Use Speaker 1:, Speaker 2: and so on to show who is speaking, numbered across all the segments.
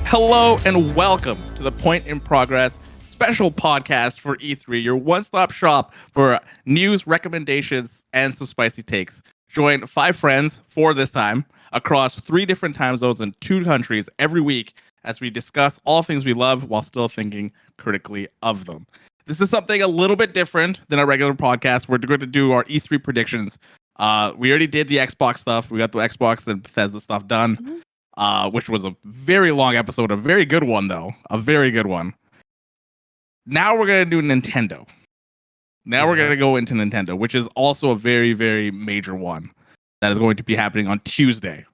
Speaker 1: Hello and welcome to the Point in Progress special podcast for E3, your one-stop shop for news, recommendations, and some spicy takes. Join 5 friends for this time across 3 different time zones in 2 countries every week as we discuss all things we love while still thinking critically of them. This is something a little bit different than our regular podcast. We're going to do our E3 predictions. We already did the Xbox stuff. We got the Xbox and Bethesda stuff done. Which was a very long episode, a very good one, though. A very good one. Now we're going to do Nintendo. Now we're going to go into Nintendo, which is also a very, very major one that is going to be happening on Tuesday.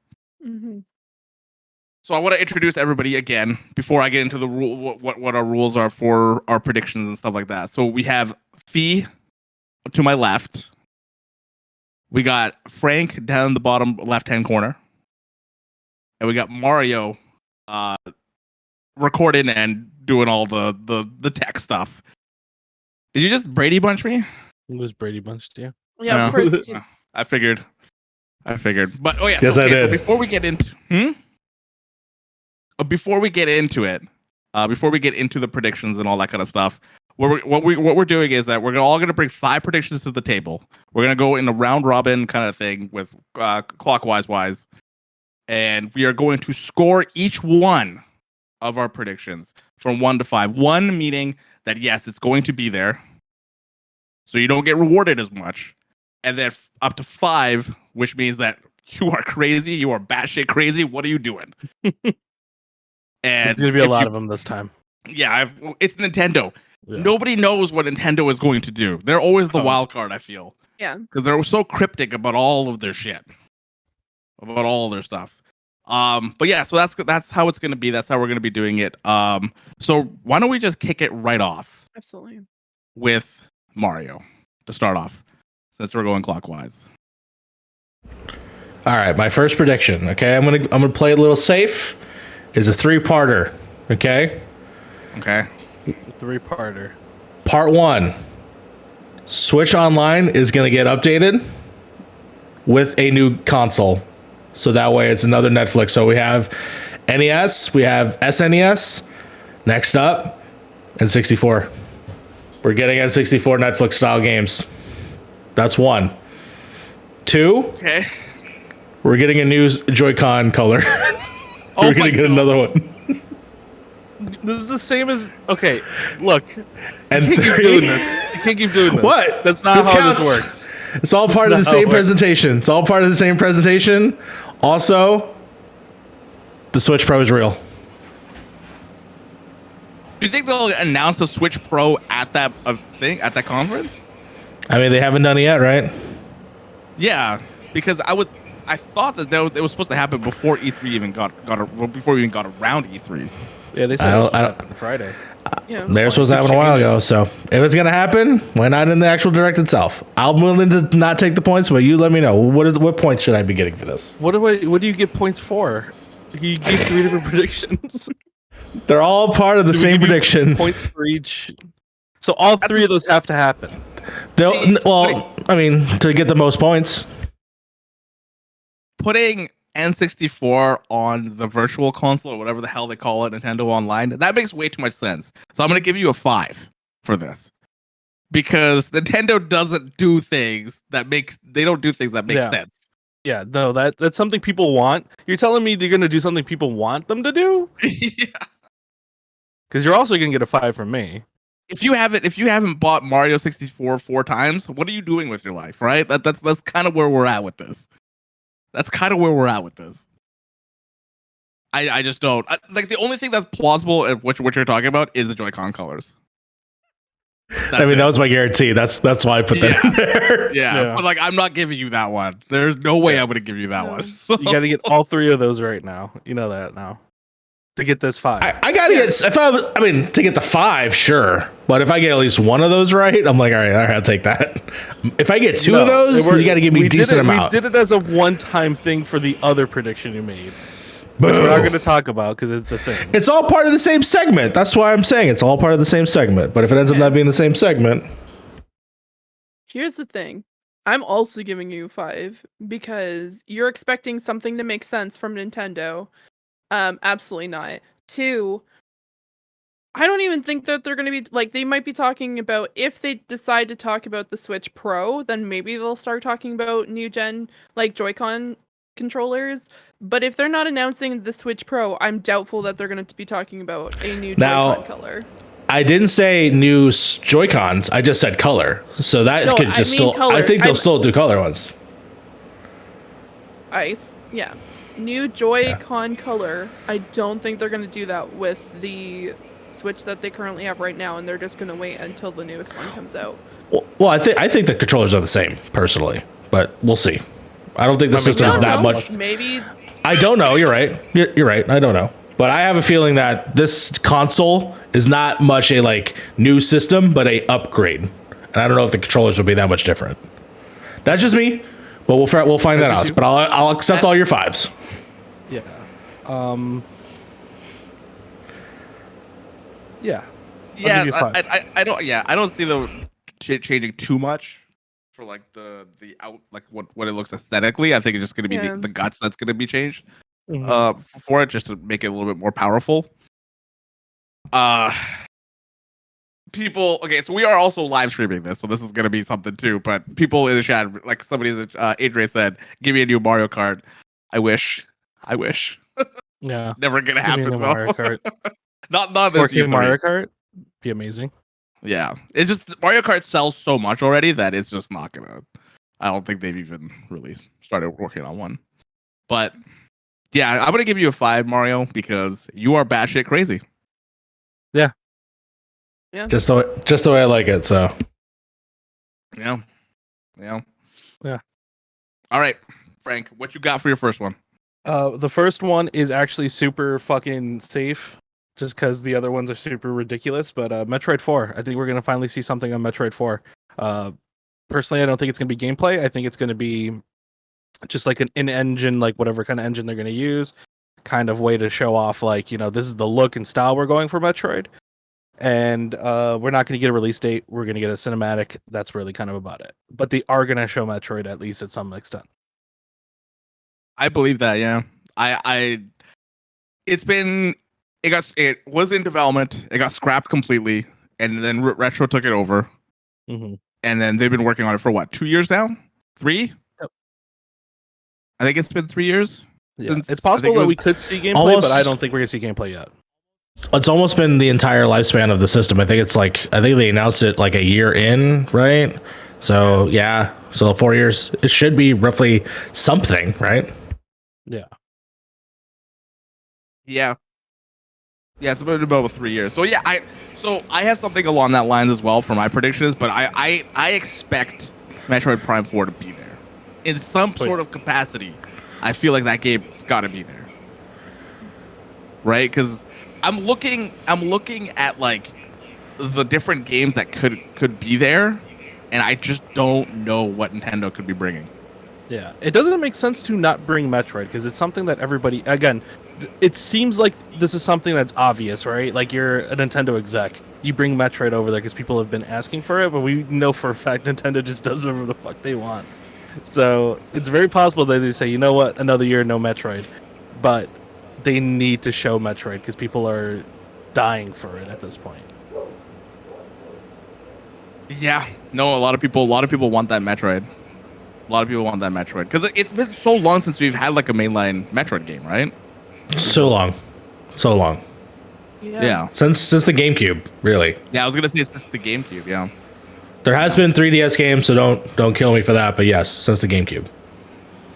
Speaker 2: Mm-hmm.
Speaker 1: So I want to introduce everybody again before I get into the what our rules are for our predictions and stuff like that. So we have Fee to my left. We got Frank down the bottom left-hand corner. And we got Mario recording and doing all the tech stuff. Did you just Brady Bunch me?
Speaker 3: It was Brady Bunched, yeah.
Speaker 2: Yeah, of course.
Speaker 1: I figured. But oh yeah.
Speaker 3: Yes, I did.
Speaker 1: So before we get into before we get into the predictions and all that kind of stuff, what we're doing is that we're all going to bring 5 predictions to the table. We're going to go in a round robin kind of thing with clockwise wise. And we are going to score each one of our predictions from 1 to 5. 1 meaning that, yes, it's going to be there. So you don't get rewarded as much. And then up to 5, which means that you are crazy. You are batshit crazy. What are you doing? And
Speaker 3: there's going to be a lot of them this time.
Speaker 1: Yeah, it's Nintendo.
Speaker 3: Yeah.
Speaker 1: Nobody knows what Nintendo is going to do. They're always the wild card, I feel.
Speaker 2: Yeah.
Speaker 1: Because they're so cryptic about all of their shit. About all their stuff. But yeah, so that's how it's gonna be. That's how we're gonna be doing it. So why don't we just kick it right off?
Speaker 2: Absolutely.
Speaker 1: With Mario to start off, since we're going clockwise.
Speaker 3: All right, my first prediction. Okay, I'm gonna play a little safe. Is a 3-parter. Okay.
Speaker 1: Okay.
Speaker 3: 3-parter. Part 1. Switch Online is gonna get updated with a new console. So that way it's another Netflix. So we have NES, we have SNES, next up, N64. We're getting N64 Netflix style games. That's 1. 2,
Speaker 1: Okay.
Speaker 3: we're getting a new Joy-Con color. We're going to get another one.
Speaker 4: This is the same as... Okay, look.
Speaker 3: And
Speaker 4: you can't
Speaker 3: 3,
Speaker 4: keep doing this. You can't keep doing this.
Speaker 3: What?
Speaker 4: That's not
Speaker 3: This
Speaker 4: how
Speaker 3: counts.
Speaker 4: this works.
Speaker 3: It's all part of the same presentation. It's all part of the same presentation. Also, the Switch Pro is real.
Speaker 1: Do you think they'll announce the Switch Pro at that thing at that conference?
Speaker 3: I mean, they haven't done it yet, right?
Speaker 1: Yeah, because I thought that it was supposed to happen before E3 even before we even got around E3.
Speaker 4: Yeah, they said it was supposed to happen Friday.
Speaker 2: Yeah.
Speaker 3: They're supposed to happen a while ago. So if it's gonna happen, why not in the actual direct itself? I'm willing to not take the points, but you let me know what points should I be getting for this?
Speaker 4: What do you get points for? You gave 3 different predictions.
Speaker 3: They're all part of the same prediction.
Speaker 4: Points for each. So all 3 of those have to happen.
Speaker 3: Well, I mean, to get the most points.
Speaker 1: Putting N64 on the virtual console or whatever the hell they call it, Nintendo Online, that makes way too much sense. So I'm going to give you a 5 for this. Because Nintendo doesn't do things that make sense.
Speaker 4: Yeah, no, that's something people want. You're telling me they're going to do something people want them to do?
Speaker 1: Yeah.
Speaker 4: Because you're also going to get a 5 from me.
Speaker 1: If you haven't bought Mario 64 4 times, what are you doing with your life, right? That's kind of where we're at with this. I just don't like the only thing that's plausible of what you're talking about is the Joy-Con colors.
Speaker 3: That was my guarantee. That's why I put that in there.
Speaker 1: Yeah, but like I'm not giving you that one. There's no way I'm gonna give you that one. So.
Speaker 4: You got to get all 3 of those right now. You know that now. To get this 5.
Speaker 3: I gotta get. To get the 5, sure. But if I get at least one of those right, I'm like, all right, I'll take that. If I get 2 of those, then you got to give me a decent amount.
Speaker 4: We did it as a one-time thing for the other prediction you made.
Speaker 3: Which
Speaker 4: we're not going to talk about because it's a thing.
Speaker 3: It's all part of the same segment. That's why I'm saying it's all part of the same segment. But if it ends up not being the same segment,
Speaker 2: Here's the thing. I'm also giving you 5 because you're expecting something to make sense from Nintendo. Absolutely not. 2, I don't even think that they're going to be like, they might be talking about, if they decide to talk about the Switch Pro, then maybe they'll start talking about new gen like Joy-Con controllers. But if they're not announcing the Switch Pro, I'm doubtful that they're going to be talking about a new
Speaker 3: Now,
Speaker 2: Joy-Con color.
Speaker 3: I didn't say new Joy-Cons. I just said color. So that
Speaker 2: No,
Speaker 3: could just
Speaker 2: I mean
Speaker 3: still.
Speaker 2: color.
Speaker 3: I think they'll still do color ones.
Speaker 2: Yeah. New Joy-Con color. I don't think they're going to do that with the Switch that they currently have right now, and they're just going to wait until the newest one comes out.
Speaker 3: Well, I think the controllers are the same personally, but we'll see. I don't think the system is that much.
Speaker 2: Maybe.
Speaker 3: I don't know. You're right. You're right. I don't know. But I have a feeling that this console is not much a like new system, but a upgrade. And I don't know if the controllers will be that much different. That's just me. But we'll find that out. But I'll accept all your 5s.
Speaker 4: Yeah. Yeah.
Speaker 1: I don't. Yeah, I don't see them changing too much for like the out like what it looks aesthetically. I think it's just going to be the guts that's going to be changed for it, just to make it a little bit more powerful. People. Okay, so we are also live streaming this, so this is going to be something too. But people in the chat, like somebody, Adrian said, "Give me a new Mario Kart." I wish.
Speaker 4: Yeah.
Speaker 1: Never gonna happen though.
Speaker 4: Mario Kart.
Speaker 1: not this
Speaker 4: 4K
Speaker 1: E3.
Speaker 4: Mario Kart. Be amazing.
Speaker 1: Yeah, it's just Mario Kart sells so much already that it's just not gonna. I don't think they've even really started working on one. But yeah, I'm gonna give you a 5, Mario, because you are batshit crazy.
Speaker 2: Yeah.
Speaker 3: Just the way I like it. So
Speaker 1: Yeah.
Speaker 4: Yeah.
Speaker 1: All right, Frank, what you got for your first one?
Speaker 4: The first one is actually super fucking safe, just because the other ones are super ridiculous. But Metroid 4, I think we're gonna finally see something on Metroid 4. Personally, I don't think it's gonna be gameplay. I think it's gonna be just like an in-engine, like whatever kind of engine they're gonna use, kind of way to show off, like, you know, this is the look and style we're going for Metroid. And we're not gonna get a release date. We're gonna get a cinematic. That's really kind of about it. But they are gonna show Metroid at least at some extent.
Speaker 1: I believe that. Yeah, it was in development. It got scrapped completely, and then Retro took it over.
Speaker 4: Mm-hmm.
Speaker 1: And then they've been working on it for what, 2 years now? 3?
Speaker 4: Yep.
Speaker 1: I think it's been 3 years.
Speaker 4: Yeah. It's possible that we could see gameplay, but I don't think we're gonna see gameplay yet.
Speaker 3: it's almost been the entire lifespan of the system. I think they announced it like a year in, right? So yeah, so 4 years. It should be roughly something, right?
Speaker 4: Yeah.
Speaker 1: Yeah, it's been about 3 years. So yeah, I have something along that lines as well for my predictions, but I expect Metroid Prime 4 to be there in some sort of capacity. I feel like that game's got to be there, right? Because I'm looking at like the different games that could be there, and I just don't know what Nintendo could be bringing.
Speaker 4: Yeah, it doesn't make sense to not bring Metroid because it's something that everybody, again, it seems like this is something that's obvious, right? Like you're a Nintendo exec, you bring Metroid over there because people have been asking for it, but we know for a fact Nintendo just does whatever the fuck they want. So it's very possible that they say, you know what, another year, no Metroid. But they need to show Metroid because people are dying for it at this point.
Speaker 1: Yeah, no, a lot of people want that Metroid. A lot of people want that Metroid because it's been so long since we've had like a mainline Metroid game, right?
Speaker 3: So long.
Speaker 2: Yeah.
Speaker 3: Since the GameCube, really.
Speaker 1: Yeah, I was gonna say it's just the GameCube. Yeah.
Speaker 3: There has been 3DS games, so don't kill me for that. But yes, since the GameCube.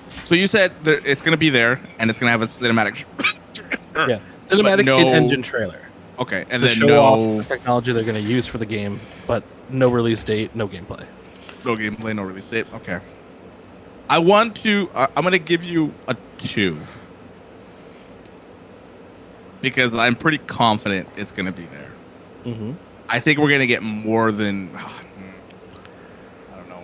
Speaker 1: So you said that it's gonna be there and it's gonna have a cinematic.
Speaker 4: Yeah, cinematic in-engine trailer.
Speaker 1: Okay, and
Speaker 4: to
Speaker 1: then
Speaker 4: show off the technology they're going to use for the game, but no release date, no gameplay.
Speaker 1: No gameplay, no release date. Okay. I'm gonna give you a 2 because I'm pretty confident it's gonna be there.
Speaker 4: Mm-hmm.
Speaker 1: I think we're gonna get more than. I don't know.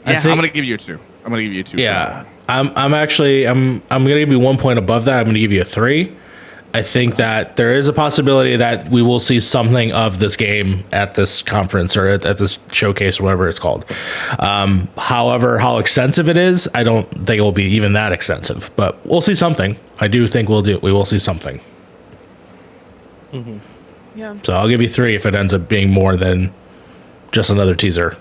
Speaker 1: Yeah, I'm gonna give you a 2. I'm gonna give you a 2.
Speaker 3: Yeah, I'm gonna give you 1 point above that. I'm gonna give you a 3. I think that there is a possibility that we will see something of this game at this conference or at this showcase, or whatever it's called. However, how extensive it is, I don't think it will be even that extensive, but we'll see something. I do think we will see something.
Speaker 4: Mm-hmm.
Speaker 2: Yeah.
Speaker 3: So I'll give you 3 if it ends up being more than just another teaser.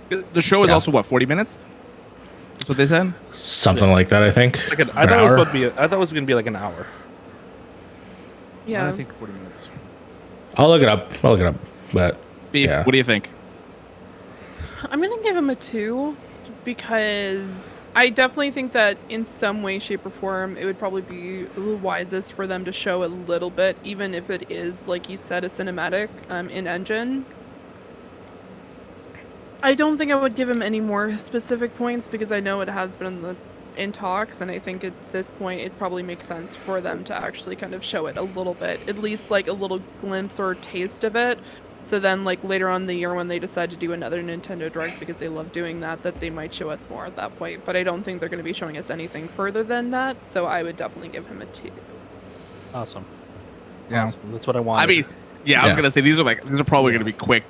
Speaker 1: The show is also what, 40 minutes? That's what they said.
Speaker 3: Something like that, I think.
Speaker 4: I thought it was going to be like an hour.
Speaker 2: Yeah.
Speaker 1: I think 40 minutes.
Speaker 3: I'll look it up. But
Speaker 1: Beef,
Speaker 3: yeah.
Speaker 1: what do you think?
Speaker 2: I'm gonna give him a 2 because I definitely think that in some way, shape, or form, it would probably be the wisest for them to show a little bit, even if it is, like you said, a cinematic in engine. I don't think I would give him any more specific points because I know it has been in talks, and I think at this point it probably makes sense for them to actually kind of show it a little bit, at least like a little glimpse or taste of it. So then, like later on in the year when they decide to do another Nintendo Direct, because they love doing that they might show us more at that point. But I don't think they're going to be showing us anything further than that. So I would definitely give him a 2.
Speaker 4: Awesome.
Speaker 1: Yeah.
Speaker 4: Awesome. That's what I want.
Speaker 1: I mean, I was gonna say these are probably gonna be quick,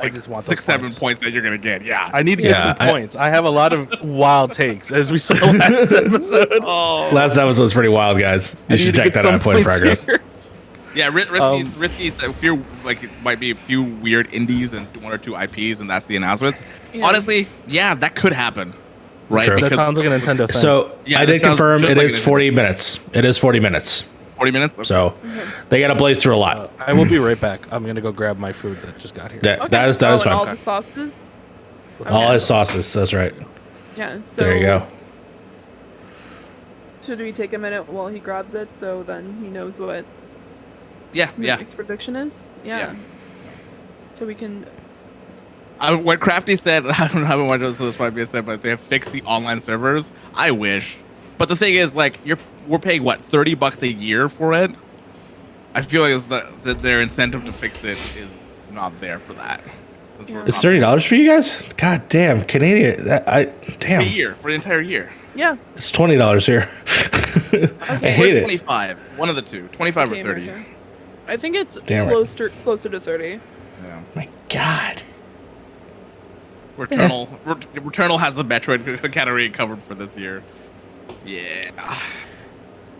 Speaker 4: I just want
Speaker 1: 6-7 points that you're gonna get. Yeah.
Speaker 4: I need to get some points. I have a lot of wild takes, as we saw last episode.
Speaker 3: Last episode was pretty wild, guys. You should check that out. Point of progress.
Speaker 4: Here.
Speaker 1: Yeah, risky is that fear, like it might be a few weird indies and 1 or 2 IPs, and that's the announcements.
Speaker 2: Yeah.
Speaker 1: Honestly, yeah, that could happen, right?
Speaker 3: True.
Speaker 4: That sounds like a Nintendo thing.
Speaker 3: So
Speaker 1: Yeah,
Speaker 3: I
Speaker 1: that
Speaker 3: did
Speaker 1: sounds
Speaker 3: confirm
Speaker 1: just
Speaker 3: it
Speaker 1: like
Speaker 3: is
Speaker 1: a Nintendo.
Speaker 3: 40 minutes. It is 40 minutes.
Speaker 1: 40 minutes. Okay.
Speaker 3: So they got to blaze through a lot.
Speaker 4: I will be right back. I'm gonna go grab my food that just got here.
Speaker 3: That is
Speaker 2: and
Speaker 3: fine.
Speaker 2: all the sauces.
Speaker 3: All his sauces. That's right.
Speaker 2: Yeah. So
Speaker 3: There you go.
Speaker 2: Should we take a minute while he grabs it so then he knows what
Speaker 1: Yeah,
Speaker 2: the
Speaker 1: yeah.
Speaker 2: next prediction is? Yeah. So we can.
Speaker 1: What Crafty said, I don't know how much of this might be said, but they have fixed the online servers. I wish, but the thing is, like, we're paying what, $30 a year for it. I feel like it's that their incentive to fix it is not there for that.
Speaker 2: Yeah.
Speaker 3: It's $30 for you guys? God damn, Canadian. Damn.
Speaker 1: a year for the entire year.
Speaker 2: Yeah.
Speaker 3: It's $20 here. I hate it.
Speaker 1: 25. One of the two. 25
Speaker 2: Okay,
Speaker 1: or 30.
Speaker 2: America. I think it's
Speaker 3: Damn right.
Speaker 2: closer to 30.
Speaker 1: Yeah.
Speaker 3: My God.
Speaker 1: Returnal has the Metroid category covered for this year. Yeah.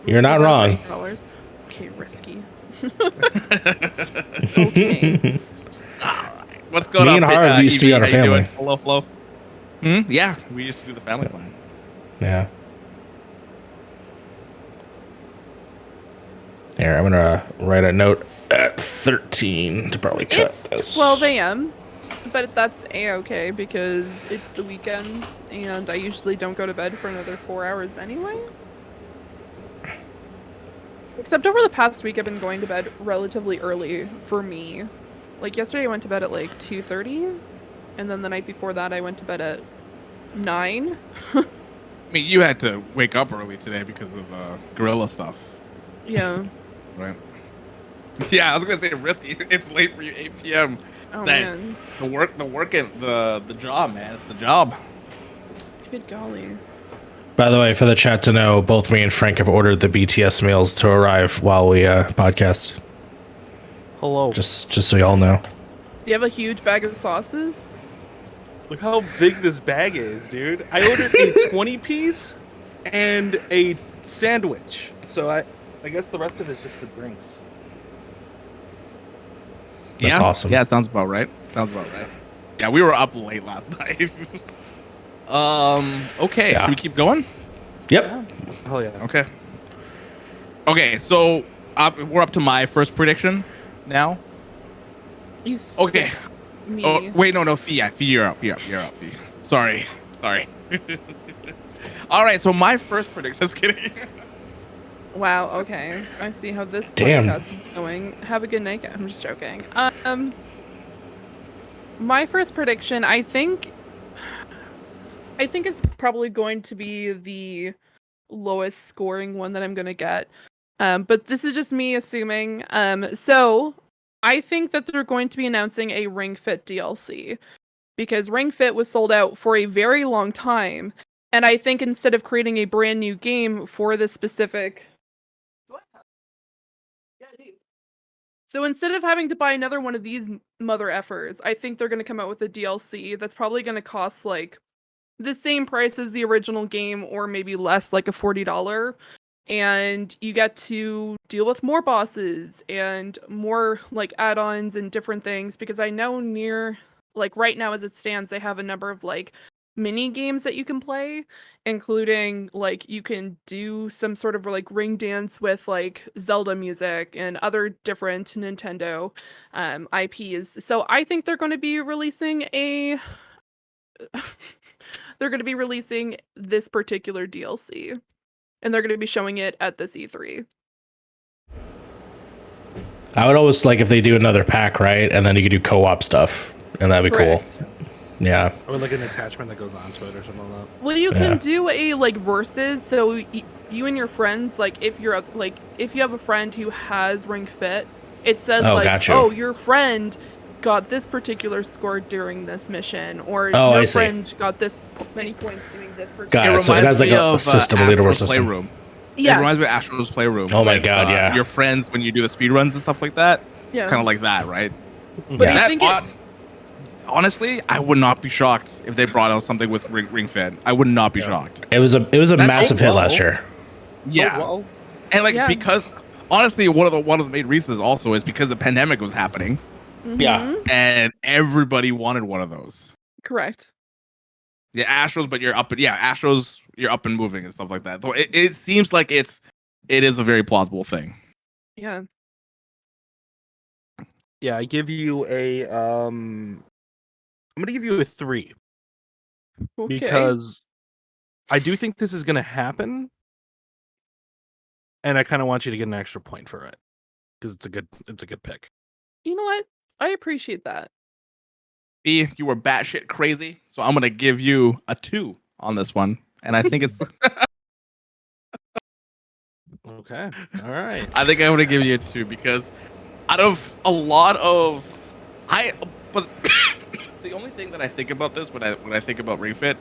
Speaker 3: You're not wrong.
Speaker 2: $20. Okay, risky. Okay.
Speaker 1: What's going
Speaker 3: Me
Speaker 1: on?
Speaker 3: and Harv used to be on a
Speaker 1: How you
Speaker 3: family.
Speaker 1: doing? Hello, hello. Yeah, we used to do the family plan.
Speaker 3: Yeah. Here, I'm gonna write a note at 13 to probably cut
Speaker 2: It's
Speaker 3: this.
Speaker 2: 12 a.m., but that's a-okay because it's the weekend and I usually don't go to bed for another 4 hours anyway. Except over the past week, I've been going to bed relatively early for me. Like yesterday, I went to bed at like 2:30, and then the night before that, I went to bed at 9.
Speaker 1: I mean, you had to wake up early today because of gorilla stuff,
Speaker 2: Yeah.
Speaker 1: right? Yeah, I was gonna say risky. It's late for you, 8 p.m.
Speaker 2: Oh
Speaker 1: Dang.
Speaker 2: man.
Speaker 1: The job, man. It's the job.
Speaker 2: Good golly.
Speaker 3: By the way, for the chat to know, both me and Frank have ordered the BTS meals to arrive while we podcast.
Speaker 4: Hello.
Speaker 3: Just so y'all know.
Speaker 2: Do you have a huge bag of sauces?
Speaker 4: Look how big this bag is, dude. I ordered a 20-piece and a sandwich. So I guess the rest of it's just the drinks.
Speaker 3: That's awesome.
Speaker 1: Yeah, it sounds about right. Yeah, we were up late last night. Okay.
Speaker 3: Yeah.
Speaker 1: Should we keep going?
Speaker 3: Yep.
Speaker 4: Oh yeah.
Speaker 1: Okay, so we're up to my first prediction now.
Speaker 2: You
Speaker 1: Okay.
Speaker 2: skipped me.
Speaker 1: Oh, wait, no, Fee, you're up, Fee. Sorry. All right, so my first prediction, just kidding.
Speaker 2: Wow, okay. I see how this
Speaker 3: Damn.
Speaker 2: podcast is going. Have a good night, guys. I'm just joking. My first prediction, I think it's probably going to be the lowest scoring one that I'm going to get. But this is just me assuming. So I think that they're going to be announcing a Ring Fit DLC because Ring Fit was sold out for a very long time. And I think instead of creating a brand new game for this specific So instead of having to buy another one of these mother effers, I think they're going to come out with a DLC that's probably going to cost like the same price as the original game or maybe less, like a $40. And you get to deal with more bosses and more like add-ons and different things, because I know like right now as it stands, they have a number of like mini games that you can play, including like you can do some sort of like ring dance with like Zelda music and other different Nintendo IPs. So I think they're going to be releasing this particular DLC, and they're going to be showing it at this E3.
Speaker 3: I would always like if they do another pack, right? And then you could do co-op stuff, and that'd be
Speaker 2: Correct.
Speaker 3: cool. Yeah.
Speaker 4: Or like an attachment that goes onto it or something like that.
Speaker 2: Well, you can do a like versus, so you and your friends, like if you have a friend who has Ring Fit, it says
Speaker 3: gotcha.
Speaker 2: oh, your friend got this particular score during this mission, or
Speaker 3: I
Speaker 2: your
Speaker 3: see.
Speaker 2: friend got this many points doing this particular.
Speaker 3: Got it. So it has like a system, a leaderboard system.
Speaker 1: Playroom.
Speaker 2: Yes.
Speaker 1: It reminds me of Astro's Playroom.
Speaker 3: Oh my God, yeah.
Speaker 1: Your friends, when you do the speed runs and stuff like that,
Speaker 2: Yeah.
Speaker 1: kind of like that, right?
Speaker 2: But
Speaker 3: Yeah.
Speaker 2: I think
Speaker 1: honestly, I would not be shocked if they brought out something with Ring Fit. I would not be shocked.
Speaker 3: It was a
Speaker 1: That's
Speaker 3: massive hit
Speaker 1: well.
Speaker 3: last year.
Speaker 1: Yeah,
Speaker 4: well.
Speaker 1: and like
Speaker 2: Yeah.
Speaker 1: because honestly, one of the main reasons also is because the pandemic was happening,
Speaker 3: Yeah.
Speaker 1: and everybody wanted one of those.
Speaker 2: Correct.
Speaker 1: Yeah, Astros, but you're up. Astros, you're up and moving and stuff like that. So it seems like it is a very plausible thing.
Speaker 2: Yeah.
Speaker 4: Yeah, I give you a I'm gonna give you a 3
Speaker 2: Okay.
Speaker 4: because I do think this is gonna happen, and I kind of want you to get an extra point for it because it's a good pick.
Speaker 2: You know what? I appreciate that.
Speaker 1: B, you were batshit crazy, so I'm gonna give you a 2 on this one, and I think it's.
Speaker 4: Okay, all right.
Speaker 1: I think I'm gonna give you a 2 because out of a lot of but the only thing that I think about this when I think about Ring Fit,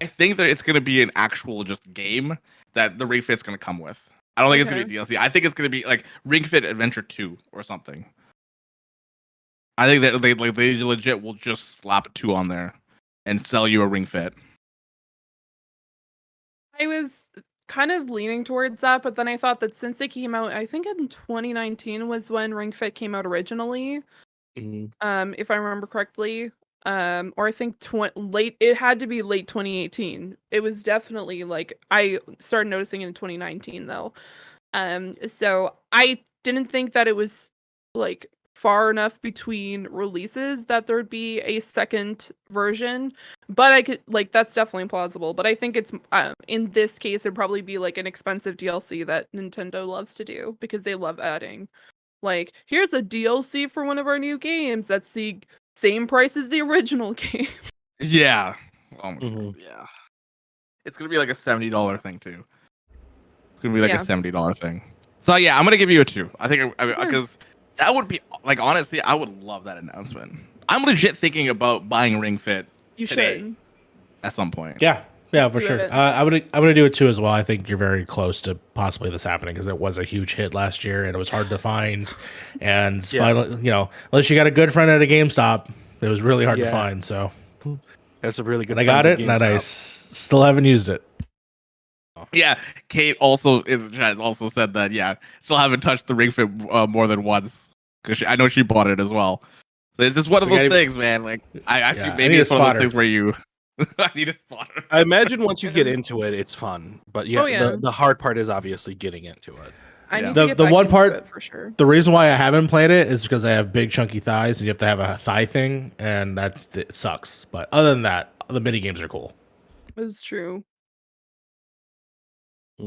Speaker 1: I think that it's gonna be an actual just game that the Ring Fit's gonna come with. I don't think it's gonna be DLC. I think it's gonna be like Ring Fit Adventure 2 or something. I think that they legit will just slap a 2 on there and sell you a Ring Fit.
Speaker 2: I was kind of leaning towards that, but then I thought that since they came out, I think in 2019 was when Ring Fit came out originally, if I remember correctly, or I think it had to be late 2018. It was definitely like I started noticing it in 2019 though. So I didn't think that it was like far enough between releases that there'd be a second version, but I could like that's definitely plausible. But I think it's in this case it'd probably be like an expensive DLC that Nintendo loves to do because they love adding like here's a DLC for one of our new games that's the same price as the original game.
Speaker 1: Yeah. Oh my God, yeah. It's gonna be like a $70 thing too. It's gonna be like a $70 thing. So yeah, I'm gonna give you a 2. I think because that would be like honestly, I would love that announcement. I'm legit thinking about buying Ring Fit.
Speaker 2: You
Speaker 1: today,
Speaker 2: should.
Speaker 1: at some point.
Speaker 3: Yeah, for
Speaker 2: Do
Speaker 3: sure.
Speaker 2: it.
Speaker 3: I'm gonna do it too as well. I think you're very close to possibly this happening because it was a huge hit last year and it was hard to find. And finally, unless you got a good friend at a GameStop, it was really hard to find. So
Speaker 4: That's a really good.
Speaker 3: and I got it, and I still haven't used it.
Speaker 1: Yeah, Kate also has also said that. Yeah, still haven't touched the Ring Fit more than once because I know she bought it as well. So it's just one of those things, man. Like I feel maybe it's one of those things where you. I need a spotter.
Speaker 4: I imagine once you get into it, it's fun. But the hard part is obviously getting into it.
Speaker 2: I need to get
Speaker 3: the
Speaker 2: back
Speaker 3: one
Speaker 2: into
Speaker 3: part
Speaker 2: it for sure.
Speaker 3: The reason why I haven't played it is because I have big chunky thighs and you have to have a thigh thing, and it sucks. But other than that, the mini games are cool.
Speaker 2: It's true.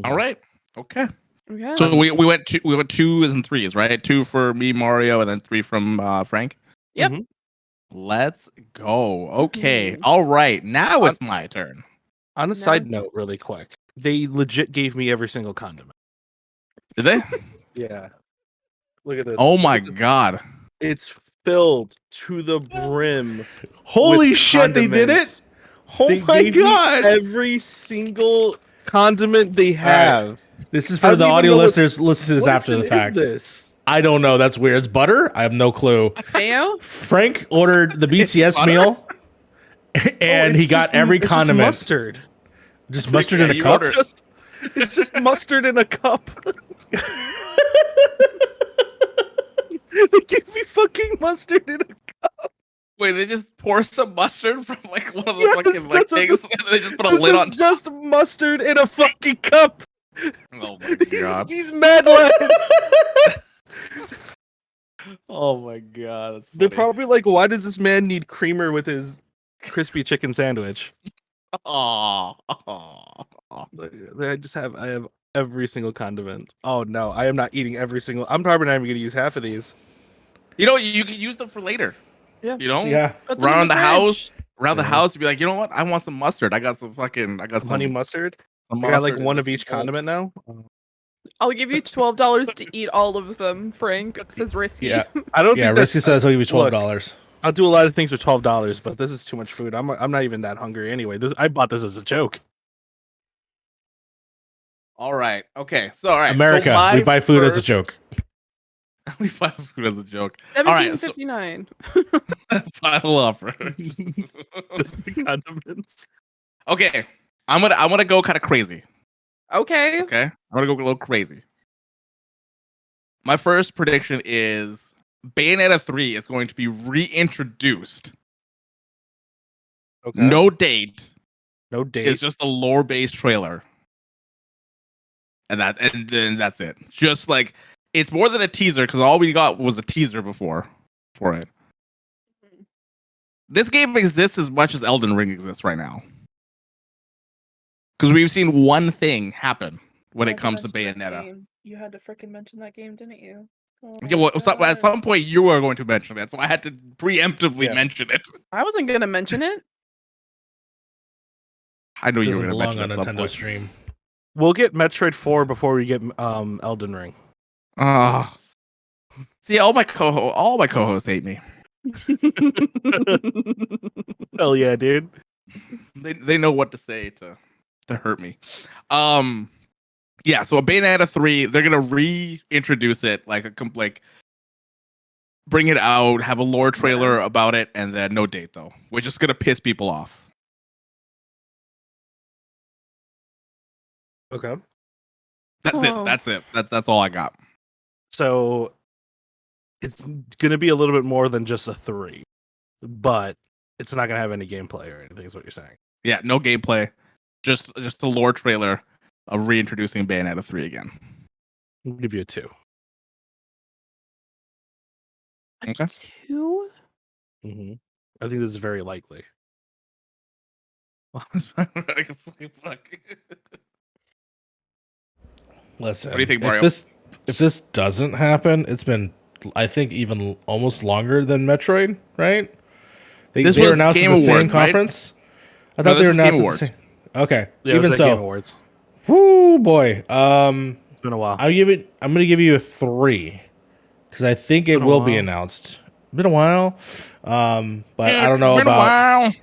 Speaker 1: All right. Okay.
Speaker 2: Yeah.
Speaker 1: So we went 2s and 3s, right? 2 for me, Mario, and then 3 from Frank.
Speaker 2: Yep.
Speaker 1: Let's go. Okay. All right. Now it's my turn.
Speaker 4: On a side note, really quick, they legit gave me every single condiment.
Speaker 1: Did they?
Speaker 4: Yeah. Look at this.
Speaker 1: Oh my God.
Speaker 4: It's filled to the brim.
Speaker 3: Holy shit, they did it!
Speaker 4: condiments.
Speaker 3: Oh
Speaker 4: They
Speaker 3: my
Speaker 4: gave me
Speaker 3: God.
Speaker 4: every single condiment they have.
Speaker 3: This is
Speaker 4: I
Speaker 3: for the
Speaker 4: don't even
Speaker 3: audio
Speaker 4: know what-
Speaker 3: listeners. Listen to this
Speaker 4: What
Speaker 3: after the
Speaker 4: is
Speaker 3: fact.
Speaker 4: this?
Speaker 3: I don't know. That's weird. It's butter. I have no clue.
Speaker 2: Mayo?
Speaker 3: Frank ordered the BTS
Speaker 1: butter?
Speaker 3: meal, and
Speaker 4: Oh,
Speaker 3: he
Speaker 4: it's
Speaker 3: got
Speaker 4: just-
Speaker 3: every
Speaker 4: it's
Speaker 3: condiment.
Speaker 4: Just mustard.
Speaker 3: Just mustard
Speaker 1: Yeah,
Speaker 3: in a
Speaker 1: you
Speaker 3: cup.
Speaker 1: ordered-
Speaker 4: It's just mustard in a cup. They gave me fucking mustard in a
Speaker 1: Wait, they just pour some mustard from like one of the
Speaker 4: Yes,
Speaker 1: fucking like
Speaker 4: that's what
Speaker 1: things,
Speaker 4: this-
Speaker 1: and they just put a
Speaker 4: This
Speaker 1: lid
Speaker 4: is
Speaker 1: on.
Speaker 4: just mustard in a fucking cup.
Speaker 1: Oh my god!
Speaker 4: These mad lads.
Speaker 1: Oh my god! That's
Speaker 4: They're
Speaker 1: funny.
Speaker 4: probably like, why does this man need creamer with his crispy chicken sandwich?
Speaker 1: Aw.
Speaker 4: I have every single condiment. Oh no, I am not eating every single. I'm probably not even gonna use half of these.
Speaker 1: You know, you can use them for later.
Speaker 2: Yeah.
Speaker 1: You know,
Speaker 3: Yeah.
Speaker 2: Put them in
Speaker 1: around the house,
Speaker 2: fridge.
Speaker 1: around the
Speaker 4: Yeah.
Speaker 1: house, you'd be like, you know what? I want some mustard. I got some
Speaker 4: Honey mustard.
Speaker 1: some
Speaker 4: I got like
Speaker 1: mustard
Speaker 4: one
Speaker 1: and
Speaker 4: of each
Speaker 1: some gold.
Speaker 4: condiment now.
Speaker 2: I'll give you $12 to eat all of them, Frank. Says risky.
Speaker 3: Yeah.
Speaker 4: I don't.
Speaker 3: Yeah.
Speaker 4: think
Speaker 3: Risky
Speaker 4: that's,
Speaker 3: says he'll give you $12.
Speaker 4: I'll do a lot of things for $12, but this is too much food. I'm not even that hungry anyway. I bought this as a joke.
Speaker 1: All right. Okay. So all right.
Speaker 3: America,
Speaker 1: So my
Speaker 3: we buy food as a
Speaker 1: first-
Speaker 3: joke.
Speaker 1: We buy food as a joke. All right. So
Speaker 2: 1759.
Speaker 1: final offer.
Speaker 4: Just the condiments.
Speaker 1: Okay. I'm gonna go kind of crazy.
Speaker 2: Okay.
Speaker 1: Okay. I'm gonna go a little crazy. My first prediction is Bayonetta 3 is going to be reintroduced.
Speaker 4: Okay.
Speaker 1: No date.
Speaker 4: No date.
Speaker 1: It's just a lore-based trailer. And then that's it. Just like it's more than a teaser because all we got was a teaser before for it. This game exists as much as Elden Ring exists right now. Because we've seen one thing happen when it comes to Bayonetta.
Speaker 2: You had to freaking mention that game, didn't you? Oh
Speaker 1: Yeah, well, at some point you were going to mention it, so I had to preemptively
Speaker 4: Yeah.
Speaker 1: mention it.
Speaker 2: I wasn't gonna mention it.
Speaker 1: I knew you were
Speaker 3: Doesn't
Speaker 1: going to
Speaker 3: belong
Speaker 1: mention
Speaker 3: on
Speaker 1: it at some
Speaker 3: Nintendo
Speaker 1: point.
Speaker 3: stream.
Speaker 4: We'll get Metroid 4 before we get Elden Ring.
Speaker 1: Oh. See, all my co-hosts hate me.
Speaker 4: Hell yeah, dude.
Speaker 1: They know what to say to hurt me. Yeah, so a Bayonetta 3, they're gonna reintroduce it like bring it out, have a lore trailer about it, and then no date though. We're just gonna piss people off.
Speaker 4: Okay.
Speaker 1: That's
Speaker 2: Oh.
Speaker 1: it. That's it. That's all I got.
Speaker 4: So it's gonna be a little bit more than just a 3, but it's not gonna have any gameplay or anything. Is what you're saying?
Speaker 1: Yeah, no gameplay. Just a lore trailer of reintroducing Bayonetta 3 again.
Speaker 4: I'll give you a 2.
Speaker 1: Okay.
Speaker 2: 2?
Speaker 4: Mm-hmm. I think this is very likely.
Speaker 3: Listen,
Speaker 1: What do you think, Mario?
Speaker 3: If this doesn't happen, it's been, I think, even almost longer than Metroid, right? They
Speaker 1: This
Speaker 3: were
Speaker 1: was
Speaker 3: announced
Speaker 1: Game
Speaker 3: at the same
Speaker 1: Awards, right?
Speaker 3: conference. I
Speaker 1: No,
Speaker 3: thought they
Speaker 1: this
Speaker 3: were
Speaker 1: was Game
Speaker 3: announced at the
Speaker 1: Awards.
Speaker 3: same. Okay,
Speaker 4: Yeah, it was
Speaker 3: even
Speaker 4: at Game
Speaker 3: so,
Speaker 4: Awards.
Speaker 3: whoo boy.
Speaker 4: It's been a while.
Speaker 3: I'm gonna give you a 3 because I think it
Speaker 4: Been a
Speaker 3: will be
Speaker 4: while.
Speaker 3: announced. Been a while, but
Speaker 1: Yeah,
Speaker 3: I don't know
Speaker 1: it's been a
Speaker 3: about
Speaker 1: while.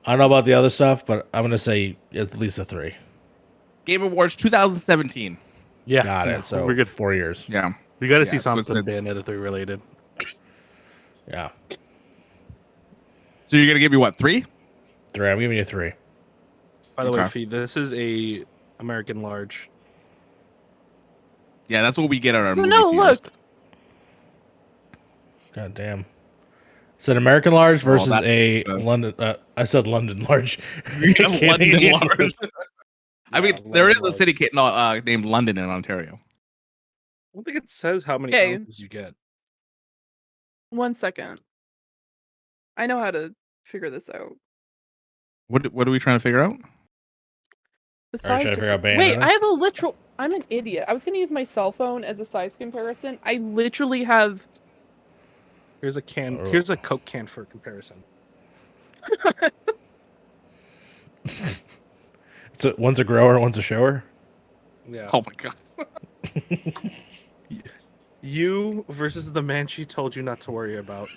Speaker 3: I don't know about the other stuff. But I'm gonna say at least a 3.
Speaker 1: Game Awards 2017.
Speaker 4: Yeah,
Speaker 3: Got
Speaker 4: yeah,
Speaker 3: it. So
Speaker 4: we're good.
Speaker 3: 4 years.
Speaker 1: Yeah.
Speaker 4: We got to
Speaker 1: Yeah,
Speaker 4: see
Speaker 1: so it's
Speaker 4: something
Speaker 1: been-
Speaker 4: Bayonetta 3 related.
Speaker 3: Yeah,
Speaker 1: So you're gonna give me what, 3?
Speaker 3: 3. I'm giving you a 3.
Speaker 4: By the way,
Speaker 1: Okay.
Speaker 4: Fee, this is a American large.
Speaker 1: Yeah, that's what we get at our
Speaker 2: Oh,
Speaker 1: movie
Speaker 2: no,
Speaker 1: theaters.
Speaker 2: look.
Speaker 3: God damn. It's an American large versus
Speaker 1: that's
Speaker 3: a
Speaker 1: good.
Speaker 3: London. I said London large.
Speaker 1: Yeah, London
Speaker 3: Canadian
Speaker 1: large. I mean,
Speaker 4: Yeah,
Speaker 1: there is
Speaker 4: London
Speaker 1: a city named London in Ontario.
Speaker 4: I don't think it says how many
Speaker 2: Okay.
Speaker 4: ounces you get.
Speaker 2: 1 second. I know how to figure this out.
Speaker 1: What are we trying to figure out?
Speaker 2: The
Speaker 3: Alright,
Speaker 2: size.
Speaker 3: should I figure out
Speaker 2: Wait,
Speaker 3: Bayonetta?
Speaker 2: I have a literal. I'm an idiot. I was gonna use my cell phone as a size comparison. I literally have.
Speaker 4: Here's a can.
Speaker 3: Oh.
Speaker 4: Here's a Coke can for comparison.
Speaker 3: So one's a grower, one's a shower.
Speaker 4: Yeah.
Speaker 1: Oh my god.
Speaker 4: You versus the man she told you not to worry about.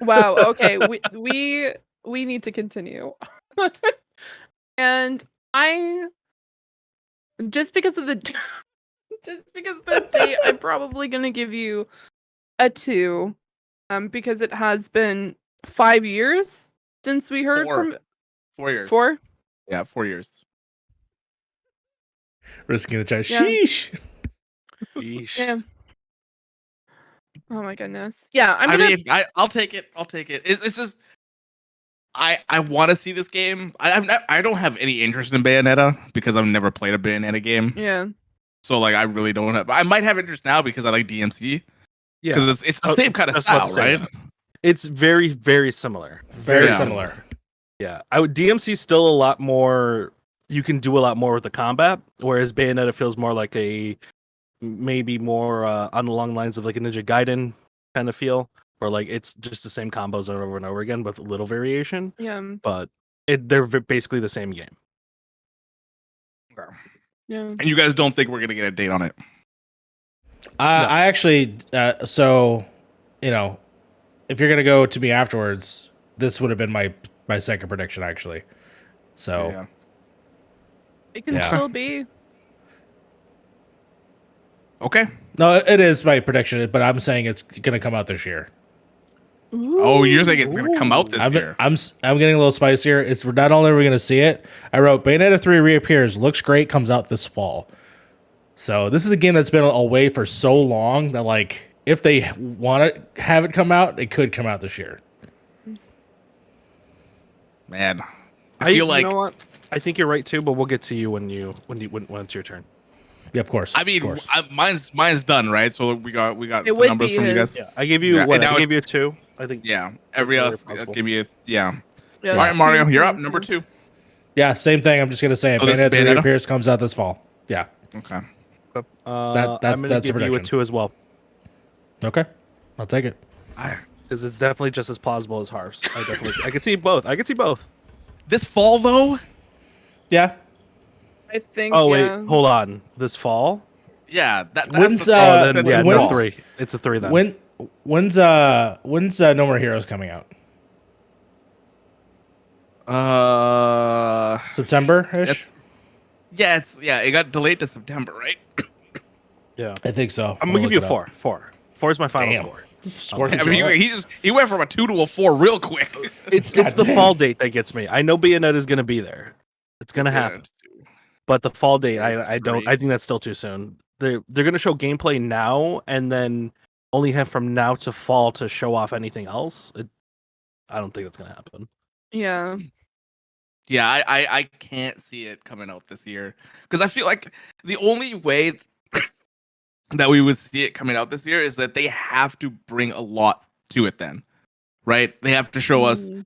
Speaker 2: Wow. Okay. We need to continue. And I just because of the just because of the date, I'm probably gonna give you a 2. Because it has been 5 years since we heard
Speaker 1: 4.
Speaker 2: from
Speaker 1: 4 years.
Speaker 2: 4.
Speaker 1: Yeah, 4 years.
Speaker 3: Risking the chat.
Speaker 2: Yeah.
Speaker 3: Sheesh.
Speaker 4: Yeesh.
Speaker 2: Yeah. Oh my goodness. Yeah, I'm
Speaker 1: I
Speaker 2: gonna.
Speaker 1: mean, I'll take it. I'll take it. It's just I want to see this game. I don't have any interest in Bayonetta because I've never played a Bayonetta game.
Speaker 2: Yeah.
Speaker 1: So like I really don't have. I might have interest now because I like DMC.
Speaker 4: Yeah,
Speaker 1: Because it's the same kind of
Speaker 4: I was about to
Speaker 1: style,
Speaker 4: say
Speaker 1: right?
Speaker 4: that. It's very, very similar.
Speaker 3: Very
Speaker 1: Yeah.
Speaker 3: similar.
Speaker 4: Yeah, I would DMC still a lot more. You can do a lot more with the combat, whereas Bayonetta feels more like a maybe more along the lines of like a Ninja Gaiden kind of feel, or like it's just the same combos over and over again with a little variation.
Speaker 2: Yeah.
Speaker 4: But they're basically the same game.
Speaker 2: Yeah.
Speaker 1: And you guys don't think we're gonna get a date on it?
Speaker 3: I actually, so, you know, if you're gonna go to me afterwards, this would have been my second prediction actually. So
Speaker 1: Yeah.
Speaker 2: It can
Speaker 3: Yeah.
Speaker 2: still be.
Speaker 1: Okay.
Speaker 3: no, it is my prediction, but I'm saying it's gonna come out this year.
Speaker 1: Oh, you're saying it's gonna come out this year?
Speaker 3: I'm getting a little spicier. It's not only are we gonna see it. I wrote Bayonetta 3 reappears, looks great, comes out this fall. So this is a game that's been away for so long that like if they want to have it come out, it could come out this year.
Speaker 1: Man, I feel like
Speaker 4: you know what? I think you're right too, but we'll get to you when it's your turn.
Speaker 3: Yeah, of course.
Speaker 1: I mean,
Speaker 3: of course.
Speaker 1: mine's done, right? So we got
Speaker 2: It
Speaker 1: the
Speaker 2: would
Speaker 1: numbers
Speaker 2: be
Speaker 1: from you
Speaker 2: his.
Speaker 1: guys.
Speaker 4: Yeah, I gave you
Speaker 1: Yeah,
Speaker 4: what?
Speaker 1: and now
Speaker 4: I
Speaker 1: it's-
Speaker 4: gave you a 2. I think.
Speaker 1: Yeah, every
Speaker 4: That's
Speaker 1: else
Speaker 4: very possible.
Speaker 1: give me a yeah.
Speaker 2: Yeah,
Speaker 1: All right, Mario,
Speaker 2: 2,
Speaker 1: you're
Speaker 2: 3,
Speaker 1: up. Number 2.
Speaker 3: Yeah, same thing. I'm just gonna say it.
Speaker 1: Oh, this is
Speaker 3: Bayonetta 3
Speaker 1: Bayonetta?
Speaker 3: reappears, comes out this fall. Yeah.
Speaker 1: Okay.
Speaker 3: That's-
Speaker 4: I'm gonna
Speaker 3: that's the
Speaker 4: give you a
Speaker 3: prediction.
Speaker 4: 2 as well
Speaker 3: Okay. I'll take it.
Speaker 4: because it's definitely just as plausible as Harv's. I could see both. I could see both.
Speaker 1: This fall though.
Speaker 3: Yeah.
Speaker 2: I think.
Speaker 4: Oh wait,
Speaker 2: yeah.
Speaker 4: hold on. This fall?
Speaker 1: Yeah. That's
Speaker 3: When's,
Speaker 1: the
Speaker 3: Uh,
Speaker 4: Oh,
Speaker 1: fall.
Speaker 4: then
Speaker 3: when-
Speaker 4: yeah, no
Speaker 3: when's-
Speaker 4: 3. It's a 3 then.
Speaker 3: When's No More Heroes coming out? September-ish?
Speaker 1: It got delayed to September, right?
Speaker 4: Yeah,
Speaker 3: I think so.
Speaker 4: I'm
Speaker 3: I'll
Speaker 4: gonna give
Speaker 3: look
Speaker 4: you a
Speaker 3: it
Speaker 4: 4.
Speaker 3: up.
Speaker 4: 4 is my final
Speaker 3: Damn.
Speaker 4: score.
Speaker 3: Score
Speaker 1: I mean, he went from a 2 to a 4 real quick.
Speaker 4: It's
Speaker 3: God
Speaker 4: the
Speaker 3: damn.
Speaker 4: fall date that gets me. I know Bayonetta is gonna be there. It's gonna happen. But the fall date, I don't.
Speaker 1: great.
Speaker 4: I think that's still too soon. They're gonna show gameplay now, and then only have from now to fall to show off anything else. I don't think that's gonna happen.
Speaker 2: Yeah.
Speaker 1: Yeah, I can't see it coming out this year because I feel like the only way that we would see it coming out this year is that they have to bring a lot to it. Then, right? They have to show us
Speaker 2: Mm.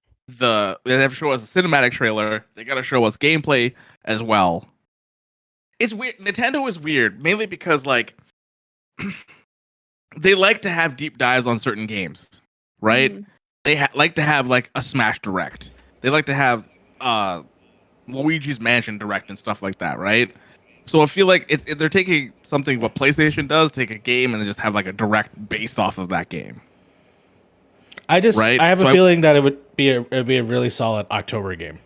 Speaker 1: they have to show us a cinematic trailer. They got to show us gameplay as well. It's weird. Nintendo is weird, mainly because like they like to have deep dives on certain games, right?
Speaker 2: Mhm.
Speaker 1: They like to have like a Smash Direct. They like to have Luigi's Mansion Direct and stuff like that, right? So I feel like they're taking something what PlayStation does, take a game and then just have like a direct based off of that game.
Speaker 3: I
Speaker 1: Right?
Speaker 3: have
Speaker 1: So
Speaker 3: a
Speaker 1: I-
Speaker 3: feeling that it would be a really solid October game.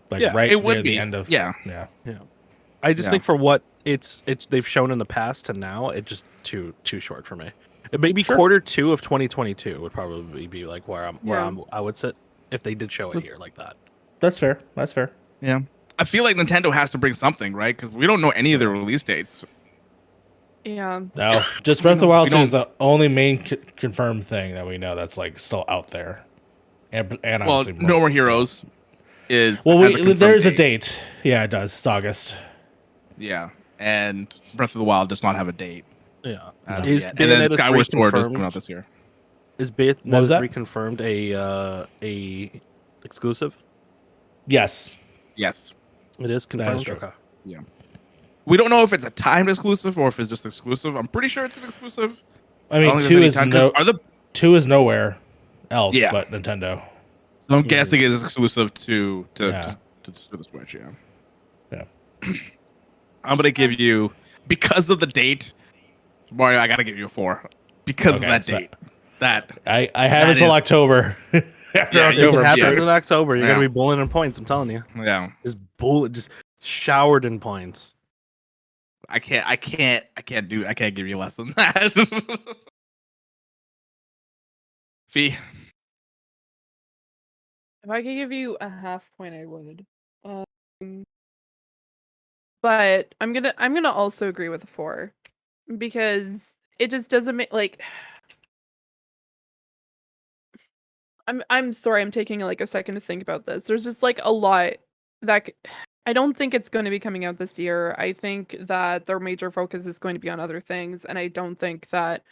Speaker 3: Like
Speaker 4: Yeah,
Speaker 3: right
Speaker 1: it would
Speaker 3: near
Speaker 1: be.
Speaker 3: the end of
Speaker 1: Yeah.
Speaker 3: yeah.
Speaker 4: I just
Speaker 1: Yeah.
Speaker 4: think for what it's they've shown in the past to now, it's just too short for me. It maybe
Speaker 3: Sure.
Speaker 4: quarter 2 of 2022 would probably be like where
Speaker 2: Yeah.
Speaker 4: I would sit if they did show it here like that.
Speaker 3: That's fair. That's fair.
Speaker 1: Yeah. I feel like Nintendo has to bring something, right? Because we don't know any of their release dates.
Speaker 2: Yeah.
Speaker 3: No, just Breath of the Wild
Speaker 1: we
Speaker 3: 2 is
Speaker 1: don't-
Speaker 3: the only main confirmed thing that we know that's like still out there. And
Speaker 1: Well,
Speaker 3: obviously
Speaker 1: No More Heroes is
Speaker 3: Well,
Speaker 1: has a confirmed
Speaker 3: there's a date. Yeah, it does. It's August.
Speaker 1: Yeah, and Breath of the Wild does not have a date.
Speaker 4: Yeah.
Speaker 1: As
Speaker 4: Is
Speaker 1: yet. And then
Speaker 4: Bayonetta
Speaker 1: Skyward
Speaker 4: 3
Speaker 1: Sword is
Speaker 4: confirmed?
Speaker 1: coming out this year.
Speaker 4: Is
Speaker 3: What was
Speaker 4: Bayonetta
Speaker 3: that?
Speaker 4: 3 confirmed a exclusive?
Speaker 3: Yes.
Speaker 1: Yes.
Speaker 4: It is confirmed.
Speaker 3: true.
Speaker 4: Okay.
Speaker 1: We don't know if it's a timed exclusive or if it's just exclusive. I'm pretty sure it's an exclusive.
Speaker 3: I mean,
Speaker 1: don't think
Speaker 3: 2
Speaker 1: there's
Speaker 3: is
Speaker 1: any time- 'cause
Speaker 3: two is nowhere else
Speaker 1: Yeah.
Speaker 3: but Nintendo.
Speaker 1: So I'm guessing it is exclusive to
Speaker 3: Yeah.
Speaker 1: the Switch. Yeah.
Speaker 3: Yeah.
Speaker 1: I'm gonna give you because of the date, Mario. I gotta give you a 4 because
Speaker 3: Okay,
Speaker 1: of that
Speaker 3: so-
Speaker 1: date. That
Speaker 3: I have
Speaker 1: That
Speaker 3: until
Speaker 1: is-
Speaker 3: October. after
Speaker 1: Yeah,
Speaker 4: If it
Speaker 3: October.
Speaker 4: happens
Speaker 1: yeah.
Speaker 4: in October, you're
Speaker 1: Yeah.
Speaker 4: gonna be bowling in points. I'm telling you,
Speaker 1: Yeah.
Speaker 4: just showered in points.
Speaker 1: I can't give you less than that. Fee.
Speaker 2: If I could give you a half point, I would. But I'm gonna also agree with a 4 because it just doesn't make like. I'm sorry. I'm taking like a second to think about this. There's just like a lot that I don't think it's going to be coming out this year. I think that their major focus is going to be on other things, and I don't think that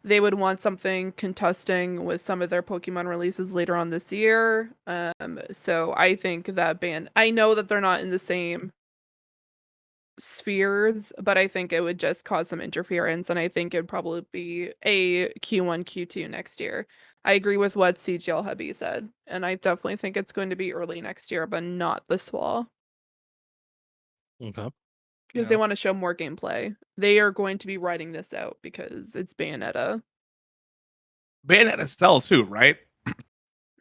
Speaker 2: they would want something contesting with some of their Pokemon releases later on this year. So I think that I know that they're not in the same spheres, but I think it would just cause some interference, and I think it'd probably be a Q1, Q2 next year. I agree with what CGL Hubby said, and I definitely think it's going to be early next year, but not this fall.
Speaker 4: Okay.
Speaker 2: Because they want to show more gameplay. They are going to be writing this out because it's Bayonetta.
Speaker 1: Bayonetta sells too, right?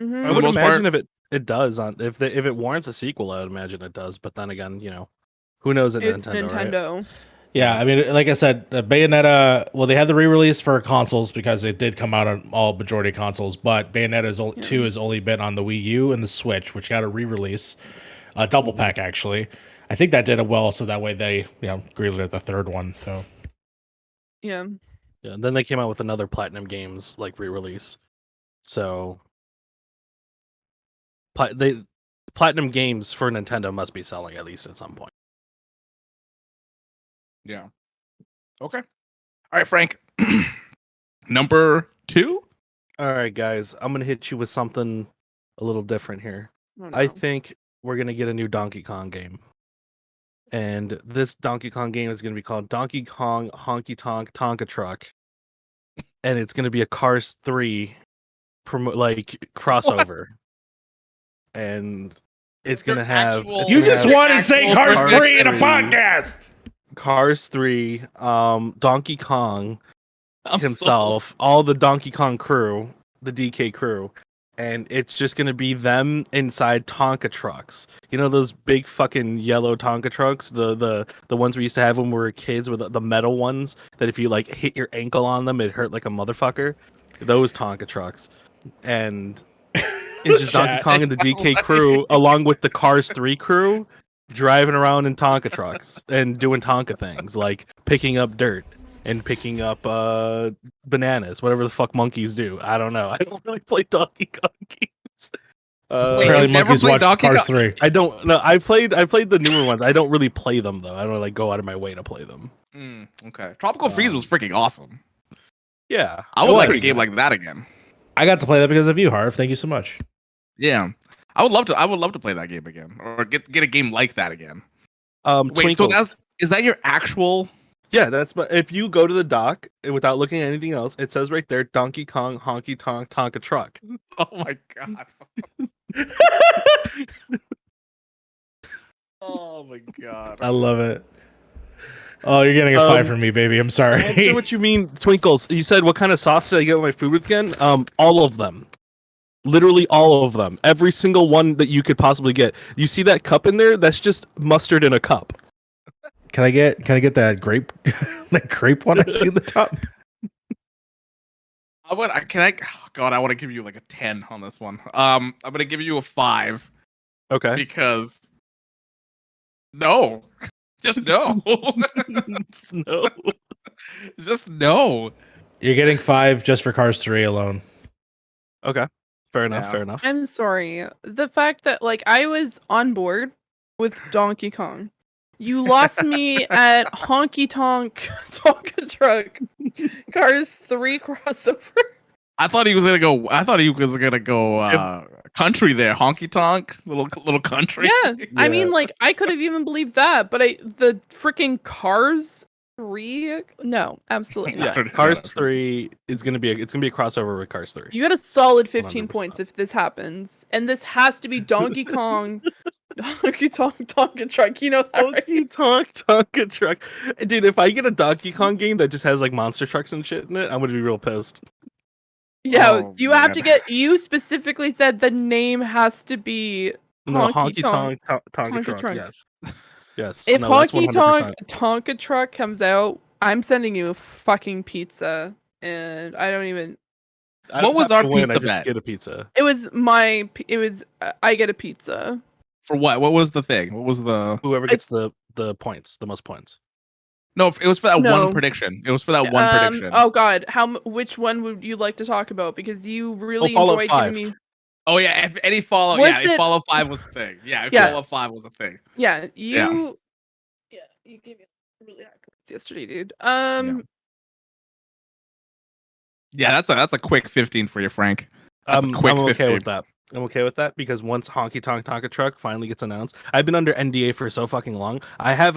Speaker 2: Mhm.
Speaker 4: I
Speaker 1: For the
Speaker 4: would
Speaker 1: most
Speaker 4: imagine
Speaker 1: part.
Speaker 4: if it does if it warrants a sequel, I would imagine it does. But then again, who knows at
Speaker 2: It's
Speaker 4: Nintendo, right?
Speaker 2: Nintendo.
Speaker 3: Yeah, I mean, like I said, Bayonetta. Well, they had the re-release for consoles because it did come out on all majority consoles. But Bayonetta 2 has only been on the Wii U and the Switch, which got a re-release, a double pack actually. I think that did it well, so that way they greenlit the third one. So
Speaker 2: Yeah.
Speaker 4: Yeah. And then they came out with another Platinum Games like re-release. So Platinum Games for Nintendo must be selling at least at some point.
Speaker 1: Yeah. Okay. All right, Frank. Number 2?
Speaker 4: All right, guys, I'm gonna hit you with something a little different here.
Speaker 2: Oh,
Speaker 4: I
Speaker 2: no.
Speaker 4: think we're gonna get a new Donkey Kong game, and this Donkey Kong game is gonna be called Donkey Kong Honky Tonk Tonka Truck, and it's gonna be a Cars 3 crossover, and it's gonna have
Speaker 3: you just want to say Cars
Speaker 1: Cars
Speaker 3: 3 in a
Speaker 4: 3.
Speaker 3: podcast.
Speaker 4: Cars 3, Donkey Kong
Speaker 1: I'm
Speaker 4: himself, all the Donkey Kong crew, the DK crew, and it's just gonna be them inside Tonka trucks. You know those big fucking yellow Tonka trucks, the ones we used to have when we were kids, with the metal ones that if you like hit your ankle on them, it hurt like a motherfucker. Those Tonka trucks, and it's just Donkey Kong and the DK crew, along with the Cars 3 crew, driving around in Tonka trucks and doing Tonka things like picking up dirt and picking up bananas, whatever the fuck monkeys do. I don't know. I don't really play Donkey Kong games.
Speaker 1: Wait,
Speaker 3: Apparently
Speaker 1: you've never
Speaker 3: monkeys
Speaker 1: played
Speaker 3: watch
Speaker 1: Donkey
Speaker 3: Cars
Speaker 1: Kong?
Speaker 3: 3.
Speaker 4: I don't know. I played the newer ones. I don't really play them though. I don't like go out of my way to play them.
Speaker 1: Okay. Tropical Freeze was freaking awesome.
Speaker 4: Yeah,
Speaker 1: I
Speaker 4: it
Speaker 1: would like
Speaker 4: was.
Speaker 1: a game like that again.
Speaker 3: I got to play that because of you, Harv. Thank you so much.
Speaker 1: Yeah. I would love to play that game again, or get a game like that again. Wait,
Speaker 4: Twinkles.
Speaker 1: so is that your actual?
Speaker 4: Yeah, but if you go to the dock without looking at anything else, it says right there Donkey Kong Honky Tonk Tonka Truck.
Speaker 1: Oh my god. Oh my god.
Speaker 3: I love it. Oh, you're getting a 5 from me, baby. I'm
Speaker 4: I
Speaker 3: sorry.
Speaker 4: understand what you mean, Twinkles. You said what kind of sauce did I get with my food with again? All of them. Literally all of them. Every single one that you could possibly get. You see that cup in there? That's just mustard in a cup.
Speaker 3: Can I get that grape that grape one I see at the top?
Speaker 1: Oh God, I want to give you like a 10 on this one. I'm gonna give you a 5
Speaker 4: Okay.
Speaker 1: because no. Just no.
Speaker 4: No.
Speaker 1: Just no.
Speaker 3: You're getting 5 just for Cars 3 alone.
Speaker 4: Okay. Fair enough.
Speaker 1: Yeah.
Speaker 4: Fair enough.
Speaker 2: I'm sorry. The fact that like I was on board with Donkey Kong. You lost me at Honky Tonk Tonka Truck Cars 3 crossover.
Speaker 1: I thought he was gonna go country there, honky tonk, little country.
Speaker 2: Yeah. I mean like I could have even believed that, but the freaking Cars 3? No, absolutely not.
Speaker 4: Yeah. Cars 3 is gonna be a crossover with Cars 3.
Speaker 2: You got a solid 15
Speaker 4: 100%.
Speaker 2: points if this happens. And this has to be Donkey Kong Donkey Tonk Tonka Truck. You know that, right?
Speaker 4: Donkey Tonk Tonka Truck. Dude, if I get a Donkey Kong game that just has like monster trucks and shit in it, I'm gonna be real pissed.
Speaker 2: Yeah,
Speaker 1: Oh,
Speaker 2: you have to
Speaker 1: man.
Speaker 2: get. You specifically said the name has to be
Speaker 4: No,
Speaker 2: Honky Tonk.
Speaker 4: Tonka
Speaker 2: Tonka
Speaker 4: truck.
Speaker 2: truck.
Speaker 4: Yes. Yes.
Speaker 2: If
Speaker 4: No, that's
Speaker 2: Honky Tonk
Speaker 4: 100%.
Speaker 2: Tonka truck comes out, I'm sending you a fucking pizza, and I don't even.
Speaker 4: I
Speaker 1: What
Speaker 4: don't
Speaker 1: was
Speaker 4: have
Speaker 1: our
Speaker 4: to win,
Speaker 1: pizza
Speaker 4: I just
Speaker 1: bet?
Speaker 4: get a pizza.
Speaker 2: It was my. It was. I get a pizza.
Speaker 1: For what? What was the thing? What was the?
Speaker 4: Whoever gets the points, the most points.
Speaker 1: No, it was for that
Speaker 2: No.
Speaker 1: one prediction. It was for that one prediction.
Speaker 2: Oh God, which one would you like to talk about? Because you really
Speaker 4: Fallout
Speaker 2: enjoyed
Speaker 4: 5.
Speaker 2: giving me.
Speaker 1: Oh yeah, if any follow,
Speaker 2: Was
Speaker 1: yeah, if
Speaker 2: it-
Speaker 1: follow 5 was a thing. Yeah, if
Speaker 2: Yeah.
Speaker 1: follow 5 was a thing.
Speaker 2: Yeah, you. Yeah, you gave me really high points yesterday, dude.
Speaker 1: Yeah, that's a quick 15 for you, Frank. That's a quick
Speaker 4: I'm okay
Speaker 1: 15.
Speaker 4: with that. I'm okay with that because once Honky Tonk Tonka Truck finally gets announced, I've been under NDA for so fucking long. I have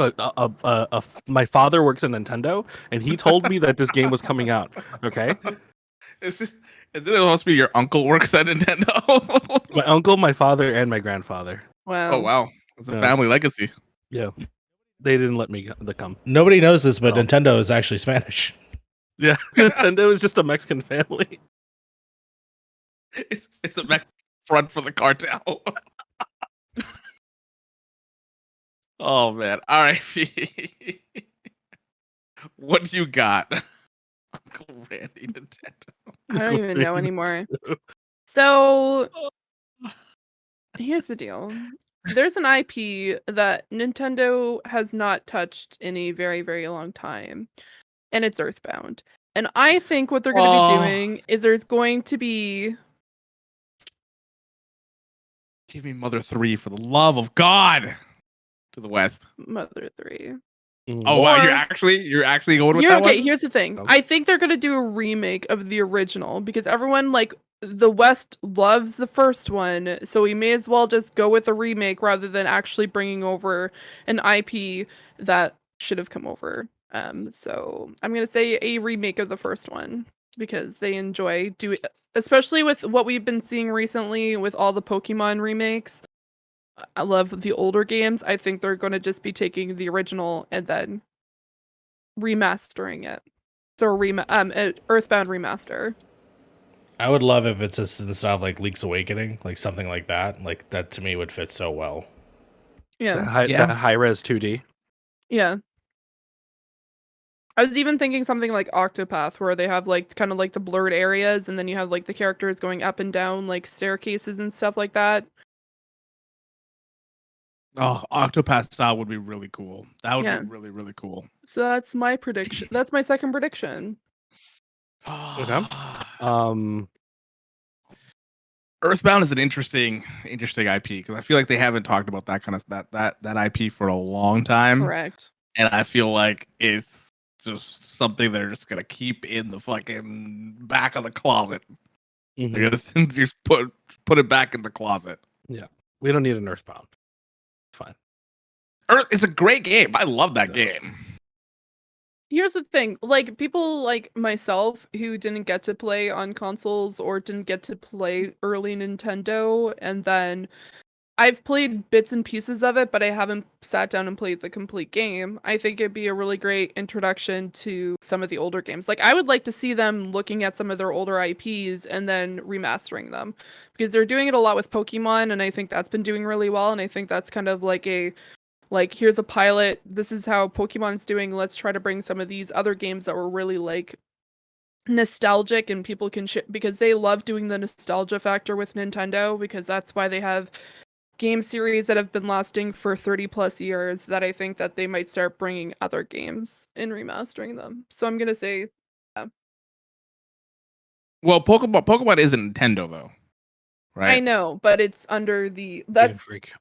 Speaker 4: my father works at Nintendo, and he told me that this game was coming out. Okay,
Speaker 1: Is it supposed to be your uncle works at Nintendo?
Speaker 4: my uncle, my father, and my grandfather.
Speaker 2: Wow.
Speaker 1: Oh wow, it's a
Speaker 4: Yeah.
Speaker 1: family legacy.
Speaker 4: Yeah, they didn't let me come.
Speaker 3: Nobody knows this, but
Speaker 4: Oh.
Speaker 3: Nintendo is actually Spanish.
Speaker 4: Yeah, Nintendo is just a Mexican family.
Speaker 1: It's a front for the cartel. Oh man! All right, what do you got, Uncle Randy Nintendo?
Speaker 2: I don't even know anymore. So here's the deal. There's an IP that Nintendo has not touched in a very, very long time, and it's Earthbound. And I think what they're going to be doing is there's going to be.
Speaker 1: Give me Mother 3 for the love of God. To the west.
Speaker 2: Mother 3.
Speaker 1: Oh wow,
Speaker 2: Or-
Speaker 1: you're actually going with that
Speaker 2: Okay,
Speaker 1: one?
Speaker 2: here's the thing.
Speaker 4: Oh.
Speaker 2: I think they're gonna do a remake of the original because everyone like the West loves the first one, so we may as well just go with a remake rather than actually bringing over an IP that should have come over. So I'm gonna say a remake of the first one because they enjoy doing, especially with what we've been seeing recently with all the Pokemon remakes. I love the older games. I think they're going to just be taking the original and then remastering it. So Earthbound remaster.
Speaker 3: I would love if it's in the style of like Link's Awakening, like something like that. Like that to me would fit so well.
Speaker 2: Yeah.
Speaker 4: That high res 2D.
Speaker 2: Yeah. I was even thinking something like Octopath where they have like kind of like the blurred areas and then you have like the characters going up and down like staircases and stuff like that.
Speaker 1: Oh, Octopath style would be really cool. That would
Speaker 2: Yeah.
Speaker 1: be really, really cool.
Speaker 2: So that's my prediction. That's my second prediction.
Speaker 4: Okay.
Speaker 1: Earthbound is an interesting IP because I feel like they haven't talked about that kind of that IP for a long time,
Speaker 2: Correct.
Speaker 1: and I feel like it's just something they're just gonna keep in the fucking back of the closet.
Speaker 4: Mhm.
Speaker 1: They're gonna just put it back in the closet.
Speaker 4: We don't need an Earthbound. Fine.
Speaker 1: It's a great game. I love that game.
Speaker 2: Here's the thing, like people like myself who didn't get to play on consoles or didn't get to play early Nintendo, and then I've played bits and pieces of it, but I haven't sat down and played the complete game. I think it'd be a really great introduction to some of the older games. Like I would like to see them looking at some of their older IPs and then remastering them because they're doing it a lot with Pokemon, and I think that's been doing really well, and I think that's kind of like here's a pilot, this is how Pokemon's doing, let's try to bring some of these other games that were really like nostalgic and people can because they love doing the nostalgia factor with Nintendo because that's why they have game series that have been lasting for 30 plus years that I think that they might start bringing other games and remastering them. So I'm going to say
Speaker 1: Well, Pokemon isn't Nintendo though, right?
Speaker 2: I know, but it's under the
Speaker 4: Game Freak.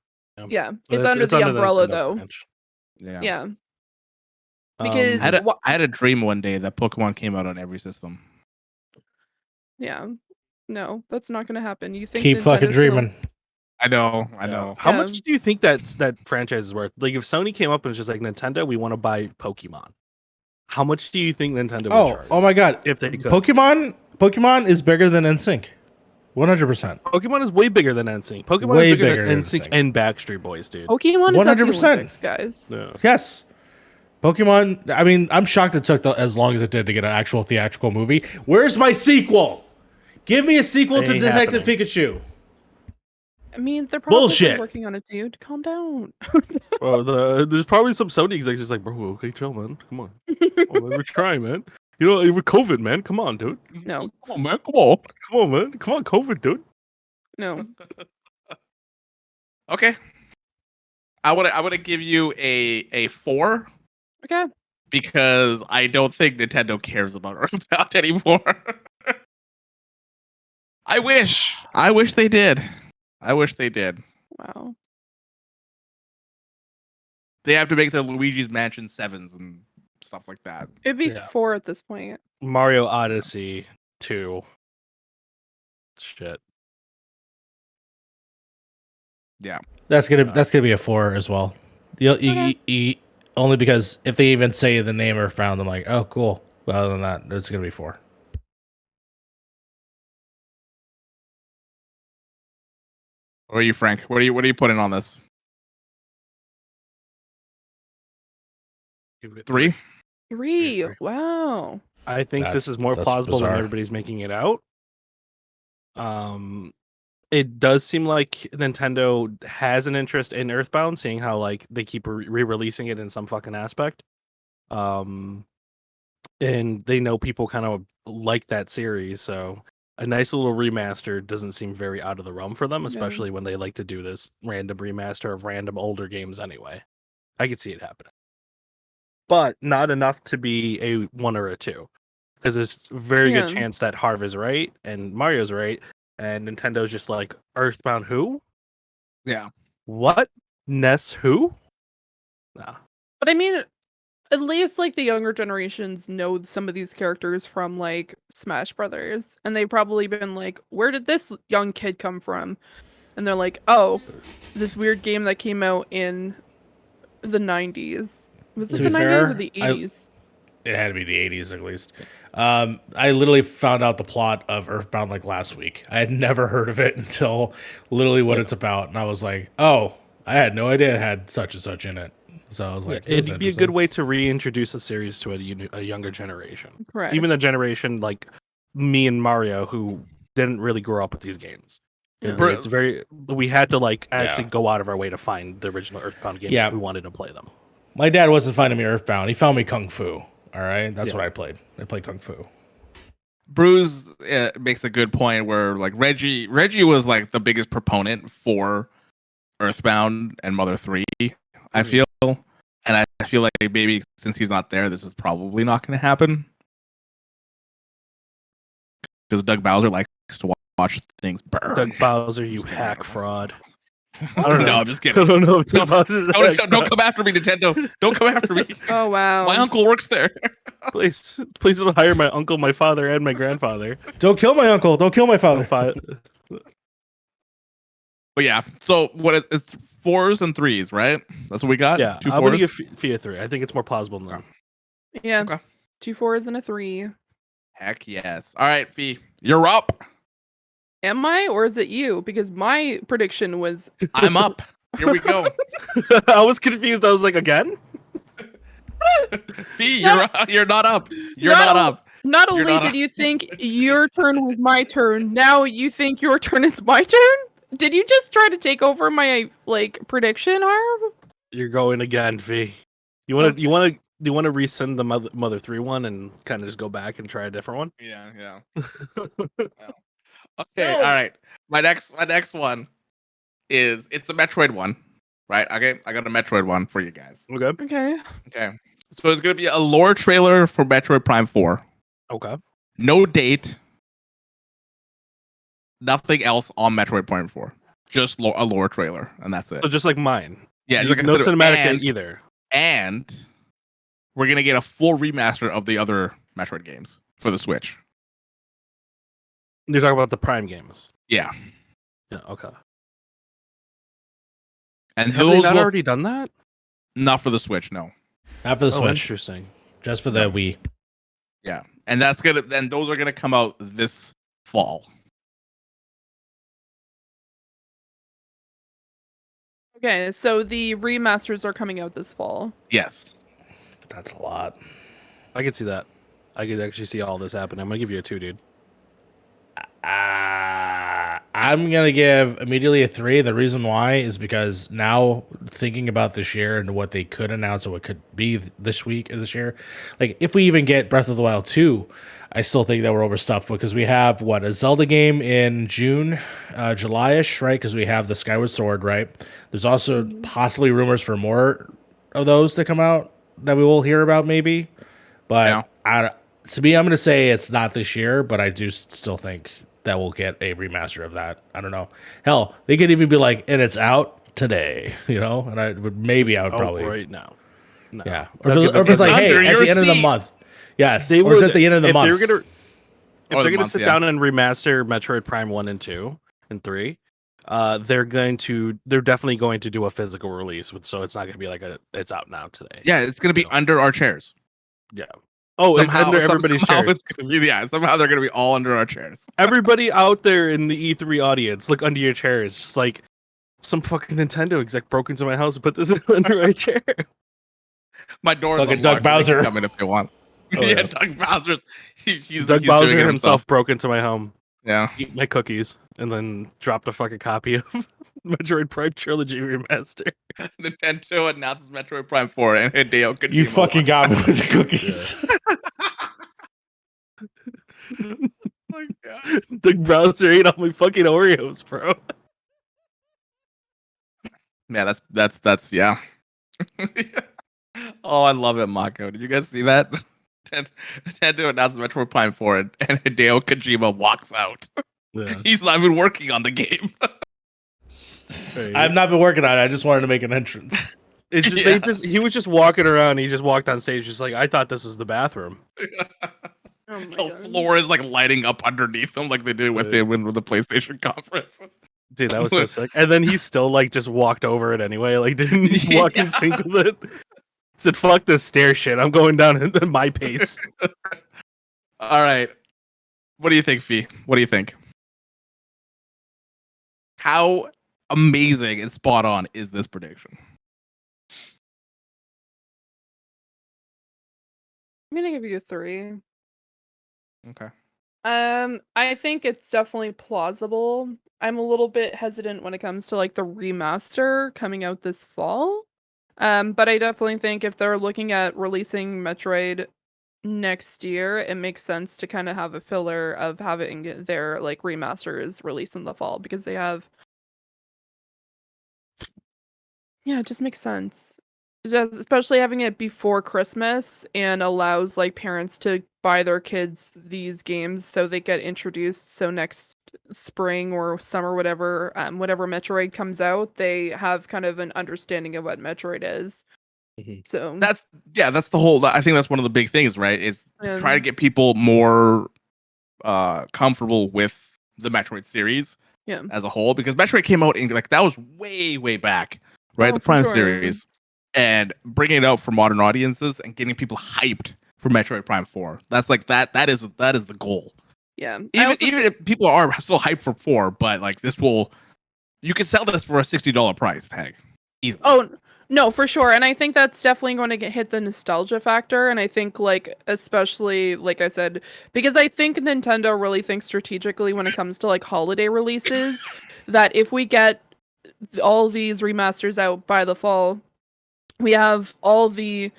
Speaker 2: yeah,
Speaker 4: But
Speaker 2: it's under the umbrella
Speaker 4: Nintendo
Speaker 2: though.
Speaker 4: branch.
Speaker 2: Yeah. Because
Speaker 1: I had a dream one day that Pokemon came out on every system.
Speaker 2: yeah. No, that's not going to happen. You think
Speaker 3: Keep fucking
Speaker 2: Nintendo's gonna-
Speaker 3: dreaming.
Speaker 1: I know.
Speaker 4: How
Speaker 2: Yeah.
Speaker 4: much do you think that franchise is worth? Like, if Sony came up and was just like, Nintendo, we want to buy Pokemon. How much do you think Nintendo would charge?
Speaker 3: Oh my god.
Speaker 4: If they could.
Speaker 3: Pokemon is bigger than NSYNC. 100%.
Speaker 4: Pokemon is way bigger than NSYNC. Pokemon
Speaker 3: Way
Speaker 4: is bigger
Speaker 3: bigger
Speaker 4: than
Speaker 3: than
Speaker 4: NSYNC
Speaker 3: NSYNC.
Speaker 4: and Backstreet Boys, dude.
Speaker 2: Pokemon is at the
Speaker 3: 100%.
Speaker 2: Olympics, guys.
Speaker 4: Yeah.
Speaker 3: Yes. Pokemon, I mean, I'm shocked it took as long as it did to get an actual theatrical movie. Where's my sequel? Give me a sequel to
Speaker 4: Ain't
Speaker 3: Detective
Speaker 4: happening.
Speaker 3: Pikachu.
Speaker 2: I mean, they're probably
Speaker 3: Bullshit.
Speaker 2: working on it, dude. Calm down.
Speaker 4: Well, there's probably some Sony execs just like, bro, okay, chill, man. Come on. Oh, man, we're trying, man. You know, with COVID, man. Come on, dude.
Speaker 2: No,
Speaker 1: Come on, man. Come on.
Speaker 4: Come on, man. Come on, COVID, dude.
Speaker 2: no.
Speaker 1: Okay. I would give you a 4
Speaker 2: Okay.
Speaker 1: because I don't think Nintendo cares about Earthbound anymore. I wish they did. I wish they did.
Speaker 2: Wow.
Speaker 1: They have to make the Luigi's Mansion 7s and stuff like that.
Speaker 2: It'd be
Speaker 4: Yeah.
Speaker 2: 4 at this point.
Speaker 4: Mario Odyssey 2. Shit.
Speaker 3: That's gonna be a 4 as well. Only because if they even say the name Earthbound, I'm like, oh, cool. But other than that, it's gonna be 4.
Speaker 1: What are you, Frank? What are you putting on this? 3?
Speaker 2: 3.
Speaker 4: Three.
Speaker 2: Wow.
Speaker 4: I think this is more
Speaker 3: That's
Speaker 4: plausible than
Speaker 3: bizarre.
Speaker 4: everybody's making it out. It does seem like Nintendo has an interest in Earthbound, seeing how like they keep re-releasing it in some fucking aspect. And they know people kind of like that series, so a nice little remaster doesn't seem very out of the realm for them,
Speaker 2: Yeah.
Speaker 4: especially when they like to do this random remaster of random older games anyway. I could see it happening. But not enough to be a 1 or a 2. Because there's a very good
Speaker 2: Yeah.
Speaker 4: chance that Harv is right and Mario's right, and Nintendo's just like, Earthbound who?
Speaker 1: Yeah.
Speaker 4: What? Ness who? Nah.
Speaker 2: But I mean, at least like the younger generations know some of these characters from like Smash Brothers, and they've probably been like, "Where did this young kid come from?" And they're like, "Oh, this weird game that came out in the 90s. Was it
Speaker 3: To
Speaker 2: the
Speaker 3: be
Speaker 2: 90s
Speaker 3: fair,
Speaker 2: or the 80s?"
Speaker 3: It had to be the 80s at least. I literally found out the plot of Earthbound like last week. I had never heard of it until literally what it's about, and I was like, oh, I had no idea it had such and such in it. So I was like,
Speaker 4: It'd
Speaker 3: that's
Speaker 4: be a good
Speaker 3: interesting.
Speaker 4: way to reintroduce the series to a younger generation.
Speaker 2: Correct.
Speaker 4: Even a generation like me and Mario who didn't really grow up with these games.
Speaker 2: Yeah.
Speaker 4: It's very. We had to like actually
Speaker 3: Yeah.
Speaker 4: go out of our way to find the original Earthbound games
Speaker 3: Yeah.
Speaker 4: if we wanted to play them.
Speaker 3: My dad wasn't finding me Earthbound. He found me Kung Fu. All right, that's
Speaker 4: Yeah.
Speaker 3: what I played. I played Kung Fu.
Speaker 1: Bruce makes a good point where like Reggie was like the biggest proponent for Earthbound and Mother 3, I feel. And I feel like maybe since he's not there, this is probably not going to happen. Because Doug Bowser likes to watch things burn.
Speaker 4: Doug Bowser, you hack fraud.
Speaker 1: I don't know. I'm just
Speaker 4: I
Speaker 1: kidding.
Speaker 4: don't know if Doug Bowser's a hack
Speaker 1: Don't
Speaker 4: fraud.
Speaker 1: come after me, Nintendo. Don't come after me.
Speaker 2: Oh wow.
Speaker 1: My uncle works there.
Speaker 4: Please don't hire my uncle, my father, and my grandfather.
Speaker 3: Don't kill my uncle. Don't kill my father.
Speaker 1: But yeah, so what it's 4s and 3s, right? That's what we got.
Speaker 4: Yeah,
Speaker 1: 2
Speaker 4: I'm gonna
Speaker 1: 4s.
Speaker 4: give Fia 3. I think it's more plausible than that.
Speaker 2: Yeah.
Speaker 1: Okay.
Speaker 2: 2 4s and a 3.
Speaker 1: Heck yes. All right, Fee, you're up.
Speaker 2: Am I, or is it you? Because my prediction was
Speaker 1: I'm up. Here we go.
Speaker 4: I was confused. I was like, again?
Speaker 1: Fee,
Speaker 2: No.
Speaker 1: you're not up. You're
Speaker 2: Not
Speaker 1: not
Speaker 2: only-
Speaker 1: up.
Speaker 2: not
Speaker 1: You're
Speaker 2: only
Speaker 1: not
Speaker 2: did
Speaker 1: up.
Speaker 2: you think your turn was my turn, now you think your turn is my turn? Did you just try to take over my like prediction, Harv?
Speaker 4: You're going again, V. You want to rescind the Mother 3 one and kind of just go back and try a different one?
Speaker 1: Yeah. Okay,
Speaker 2: No.
Speaker 1: all right. My next one is it's the Metroid one, right? Okay, I got a Metroid one for you guys.
Speaker 4: Okay.
Speaker 2: Okay.
Speaker 1: Okay, so it's gonna be a lore trailer for Metroid Prime 4.
Speaker 4: Okay.
Speaker 1: No date. Nothing else on Metroid Prime 4. Just a lore trailer, and that's it.
Speaker 4: So just like mine.
Speaker 1: Yeah,
Speaker 4: You-
Speaker 1: just like
Speaker 4: no
Speaker 1: I said,
Speaker 4: cinematic either.
Speaker 1: And we're gonna get a full remaster of the other Metroid games for the Switch.
Speaker 4: You're talking about the Prime games.
Speaker 1: Yeah,
Speaker 4: Yeah. Okay.
Speaker 1: and
Speaker 4: Have they
Speaker 1: those
Speaker 4: not
Speaker 1: will,
Speaker 4: already done that?
Speaker 1: not for the Switch, no.
Speaker 3: Not for the
Speaker 4: Oh,
Speaker 3: Switch,
Speaker 4: interesting.
Speaker 3: just for the Wii.
Speaker 1: Yeah, and those are gonna come out this fall.
Speaker 2: Okay, so the remasters are coming out this fall.
Speaker 1: Yes.
Speaker 3: That's a lot.
Speaker 4: I could see that. I could actually see all this happen. I'm gonna give you a 2, dude.
Speaker 3: I'm gonna give immediately a 3. The reason why is because now thinking about this year and what they could announce and what could be this week or this year, like if we even get Breath of the Wild 2, I still think that we're overstuffed because we have a Zelda game in June, July-ish, right? Because we have the Skyward Sword, right? There's also possibly rumors for more of those that come out that we will hear about maybe, but to me, I'm gonna say it's not this year, but I do still think that we'll get a remaster of that. I don't know. Hell, they could even be like, and it's out today, and I would probably
Speaker 4: right now. No.
Speaker 3: Yeah, or if it's like, hey, at the end of the month, yes,
Speaker 4: they
Speaker 3: or it's at the end of the month.
Speaker 4: If they're gonna sit down and remaster Metroid Prime 1 and 2 and 3, they're definitely going to do a physical release. So it's not gonna be like it's out now today.
Speaker 1: Yeah, it's gonna be under our chairs.
Speaker 4: Yeah. Oh, under everybody's chairs.
Speaker 1: Somehow they're gonna be all under our chairs.
Speaker 4: Everybody out there in the E3 audience, look under your chairs. Just like some fucking Nintendo exec broke into my house and put this under my chair.
Speaker 1: My door's
Speaker 3: like
Speaker 1: unlocked.
Speaker 3: Doug Bowser.
Speaker 1: Come in if they want.
Speaker 3: Oh, yeah.
Speaker 1: Doug Bowser's. He's
Speaker 4: Bowser
Speaker 1: doing it
Speaker 4: himself broke into my home.
Speaker 1: Yeah.
Speaker 4: Eat my cookies and then dropped a fucking copy of Metroid Prime Trilogy Remaster.
Speaker 1: Nintendo announces Metroid Prime 4 and Hideo Kojima.
Speaker 3: You fucking got me with the cookies.
Speaker 1: Oh my God.
Speaker 4: Doug Bowser ate all my fucking Oreos, bro.
Speaker 1: Yeah, that's yeah. Oh, I love it, Mako. Did you guys see that? Nintendo announces Metroid Prime 4 and Hideo Kojima walks out.
Speaker 4: Yeah.
Speaker 1: He's not even working on the game.
Speaker 3: I've not been working on it. I just wanted to make an entrance.
Speaker 4: It's just, he was just walking around. He just walked on stage, just like, I thought this was the bathroom.
Speaker 2: Oh my
Speaker 1: The
Speaker 2: God.
Speaker 1: floor is like lighting up underneath him, like they did with the PlayStation conference.
Speaker 4: Dude, that was so sick. And then he still like just walked over it anyway. Like didn't walk in sync with it. Said, "Fuck this stair shit. I'm going down at my pace."
Speaker 1: All right. What do you think, Fee? What do you think? How amazing and spot on is this prediction?
Speaker 2: I'm gonna give you a 3.
Speaker 1: Okay.
Speaker 2: I think it's definitely plausible. I'm a little bit hesitant when it comes to like the remaster coming out this fall. But I definitely think if they're looking at releasing Metroid next year, it makes sense to kind of have a filler of having their like remasters released in the fall because they have. Yeah, it just makes sense. Especially having it before Christmas and allows like parents to buy their kids these games so they get introduced. So next spring or summer, whatever Metroid comes out, they have kind of an understanding of what Metroid is.
Speaker 4: Mhm.
Speaker 2: So
Speaker 1: That's the whole. I think that's one of the big things, right? Is try to get people more comfortable with the Metroid series as a whole, because Metroid came out in like that was way back, right? The Prime series. And bringing it out for modern audiences and getting people hyped for Metroid Prime 4. That's like that is the goal.
Speaker 2: Yeah.
Speaker 1: Even if people are still hyped for 4, but like you can sell this for a $60 price tag. Easily.
Speaker 2: Oh, no, for sure. And I think that's definitely going to hit the nostalgia factor. And I think like, especially like I said, because I think Nintendo really thinks strategically when it comes to like holiday releases, that if we get all these remasters out by the fall, we have all the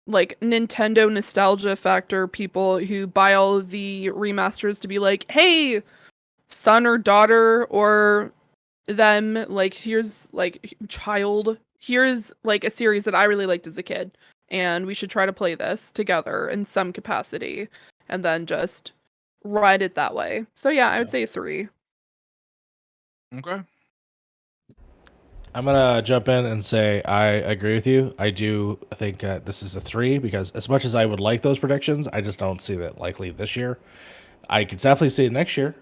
Speaker 2: like Nintendo nostalgia factor people who buy all of the remasters to be like, hey, son or daughter or them, like here's like child, here's like a series that I really liked as a kid and we should try to play this together in some capacity and then just ride it that way. So yeah, I would say 3.
Speaker 1: Okay.
Speaker 3: I'm gonna jump in and say I agree with you. I do think that this is a 3 because as much as I would like those predictions, I just don't see that likely this year. I could definitely see it next year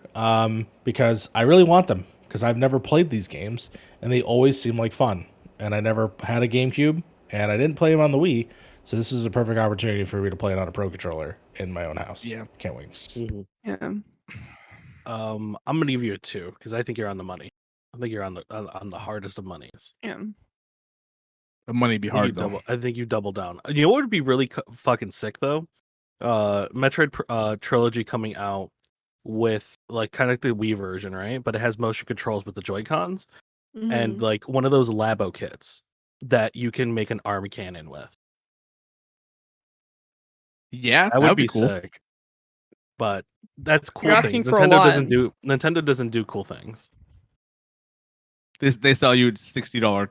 Speaker 3: because I really want them because I've never played these games and they always seem like fun. And I never had a GameCube and I didn't play them on the Wii, so this is a perfect opportunity for me to play it on a Pro Controller in my own house.
Speaker 1: Yeah,
Speaker 3: can't wait.
Speaker 4: Mm-hmm.
Speaker 2: Yeah.
Speaker 4: I'm gonna give you a 2 because I think you're on the money. I think you're on the hardest of monies.
Speaker 2: Yeah.
Speaker 1: The money be hard though.
Speaker 4: I think you double down. You know what would be really fucking sick though? Metroid trilogy coming out with like kind of the Wii version, right? But it has motion controls with the Joy-Cons and
Speaker 2: Mhm.
Speaker 4: like one of those Labo kits that you can make an arm cannon with.
Speaker 1: Yeah,
Speaker 4: That
Speaker 1: that
Speaker 4: would
Speaker 1: would be
Speaker 4: be
Speaker 1: cool.
Speaker 4: sick. But that's cool
Speaker 2: You're
Speaker 4: things.
Speaker 2: asking for a lot.
Speaker 4: Nintendo doesn't do cool things.
Speaker 1: They sell you $60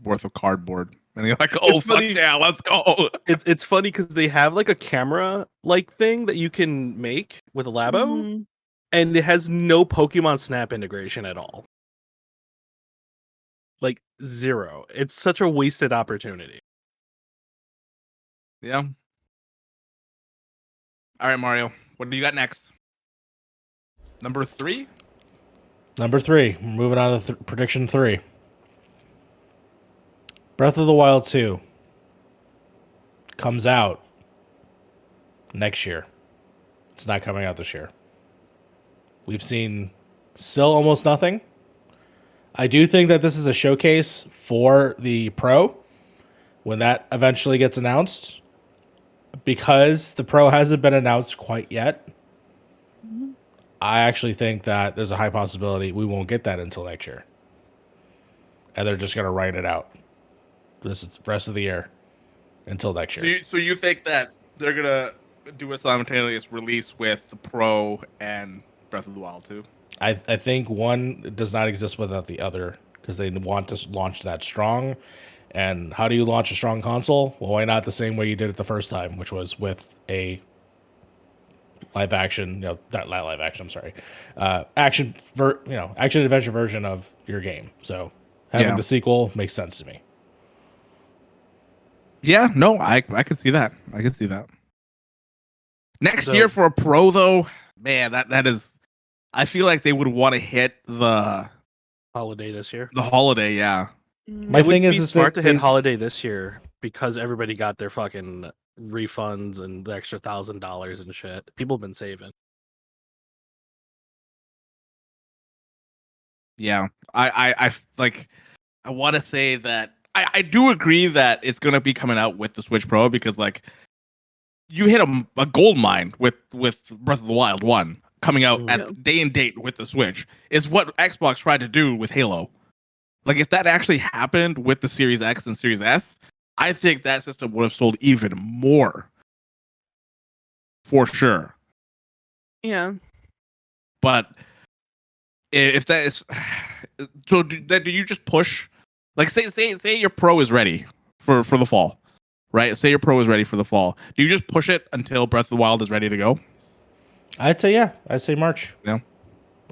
Speaker 1: worth of cardboard, and you're like, oh
Speaker 4: It's
Speaker 1: fuck
Speaker 4: funny.
Speaker 1: yeah, let's go.
Speaker 4: It's funny because they have like a camera like thing that you can make with a Labo,
Speaker 2: Mhm.
Speaker 4: and it has no Pokemon Snap integration at all. Like zero. It's such a wasted opportunity.
Speaker 1: Yeah. All right, Mario. What do you got next? Number 3?
Speaker 3: Number 3. We're moving on to prediction 3. Breath of the Wild 2 comes out next year. It's not coming out this year. We've seen still almost nothing. I do think that this is a showcase for the Pro when that eventually gets announced. Because the Pro hasn't been announced quite yet,
Speaker 2: Mhm.
Speaker 3: I actually think that there's a high possibility we won't get that until next year. And they're just going to write it out this rest of the year until next year.
Speaker 1: So you think that they're gonna do a simultaneous release with the Pro and Breath of the Wild 2?
Speaker 3: I think one does not exist without the other because they want to launch that strong. And how do you launch a strong console? Well, why not the same way you did it the first time, which was with a live action, not live action, I'm sorry, action adventure version of your game. So having
Speaker 1: Yeah.
Speaker 3: the sequel makes sense to me.
Speaker 1: Yeah, no, I can see that. I can see that. Next
Speaker 4: So-
Speaker 1: year for a Pro though, man, that is. I feel like they would want to hit the
Speaker 4: Holiday this year.
Speaker 1: holiday. Yeah,
Speaker 3: My
Speaker 4: It would
Speaker 3: thing
Speaker 4: be
Speaker 3: is
Speaker 4: smart
Speaker 3: that
Speaker 4: to hit
Speaker 3: they-
Speaker 4: holiday this year because everybody got their fucking refunds and the extra $1,000 and shit. People have been saving.
Speaker 1: yeah. I like. I want to say that I do agree that it's gonna be coming out with the Switch Pro because like you hit a gold mine with Breath of the Wild 1 coming out
Speaker 4: Mm.
Speaker 1: at day and date with the Switch is what Xbox tried to do with Halo. Like if that actually happened with the Series X and Series S, I think that system would have sold even more. For sure.
Speaker 2: Yeah.
Speaker 1: But if that is so do you just push like say your Pro is ready for the fall, right? Say your Pro is ready for the fall. Do you just push it until Breath of the Wild is ready to go?
Speaker 3: I'd say yeah. I'd say March.
Speaker 1: Yeah.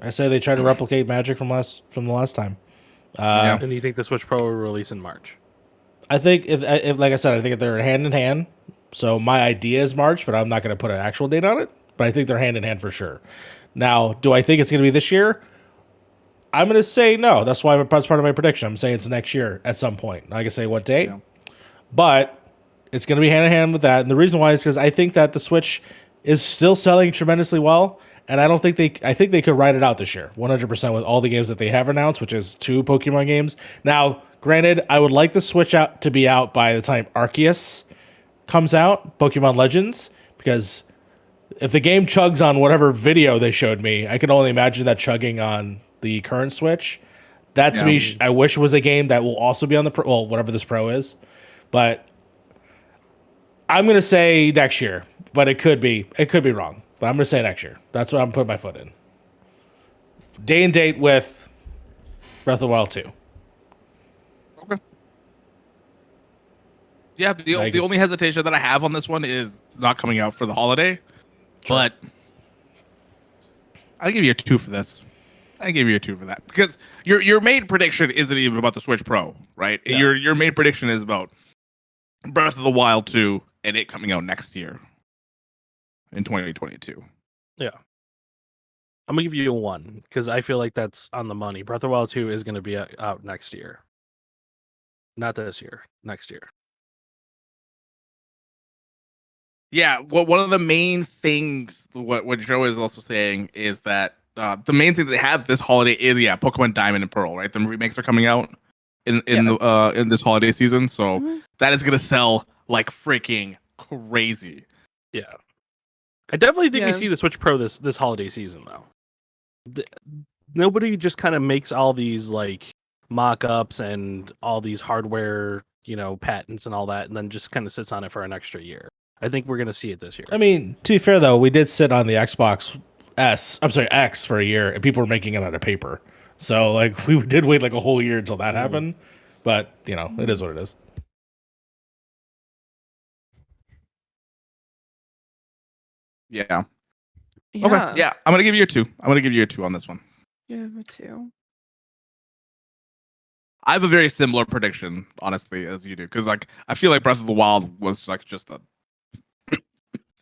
Speaker 3: I say they try to replicate magic from the last time.
Speaker 1: Yeah.
Speaker 4: And you think the Switch Pro will release in March?
Speaker 3: I think if like I said, I think if they're hand in hand. So my idea is March, but I'm not going to put an actual date on it. But I think they're hand in hand for sure. Now, do I think it's going to be this year? I'm going to say no. That's why that's part of my prediction. I'm saying it's next year at some point. I can say what date,
Speaker 1: Yeah.
Speaker 3: but it's going to be hand in hand with that. And the reason why is because I think that the Switch is still selling tremendously well. And I think they could ride it out this year, 100% with all the games that they have announced, which is 2 Pokemon games. Now, granted, I would like the Switch out to be out by the time Arceus comes out, Pokemon Legends, because if the game chugs on whatever video they showed me, I can only imagine that chugging on the current Switch. That to me, I wish was a game that will also be on the Pro, well, whatever this Pro is. But I'm gonna say next year, but it could be wrong. But I'm gonna say next year. That's what I'm putting my foot in. Day and date with Breath of the Wild 2.
Speaker 1: Okay. Yeah,
Speaker 3: Like-
Speaker 1: the only hesitation that I have on this one is not coming out for the holiday. But I'll give you a 2 for this. I give you a 2 for that because your main prediction isn't even about the Switch Pro, right?
Speaker 4: Yeah.
Speaker 1: Your main prediction is about Breath of the Wild 2 and it coming out next year in 2022.
Speaker 4: Yeah. I'm going to give you a 1 because I feel like that's on the money. Breath of the Wild 2 is going to be out next year. Not this year, next year.
Speaker 1: Yeah, one of the main things what Joe is also saying is that the main thing they have this holiday is Pokemon Diamond and Pearl, right? The remakes are coming out in this holiday season, so
Speaker 2: Mhm.
Speaker 1: that is gonna sell like freaking crazy.
Speaker 4: Yeah. I definitely think
Speaker 2: Yeah.
Speaker 4: we see the Switch Pro this holiday season though. Nobody just kind of makes all these like mock-ups and all these hardware, patents and all that, and then just kind of sits on it for an extra year. I think we're gonna see it this year.
Speaker 3: I mean, to be fair though, we did sit on the Xbox X for a year, and people were making it out of paper. So like we did wait like a whole year until that happened. But it is what it is.
Speaker 1: Yeah.
Speaker 2: Yeah.
Speaker 1: Okay. Yeah, I'm gonna give you a 2. I'm gonna give you a 2 on this one.
Speaker 2: Yeah, me too.
Speaker 1: I have a very similar prediction, honestly, as you do, because like I feel like Breath of the Wild was like just a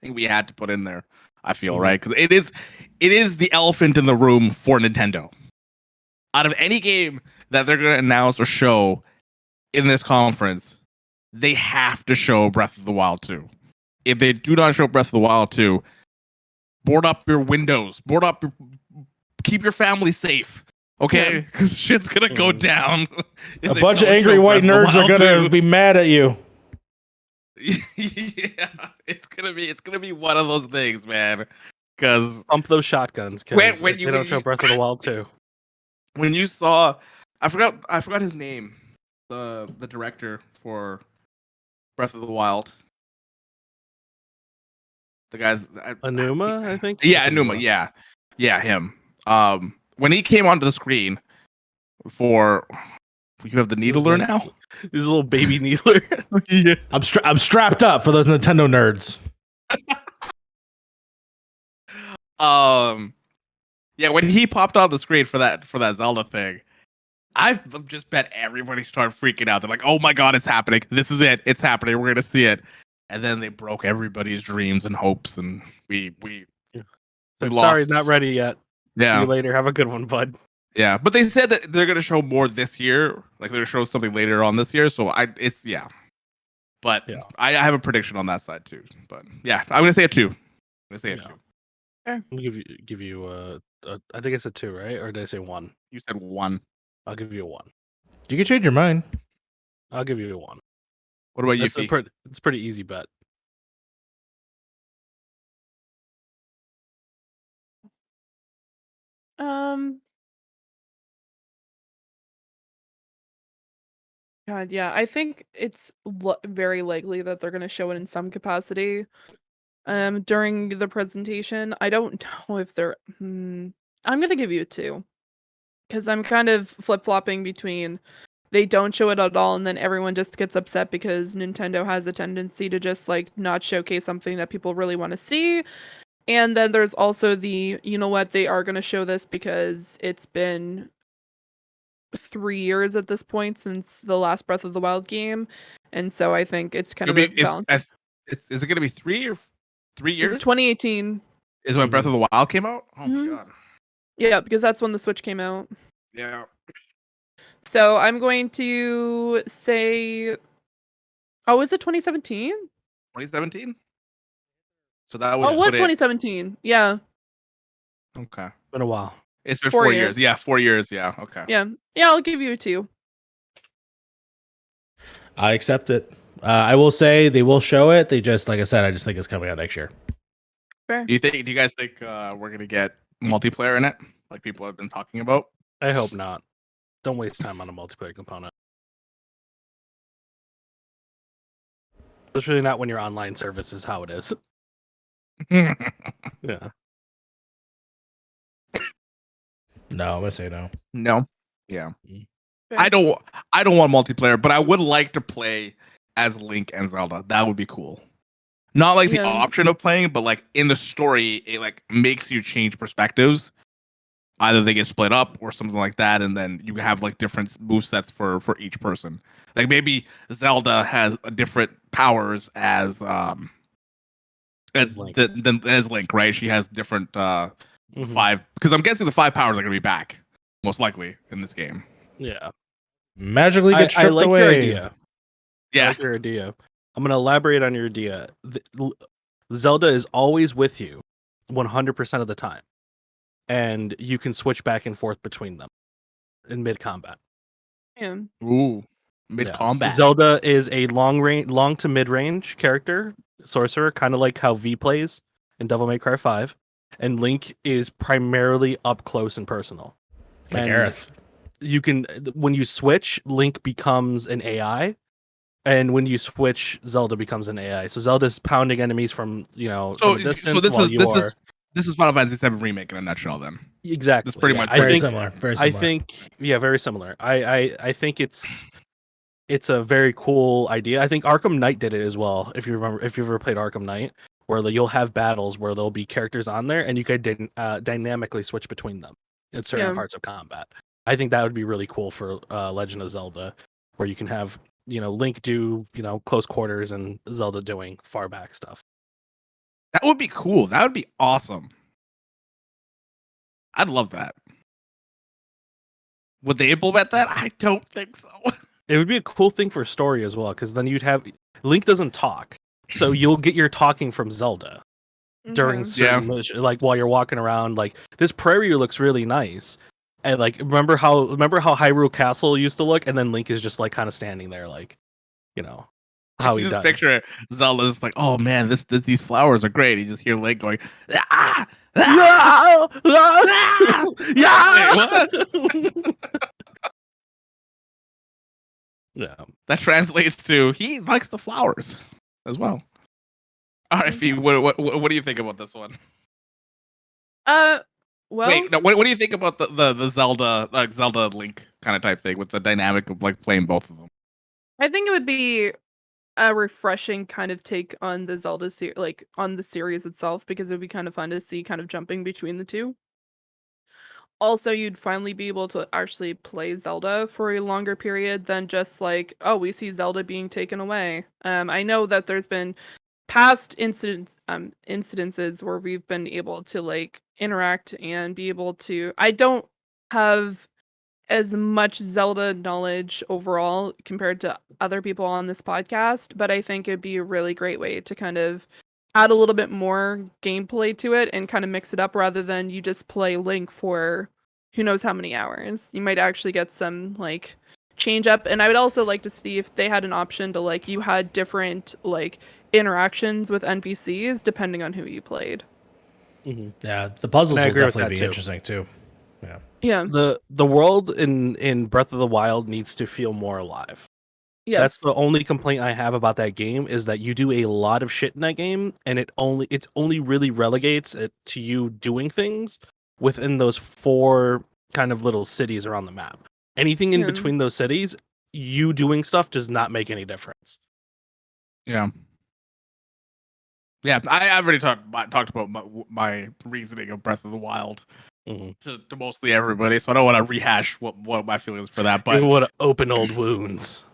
Speaker 1: thing we had to put in there. I feel right because it is the elephant in the room for Nintendo. Out of any game that they're gonna announce or show in this conference, they have to show Breath of the Wild 2. If they do not show Breath of the Wild 2, board up your windows, keep your family safe. Okay, because shit's gonna go down.
Speaker 3: A bunch of angry white nerds are gonna be mad at you.
Speaker 1: Yeah, it's gonna be one of those things, man. Because
Speaker 4: pump those shotguns. Because
Speaker 1: when
Speaker 4: they don't show Breath of the Wild 2.
Speaker 1: When you saw, I forgot his name, the director for Breath of the Wild. The guy's
Speaker 4: Anuma, I think.
Speaker 1: Yeah, Anuma. Yeah, him. When he came onto the screen for, you have the needler now.
Speaker 4: This little baby needler.
Speaker 1: Yeah.
Speaker 3: I'm strapped up for those Nintendo nerds.
Speaker 1: Yeah, when he popped on the screen for that Zelda thing, I just bet everybody started freaking out. They're like, "Oh my god, it's happening! This is it! It's happening! We're gonna see it!" And then they broke everybody's dreams and hopes, and we lost.
Speaker 4: Sorry, not ready yet.
Speaker 1: Yeah.
Speaker 4: See you later. Have a good one, bud.
Speaker 1: Yeah, but they said that they're gonna show more this year. Like they're gonna show something later on this year. So But I have a prediction on that side too. But yeah, I'm gonna say a 2. I'm gonna say a 2.
Speaker 4: I'll give you I think it's a 2, right? Or did I say 1?
Speaker 1: You said 1.
Speaker 4: I'll give you a 1.
Speaker 3: You can change your mind.
Speaker 4: I'll give you a 1.
Speaker 1: What about you?
Speaker 4: It's a pretty easy bet.
Speaker 2: God, yeah, I think it's very likely that they're going to show it in some capacity during the presentation. I don't know if they're I'm going to give you a 2 because I'm kind of flip-flopping between they don't show it at all and then everyone just gets upset because Nintendo has a tendency to just like not showcase something that people really want to see. And then there's also the, you know what, they are going to show this because it's been 3 years at this point since the last Breath of the Wild game, and so I think it's kind of a balance.
Speaker 1: Is it going to be 3 years?
Speaker 2: 2018
Speaker 1: is when Breath of the Wild came out. Oh my god!
Speaker 2: Yeah, because that's when the Switch came out.
Speaker 1: Yeah.
Speaker 2: So I'm going to say, oh, is it 2017?
Speaker 1: 2017. So that was.
Speaker 2: Oh, it was 2017. Yeah.
Speaker 1: Okay.
Speaker 4: Been a while.
Speaker 1: It's been 4 years. Yeah, 4 years. Yeah. Okay.
Speaker 2: Yeah. I'll give you a 2.
Speaker 3: I accept it. I will say they will show it. They just, like I said, I just think it's coming out next year.
Speaker 2: Fair.
Speaker 1: Do you guys think we're gonna get multiplayer in it, like people have been talking about?
Speaker 4: I hope not. Don't waste time on a multiplayer component. Especially not when your online service is how it is. Yeah.
Speaker 3: No, I'm gonna say no.
Speaker 1: No. Yeah.
Speaker 2: Fair.
Speaker 1: I don't want multiplayer, but I would like to play as Link and Zelda. That would be cool. Not like the option of playing, but like in the story, it like makes you change perspectives. Either they get split up or something like that, and then you have like different movesets for each person. Like maybe Zelda has a different powers as Link. As Link, right? She has different 5, because I'm guessing the 5 powers are gonna be back most likely in this game.
Speaker 4: Yeah.
Speaker 3: Magically get stripped
Speaker 4: I like
Speaker 3: away.
Speaker 4: your idea.
Speaker 1: Yeah.
Speaker 4: I like your idea. I'm going to elaborate on your idea. Zelda is always with you 100% of the time. And you can switch back and forth between them in mid-combat.
Speaker 2: Yeah.
Speaker 1: Ooh. Mid-combat.
Speaker 4: Yeah. Zelda is a long to mid-range character, sorcerer, kind of like how V plays in Devil May Cry 5, and Link is primarily up close and personal.
Speaker 3: Like
Speaker 4: And
Speaker 3: Aerith.
Speaker 4: you can, when you switch, Link becomes an AI, and when you switch, Zelda becomes an AI. So Zelda's pounding enemies from from a distance while
Speaker 1: this is Final Fantasy VII Remake in a nutshell. Then
Speaker 4: exactly.
Speaker 1: That's pretty
Speaker 4: yeah.
Speaker 1: much
Speaker 4: I
Speaker 3: Very
Speaker 4: think
Speaker 3: similar. Very
Speaker 4: I
Speaker 3: similar.
Speaker 4: think very similar. I think it's a very cool idea. I think Arkham Knight did it as well. If you remember, if you've ever played Arkham Knight, where you'll have battles where there'll be characters on there, and you could dynamically switch between them in certain
Speaker 2: Yeah.
Speaker 4: parts of combat. I think that would be really cool for Legend of Zelda, where you can have Link do close quarters and Zelda doing far back stuff.
Speaker 1: that would be cool. That would be awesome. I'd love that. Would they implement that? I don't think so.
Speaker 4: It would be a cool thing for story as well, because then you'd have Link doesn't talk, so you'll get your talking from Zelda during
Speaker 2: Okay.
Speaker 4: certain missions, like while you're walking around. Like, this prairie looks really nice, and like remember how Hyrule Castle used to look, and then Link is just like kind of standing there, like how
Speaker 1: You
Speaker 4: he
Speaker 1: just
Speaker 4: does.
Speaker 1: picture Zelda's like, oh man, these flowers are great. You just hear Link going, ah, ah, ah,
Speaker 4: Yeah.
Speaker 1: Wait, what?
Speaker 4: Yeah.
Speaker 1: That translates to he likes the flowers as well. All right, Fee, what do you think about this one?
Speaker 2: Well,
Speaker 1: Wait, no, what do you think about the Zelda Zelda Link kind of type thing with the dynamic of like playing both of them?
Speaker 2: I think it would be a refreshing kind of take on the Zelda on the series itself, because it would be kind of fun to see kind of jumping between the two. Also, you'd finally be able to actually play Zelda for a longer period than just like, oh, we see Zelda being taken away. I know that there's been past incidences where we've been able to like interact and be able to. I don't have as much Zelda knowledge overall compared to other people on this podcast, but I think it'd be a really great way to kind of add a little bit more gameplay to it and kind of mix it up, rather than you just play Link for who knows how many hours. You might actually get some like change up. And I would also like to see if they had an option to like you had different like interactions with NPCs depending on who you played.
Speaker 4: Mm-hmm.
Speaker 3: Yeah, the puzzles
Speaker 4: And I
Speaker 3: will
Speaker 4: agree with
Speaker 3: definitely be
Speaker 4: that, too.
Speaker 3: interesting too. Yeah.
Speaker 2: Yeah.
Speaker 4: The world in Breath of the Wild needs to feel more alive.
Speaker 2: Yes.
Speaker 4: That's the only complaint I have about that game, is that you do a lot of shit in that game, and it only really relegates it to you doing things within those 4 kind of little cities around the map. Anything in
Speaker 2: Yeah.
Speaker 4: between those cities, you doing stuff does not make any difference.
Speaker 1: Yeah. Yeah, I've already talked about my reasoning of Breath of the Wild to mostly everybody, so I don't want to rehash what my feelings for that. But
Speaker 4: You want to open old wounds.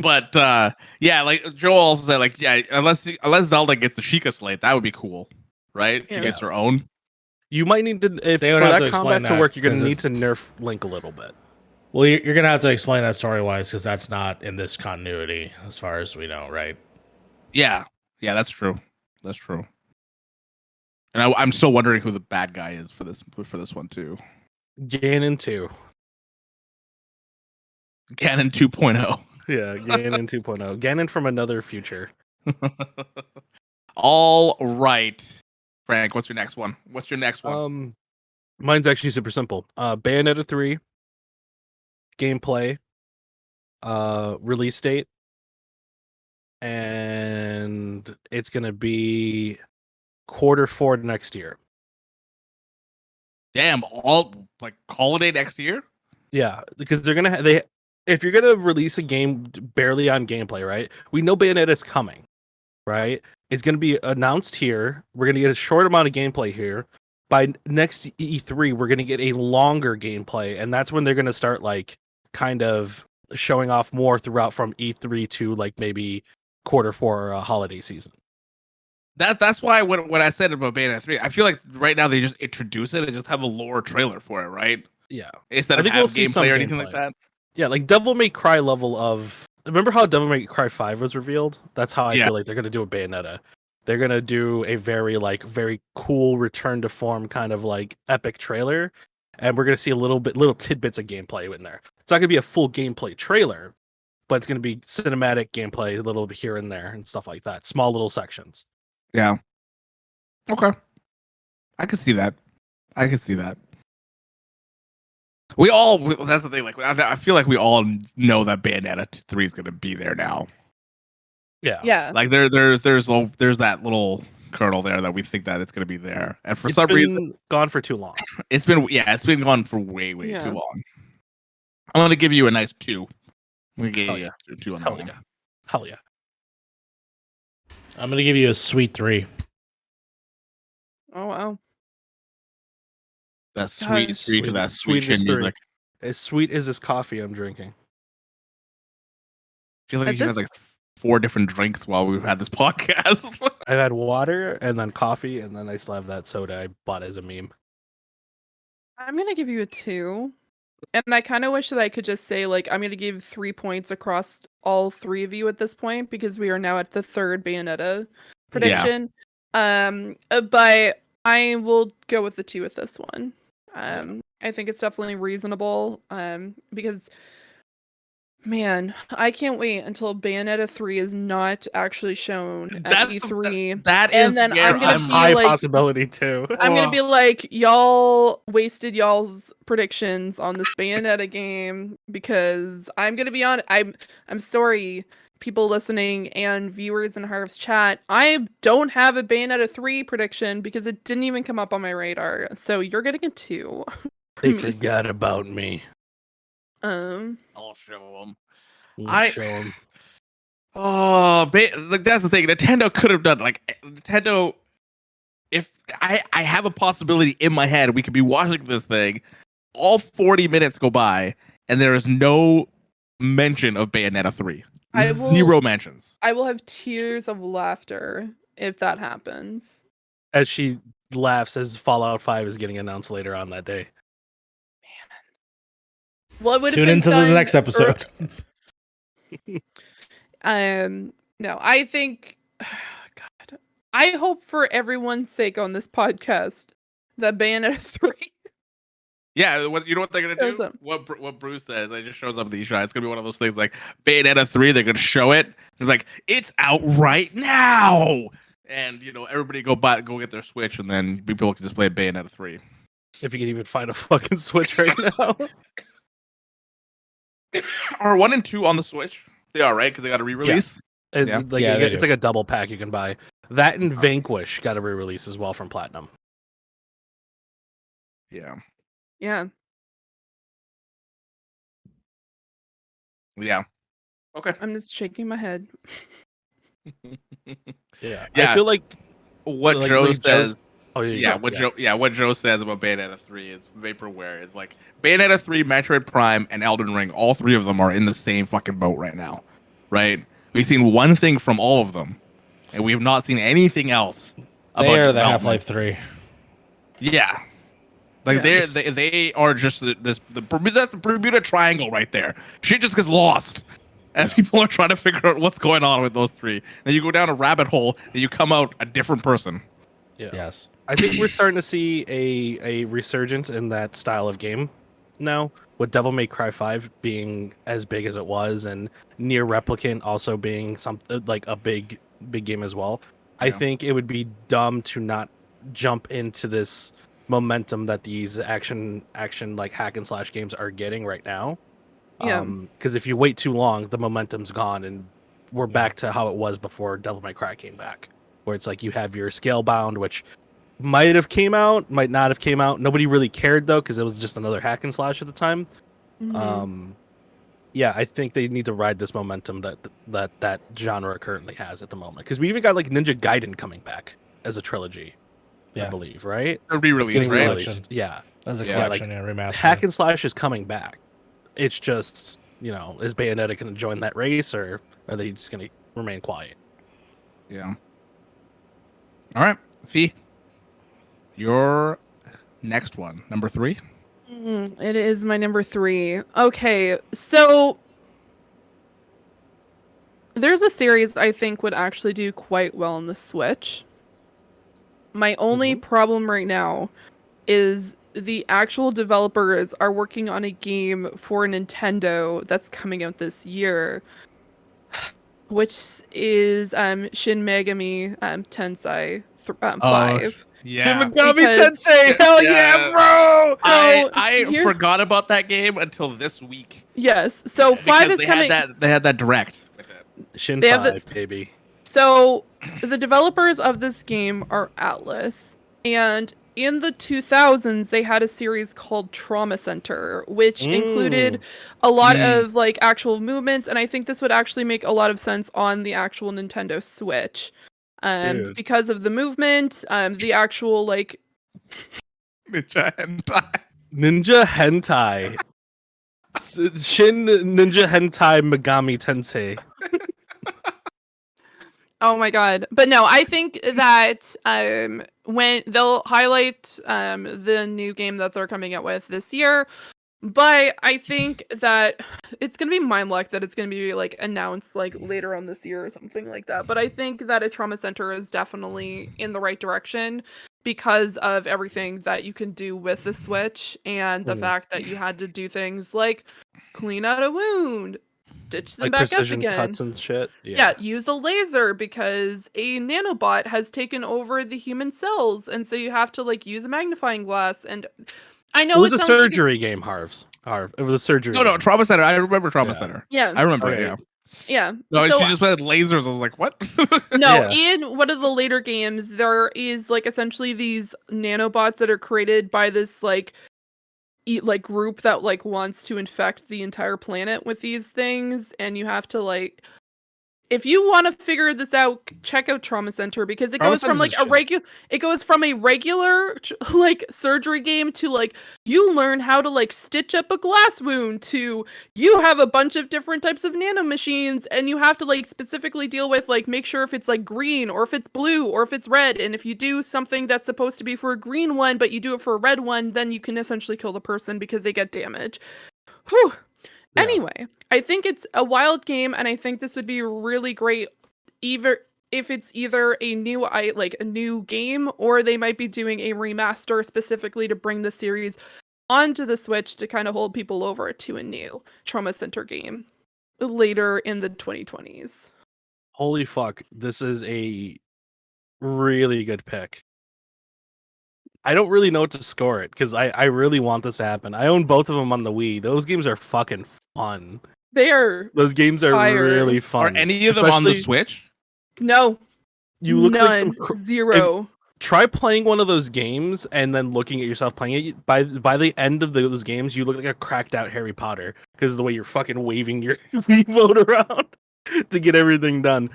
Speaker 1: but yeah, like Joel also said, like unless Zelda gets the Sheikah Slate, that would be cool, right? She
Speaker 2: Yeah.
Speaker 1: gets her own.
Speaker 4: You might need to, if
Speaker 3: They
Speaker 4: for
Speaker 3: would have
Speaker 4: that
Speaker 3: to explain
Speaker 4: combat to
Speaker 3: that,
Speaker 4: work, you're going to
Speaker 3: 'cause
Speaker 4: need to nerf Link a little bit.
Speaker 3: Well, you're gonna have to explain that story wise, because that's not in this continuity, as far as we know, right?
Speaker 1: Yeah, that's true. That's true. And I'm still wondering who the bad guy is for this one too.
Speaker 4: Ganon 2.
Speaker 1: Ganon 2.0.
Speaker 4: Yeah, Ganon 2.0. Ganon from another future.
Speaker 1: All right, Frank. What's your next one?
Speaker 4: Mine's actually super simple. Bayonetta 3 gameplay, release date, and it's gonna be Q4 next year.
Speaker 1: Damn, all like holiday next year?
Speaker 4: Yeah, because they're gonna if you're gonna release a game barely on gameplay, right? We know Bayonetta's coming, right? It's gonna be announced here. We're gonna get a short amount of gameplay here. By next E3, we're gonna get a longer gameplay, and that's when they're gonna start like kind of showing off more throughout from E3 to like maybe Q4 holiday season.
Speaker 1: That's why when I said about Bayonetta 3, I feel like right now they just introduce it and just have a lore trailer for it, right?
Speaker 4: Yeah,
Speaker 1: Instead
Speaker 4: I
Speaker 1: of
Speaker 4: think
Speaker 1: having
Speaker 4: we'll see some
Speaker 1: gameplay or anything like
Speaker 4: gameplay.
Speaker 1: that.
Speaker 4: Yeah, like Devil May Cry level of. Remember how Devil May Cry 5 was revealed? That's how I feel like they're gonna do a Bayonetta. They're gonna do a very cool return to form kind of like epic trailer, and we're gonna see little tidbits of gameplay in there. It's not gonna be a full gameplay trailer, but it's gonna be cinematic gameplay, a little bit here and there and stuff like that. Small little sections.
Speaker 1: Yeah. Okay. I can see that. I can see that. That's the thing. Like, I feel like we all know that Bayonetta 3 is going to be there now.
Speaker 4: Yeah.
Speaker 2: Yeah.
Speaker 1: Like, there's that little kernel there that we think that it's going to be there. And for
Speaker 4: It's
Speaker 1: some
Speaker 4: been
Speaker 1: reason,
Speaker 4: gone for too long.
Speaker 1: it's been gone for way
Speaker 2: Yeah.
Speaker 1: too long. I'm going to give you a nice 2. I'm going to give
Speaker 4: Hell
Speaker 1: you
Speaker 4: yeah.
Speaker 1: a 2 on that
Speaker 4: Hell
Speaker 1: one.
Speaker 4: yeah. Hell yeah.
Speaker 3: I'm gonna give you a sweet 3.
Speaker 2: Oh wow.
Speaker 1: That sweet
Speaker 2: Gosh.
Speaker 1: 3 to that sweet
Speaker 4: Sweetest
Speaker 1: chin
Speaker 4: 3.
Speaker 1: music.
Speaker 4: As sweet as this coffee I'm drinking.
Speaker 1: I feel like
Speaker 2: At
Speaker 1: you
Speaker 2: this-
Speaker 1: had like 4 different drinks while we've had this podcast.
Speaker 4: I've had water and then coffee, and then I still have that soda I bought as a meme.
Speaker 2: I'm gonna give you a 2. And I kind of wish that I could just say, like, I'm gonna give 3 points across all 3 of you at this point, because we are now at the 3rd Bayonetta prediction. But I will go with the 2 with this one. I think it's definitely reasonable. Because man, I can't wait until Bayonetta 3 is not actually shown at
Speaker 1: That's
Speaker 2: E3.
Speaker 1: that
Speaker 2: And
Speaker 1: is
Speaker 2: then
Speaker 1: where
Speaker 2: I'm gonna
Speaker 4: a
Speaker 2: be
Speaker 4: high
Speaker 2: like-
Speaker 4: possibility too.
Speaker 2: I'm gonna be like, y'all wasted y'all's predictions on this Bayonetta game, because I'm gonna be on. I'm sorry, people listening and viewers in Harv's chat. I don't have a Bayonetta 3 prediction because it didn't even come up on my radar. So you're getting a 2.
Speaker 4: They
Speaker 2: me.
Speaker 4: forgot about me.
Speaker 1: I'll show them.
Speaker 4: Show 'em.
Speaker 1: Oh, like that's the thing. Nintendo could have done like Nintendo. If I have a possibility in my head, we could be watching this thing, all 40 minutes go by, and there is no mention of Bayonetta 3. Zero mentions.
Speaker 2: I will have tears of laughter if that happens.
Speaker 4: As she laughs as Fallout 5 is getting announced later on that day.
Speaker 2: Well, it would have
Speaker 3: Tune
Speaker 2: been
Speaker 3: into the
Speaker 2: done
Speaker 3: next episode.
Speaker 2: No, I think, God, I hope for everyone's sake on this podcast that Bayonetta 3.
Speaker 1: Yeah, you know what they're gonna
Speaker 2: Shows
Speaker 1: do?
Speaker 2: up.
Speaker 1: What Bruce says, it just shows up in the eShot. It's gonna be one of those things like Bayonetta 3. They're gonna show it. They're like, it's out right now, and everybody go get their Switch, and then people can just play Bayonetta 3.
Speaker 4: If you can even find a fucking Switch right now.
Speaker 1: Are 1 and 2 on the Switch? They are, right? Because they got a re-release.
Speaker 4: It's
Speaker 1: Yeah.
Speaker 4: like
Speaker 3: Yeah, they
Speaker 4: it's
Speaker 3: do.
Speaker 4: like a double pack you can buy. That and Vanquish got a re-release as well from Platinum.
Speaker 1: Yeah.
Speaker 2: Yeah.
Speaker 1: Yeah. Okay.
Speaker 2: I'm just shaking my head.
Speaker 4: Yeah.
Speaker 1: Yeah.
Speaker 4: I feel like
Speaker 1: What
Speaker 4: like,
Speaker 1: Joe
Speaker 4: like
Speaker 1: says.
Speaker 4: Oh
Speaker 1: What Joe says about Bayonetta 3 is vaporware. Is like Bayonetta 3, Metroid Prime, and Elden Ring. All 3 of them are in the same fucking boat right now, right? We've seen one thing from all of them, and we have not seen anything else.
Speaker 3: They are the
Speaker 1: development.
Speaker 3: Half-Life 3.
Speaker 1: Yeah, like
Speaker 2: Yeah.
Speaker 1: they are just that's the Bermuda Triangle right there. Shit just gets lost, and people are trying to figure out what's going on with those 3. Then you go down a rabbit hole, and you come out a different person.
Speaker 4: Yeah.
Speaker 3: Yes.
Speaker 4: I think we're starting to see a resurgence in that style of game now, with Devil May Cry 5 being as big as it was, and Near Replicant also being something like a big game as well. I
Speaker 1: Yeah.
Speaker 4: think it would be dumb to not jump into this momentum that these action like hack and slash games are getting right now.
Speaker 2: Yeah.
Speaker 4: Because if you wait too long, the momentum's gone, and we're back to how it was before Devil May Cry came back, where it's like you have your Scalebound, which might have came out, might not have came out. Nobody really cared though, because it was just another hack and slash at the time.
Speaker 2: Mhm.
Speaker 4: Yeah, I think they need to ride this momentum that genre currently has at the moment, because we even got like Ninja Gaiden coming back as a trilogy, I
Speaker 3: Yeah.
Speaker 4: believe, right?
Speaker 1: A re-release,
Speaker 3: getting
Speaker 1: right?
Speaker 3: re-released.
Speaker 4: Yeah,
Speaker 3: As a
Speaker 1: Yeah,
Speaker 3: collection and remaster.
Speaker 4: hack and slash is coming back. It's just, is Bayonetta going to join that race, or are they just going to remain quiet?
Speaker 1: Yeah. All right, Fee. Your next one, number 3.
Speaker 2: It is my number 3. Okay, so there's a series I think would actually do quite well on the Switch. My only problem right now is the actual developers are working on a game for Nintendo that's coming out this year. which is Shin Megami Tensei
Speaker 1: Oh,
Speaker 2: 5.
Speaker 1: yeah.
Speaker 4: Megami
Speaker 2: Because-
Speaker 4: Tensei, hell yeah, bro!
Speaker 1: I
Speaker 2: here-
Speaker 1: forgot about that game until this week.
Speaker 2: Yes, so 5
Speaker 1: Because
Speaker 2: is coming.
Speaker 1: They had that direct with it.
Speaker 4: Shin
Speaker 2: They have
Speaker 4: 5, baby.
Speaker 2: So the developers of this game are Atlas, and in the 2000s they had a series called Trauma Center, which included a lot of like actual movements, and I think this would actually make a lot of sense on the actual Nintendo Switch.
Speaker 4: Dude.
Speaker 2: Because of the movement, the actual like
Speaker 1: Ninja hentai.
Speaker 4: Ninja Hentai. Shin Ninja Hentai Megami Tensei.
Speaker 2: oh my god. But no, I think that when they'll highlight the new game that they're coming out with this year. But I think that it's gonna be mind luck that it's gonna be like announced like later on this year or something like that. But I think that a trauma center is definitely in the right direction because of everything that you can do with the Switch and the fact that you had to do things like clean out a wound, stitch them
Speaker 4: Like
Speaker 2: back up
Speaker 4: precision
Speaker 2: again.
Speaker 4: cuts and shit.
Speaker 2: Yeah, use a laser because a nanobot has taken over the human cells, and so you have to like use a magnifying glass. And I know
Speaker 4: It was a
Speaker 2: sounds like
Speaker 4: surgery game, Harv. It was a surgery
Speaker 1: No,
Speaker 4: game.
Speaker 1: Trauma Center. I remember Trauma
Speaker 4: Yeah.
Speaker 1: Center.
Speaker 2: yeah,
Speaker 1: I remember
Speaker 4: Okay.
Speaker 1: it, yeah.
Speaker 2: yeah.
Speaker 1: No,
Speaker 2: So-
Speaker 1: she just played lasers. I was like, what?
Speaker 2: No,
Speaker 4: Yeah.
Speaker 2: in one of the later games, there is like essentially these nanobots that are created by this like group that like wants to infect the entire planet with these things, and you have to like. If you want to figure this out, check out Trauma Center because it
Speaker 4: Trauma
Speaker 2: goes from
Speaker 4: Center's
Speaker 2: like
Speaker 4: the shit.
Speaker 2: it goes from a regular like surgery game to like you learn how to like stitch up a glass wound to you have a bunch of different types of nanomachines and you have to like specifically deal with like make sure if it's like green or if it's blue or if it's red, and if you do something that's supposed to be for a green one but you do it for a red one, then you can essentially kill the person because they get damage. Whew.
Speaker 4: Yeah.
Speaker 2: Anyway, I think it's a wild game, and I think this would be really great, either if it's either a new game, or they might be doing a remaster specifically to bring the series onto the Switch to kind of hold people over to a new Trauma Center game later in the 2020s.
Speaker 4: Holy fuck. This is a really good pick. I don't really know what to score it because I really want this to happen. I own both of them on the Wii. Those games are fucking fun.
Speaker 2: They are
Speaker 4: Those games are
Speaker 2: fire.
Speaker 4: really
Speaker 1: Are
Speaker 4: fun.
Speaker 1: any of them on the
Speaker 4: Especially-
Speaker 1: Switch?
Speaker 2: no,
Speaker 4: You look like
Speaker 2: none,
Speaker 4: some
Speaker 2: zero.
Speaker 4: try playing one of those games and then looking at yourself playing it. By the end of those games, you look like a cracked out Harry Potter because of the way you're fucking waving your Wiimote around to get everything done.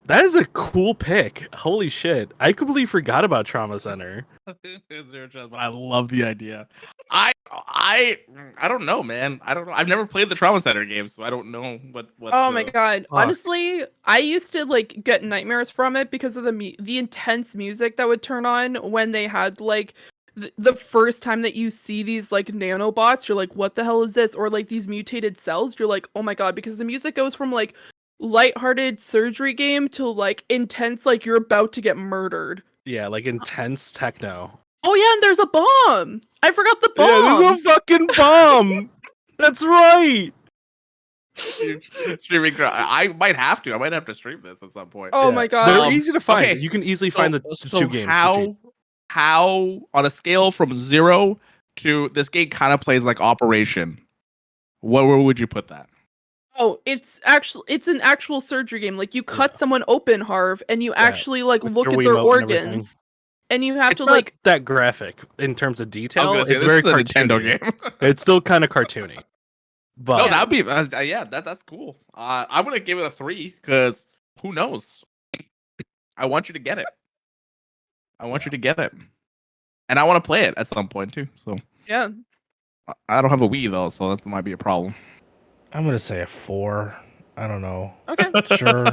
Speaker 4: That is a cool pick. Holy shit! I completely forgot about Trauma Center.
Speaker 1: Zero chance, but I love the idea. I don't know, man. I don't know. I've never played the Trauma Center games, so I don't know what.
Speaker 2: Oh my god!
Speaker 4: Fuck.
Speaker 2: Honestly, I used to like get nightmares from it because of the intense music that would turn on when they had like the first time that you see these like nanobots. You're like, what the hell is this? Or like these mutated cells. You're like, oh my god, because the music goes from like lighthearted surgery game to like intense, like you're about to get murdered.
Speaker 4: Yeah, like intense techno.
Speaker 2: Oh yeah, and there's a bomb. I forgot the bomb.
Speaker 4: Yeah, there's a fucking bomb. That's right.
Speaker 1: Streaming. I might have to. I might have to stream this at some point.
Speaker 2: Oh
Speaker 4: Yeah.
Speaker 2: my god.
Speaker 4: They're easy to find.
Speaker 1: okay.
Speaker 4: You can easily find the two games.
Speaker 1: How on a scale from 0 to this game kind of plays like Operation? Where would you put that?
Speaker 2: Oh, it's an actual surgery game. Like you cut someone open, Harv, and you actually like
Speaker 4: with
Speaker 2: look
Speaker 4: your
Speaker 2: at their
Speaker 4: Wiimote and everything.
Speaker 2: organs, and you have
Speaker 4: It's
Speaker 2: to
Speaker 4: not
Speaker 2: like.
Speaker 4: that graphic in terms of detail.
Speaker 1: I was gonna say,
Speaker 4: It's
Speaker 1: this
Speaker 4: very
Speaker 1: is a Nintendo
Speaker 4: cartoony.
Speaker 1: game.
Speaker 4: It's still kind of cartoony. But
Speaker 1: No, that'd be yeah. That's cool. I'm gonna give it a 3 because who knows? I want you to get it. I want you to get it, and I want to play it at some point too. So
Speaker 2: Yeah.
Speaker 1: I don't have a Wii though, so that might be a problem.
Speaker 3: I'm gonna say a 4. I don't know.
Speaker 2: Okay.
Speaker 3: Sure.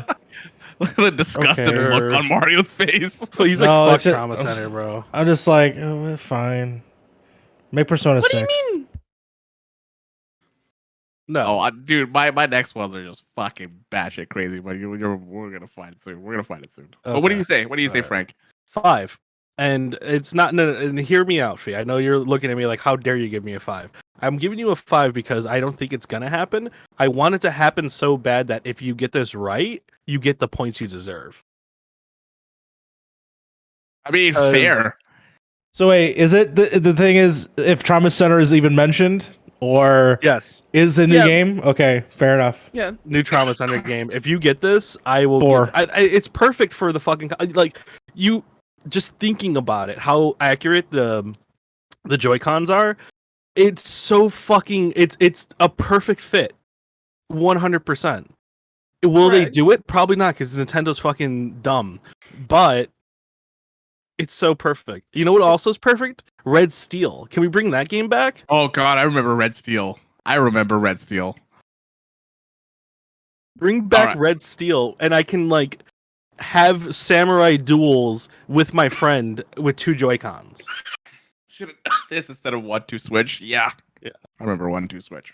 Speaker 1: Look at the disgusted
Speaker 3: Okay.
Speaker 1: look on Mario's face.
Speaker 4: he's
Speaker 3: No,
Speaker 4: like,
Speaker 3: it's
Speaker 4: fuck
Speaker 3: just-
Speaker 4: Trauma Center, bro.
Speaker 3: I'm just like, oh, fine. Make Persona
Speaker 2: What do
Speaker 3: 6.
Speaker 2: you mean?
Speaker 4: No,
Speaker 1: Oh, dude, my next ones are just fucking batshit crazy. But we're gonna find it soon. We're gonna find it soon. But what do
Speaker 4: Okay.
Speaker 1: you say? What do you say,
Speaker 4: Alright.
Speaker 1: Frank?
Speaker 4: 5. And it's not. No, and hear me out, Fee. I know you're looking at me like, how dare you give me a 5? I'm giving you a 5 because I don't think it's gonna happen. I want it to happen so bad that if you get this right, you get the points you deserve.
Speaker 1: I mean,
Speaker 4: 'Cause-
Speaker 1: fair.
Speaker 3: So wait, is it the thing is if Trauma Center is even mentioned or
Speaker 4: Yes,
Speaker 3: is a new
Speaker 2: Yeah.
Speaker 3: game? Okay, fair enough.
Speaker 2: Yeah.
Speaker 4: new Trauma Center game. If you get this, I will.
Speaker 3: 4.
Speaker 4: It's perfect for the fucking like you. Just thinking about it, how accurate the Joy-Cons are. It's so fucking. It's a perfect fit, 100%. Will they
Speaker 2: Correct.
Speaker 4: do it? Probably not, because Nintendo's fucking dumb. But it's so perfect. You know what also is perfect? Red Steel. Can we bring that game back?
Speaker 1: Oh god, I remember Red Steel.
Speaker 4: Bring back
Speaker 1: Alright.
Speaker 4: Red Steel, and I can like have samurai duels with my friend with 2 Joy-Cons.
Speaker 1: Should have done this instead of 1-2 switch. Yeah.
Speaker 4: Yeah.
Speaker 1: I remember 1-2 switch.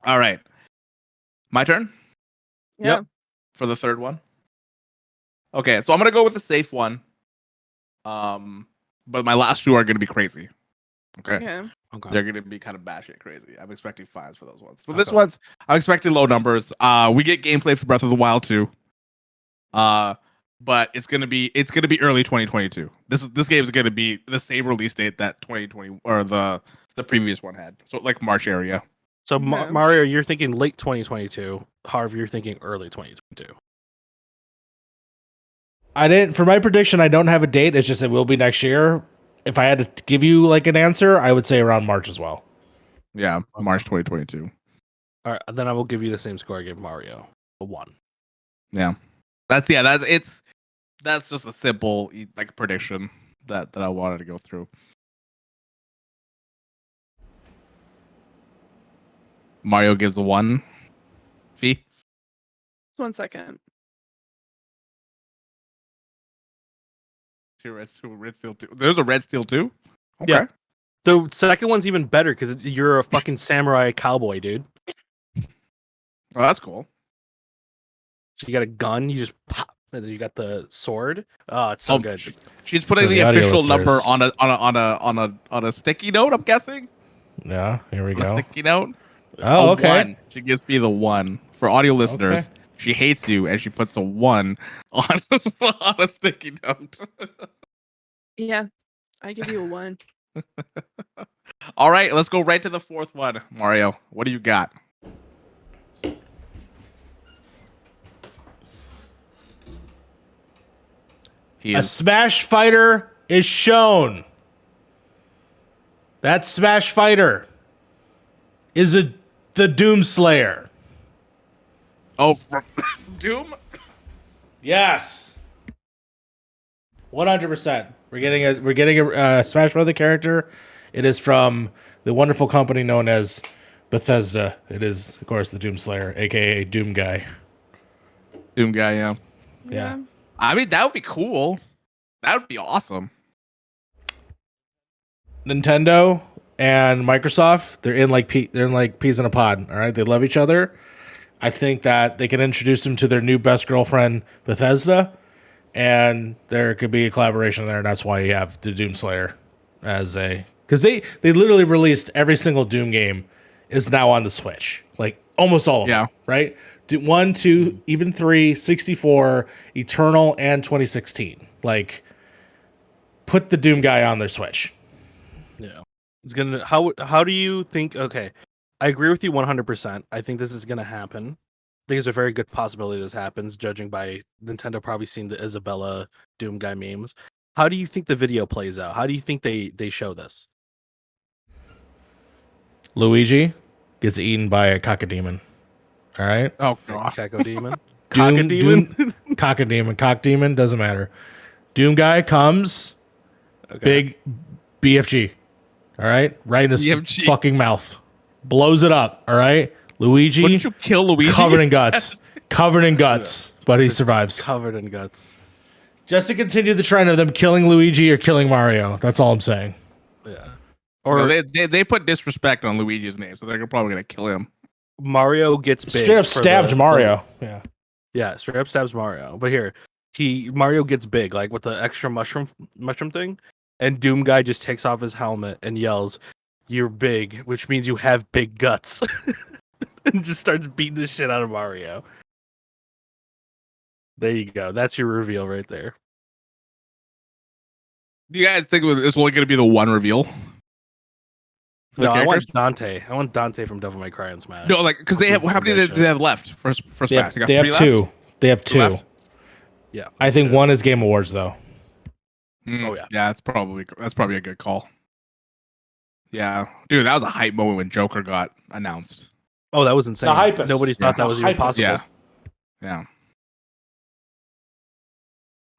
Speaker 1: All right. My turn
Speaker 2: Yeah.
Speaker 4: Yep.
Speaker 1: for the third one. Okay, so I'm gonna go with the safe one. But my last 2 are gonna be crazy. Okay.
Speaker 2: Okay.
Speaker 4: Okay.
Speaker 1: They're gonna be kind of batshit crazy. I'm expecting 5s for those ones. For
Speaker 4: Okay.
Speaker 1: this one's, I'm expecting low numbers. We get gameplay for Breath of the Wild 2. But it's gonna be early 2022. This game is gonna be the same release date that 2020 or the previous one had. So like March area.
Speaker 4: So
Speaker 2: Okay.
Speaker 4: Mario, you're thinking late 2022. Harv, you're thinking early 2022.
Speaker 3: I didn't for my prediction. I don't have a date. It's just it will be next year. If I had to give you like an answer, I would say around March as well.
Speaker 1: Yeah, March 2022.
Speaker 4: All right, then I will give you the same score I gave Mario, a 1.
Speaker 1: Yeah. That's just a simple like prediction that I wanted to go through. Mario gives a 1. Fee.
Speaker 2: Just 1 second.
Speaker 1: Red Steel 2. There's a Red Steel 2? Okay.
Speaker 4: Yeah. The second one's even better because you're a fucking samurai cowboy, dude.
Speaker 1: Oh, that's cool.
Speaker 4: So you got a gun, you just pop, and then you got the sword. Oh, it's so
Speaker 1: Oh,
Speaker 4: good.
Speaker 1: She's putting
Speaker 3: For
Speaker 1: the
Speaker 3: the audio
Speaker 1: official number
Speaker 3: listeners.
Speaker 1: on a sticky note, I'm guessing.
Speaker 3: Yeah, here we
Speaker 1: On a
Speaker 3: go.
Speaker 1: sticky note.
Speaker 3: Oh,
Speaker 1: A
Speaker 3: okay.
Speaker 1: 1. She gives me the 1. For audio listeners, she hates you and she puts a 1 on on a sticky note.
Speaker 2: Yeah. I give you a 1.
Speaker 1: All right, let's go right to the 4th one. Mario, what do you got? He
Speaker 3: A
Speaker 1: is
Speaker 3: Smash Fighter is shown. That Smash Fighter is the Doom Slayer.
Speaker 1: from Doom.
Speaker 3: Yes. 100%. We're getting a Smash Brother character. It is from the wonderful company known as Bethesda. It is, of course, the Doom Slayer, aka Doom Guy.
Speaker 1: Doom guy, yeah.
Speaker 3: Yeah.
Speaker 1: I mean, that would be cool. That would be awesome.
Speaker 3: Nintendo and Microsoft, they're in like peas in a pod. All right, they love each other. I think that they can introduce them to their new best girlfriend, Bethesda, and there could be a collaboration there. And that's why you have the Doom Slayer because they literally released every single Doom game is now on the Switch, like almost all of them. Right, 1, 2, even 3, 64, Eternal, and 2016. Like, put the Doom guy on their Switch.
Speaker 4: Yeah. It's gonna how do you think okay. I agree with you 100%. I think this is gonna happen. I think there's a very good possibility this happens, judging by Nintendo probably seeing the Isabella Doom guy memes. How do you think the video plays out? How do you think they show this?
Speaker 3: Luigi gets eaten by a cockademon. All right?
Speaker 1: Oh god.
Speaker 4: Cacodemon?
Speaker 3: Doom,
Speaker 4: Cockademon?
Speaker 3: cockademon, doesn't matter. Doom guy comes,
Speaker 4: Okay.
Speaker 3: big BFG. All right? Right in his
Speaker 1: BFG.
Speaker 3: fucking mouth. Blows it up. All right? Luigi,
Speaker 1: Wouldn't you kill Luigi?
Speaker 3: covered in guts. Covered in guts. But he survives.
Speaker 4: Covered in guts.
Speaker 3: Just to continue the trend of them killing Luigi or killing Mario. That's all I'm saying.
Speaker 4: Yeah.
Speaker 1: Or
Speaker 4: Or
Speaker 1: they put disrespect on Luigi's name, so they're probably gonna kill him.
Speaker 4: Mario gets big.
Speaker 3: Straight up
Speaker 4: for
Speaker 3: stabbed Mario. Yeah.
Speaker 4: Yeah, straight up stabs Mario. But here, Mario gets big, like with the extra mushroom thing, and Doom guy just takes off his helmet and yells, you're big, which means you have big guts. And just starts beating the shit out of Mario. There you go. That's your reveal right there.
Speaker 1: Do you guys think it's only going to be the one reveal? For
Speaker 4: No,
Speaker 1: the
Speaker 4: I want
Speaker 1: characters?
Speaker 4: Dante. I want Dante from Devil May Cry and Smash.
Speaker 1: No, like because they have how many do they have left for
Speaker 3: They
Speaker 1: Smash?
Speaker 3: have,
Speaker 1: They got three left?
Speaker 3: two. They have
Speaker 1: Two
Speaker 3: two.
Speaker 1: left?
Speaker 4: Yeah.
Speaker 3: I think
Speaker 4: two.
Speaker 3: one is Game Awards though.
Speaker 1: Mm,
Speaker 4: Oh, yeah.
Speaker 1: yeah. That's probably a good call. Yeah, dude, that was a hype moment when Joker got announced.
Speaker 4: Oh, that was insane.
Speaker 3: hypest.
Speaker 4: Nobody thought
Speaker 3: Yeah.
Speaker 4: that was even
Speaker 3: Hypest.
Speaker 4: possible.
Speaker 1: Yeah, yeah.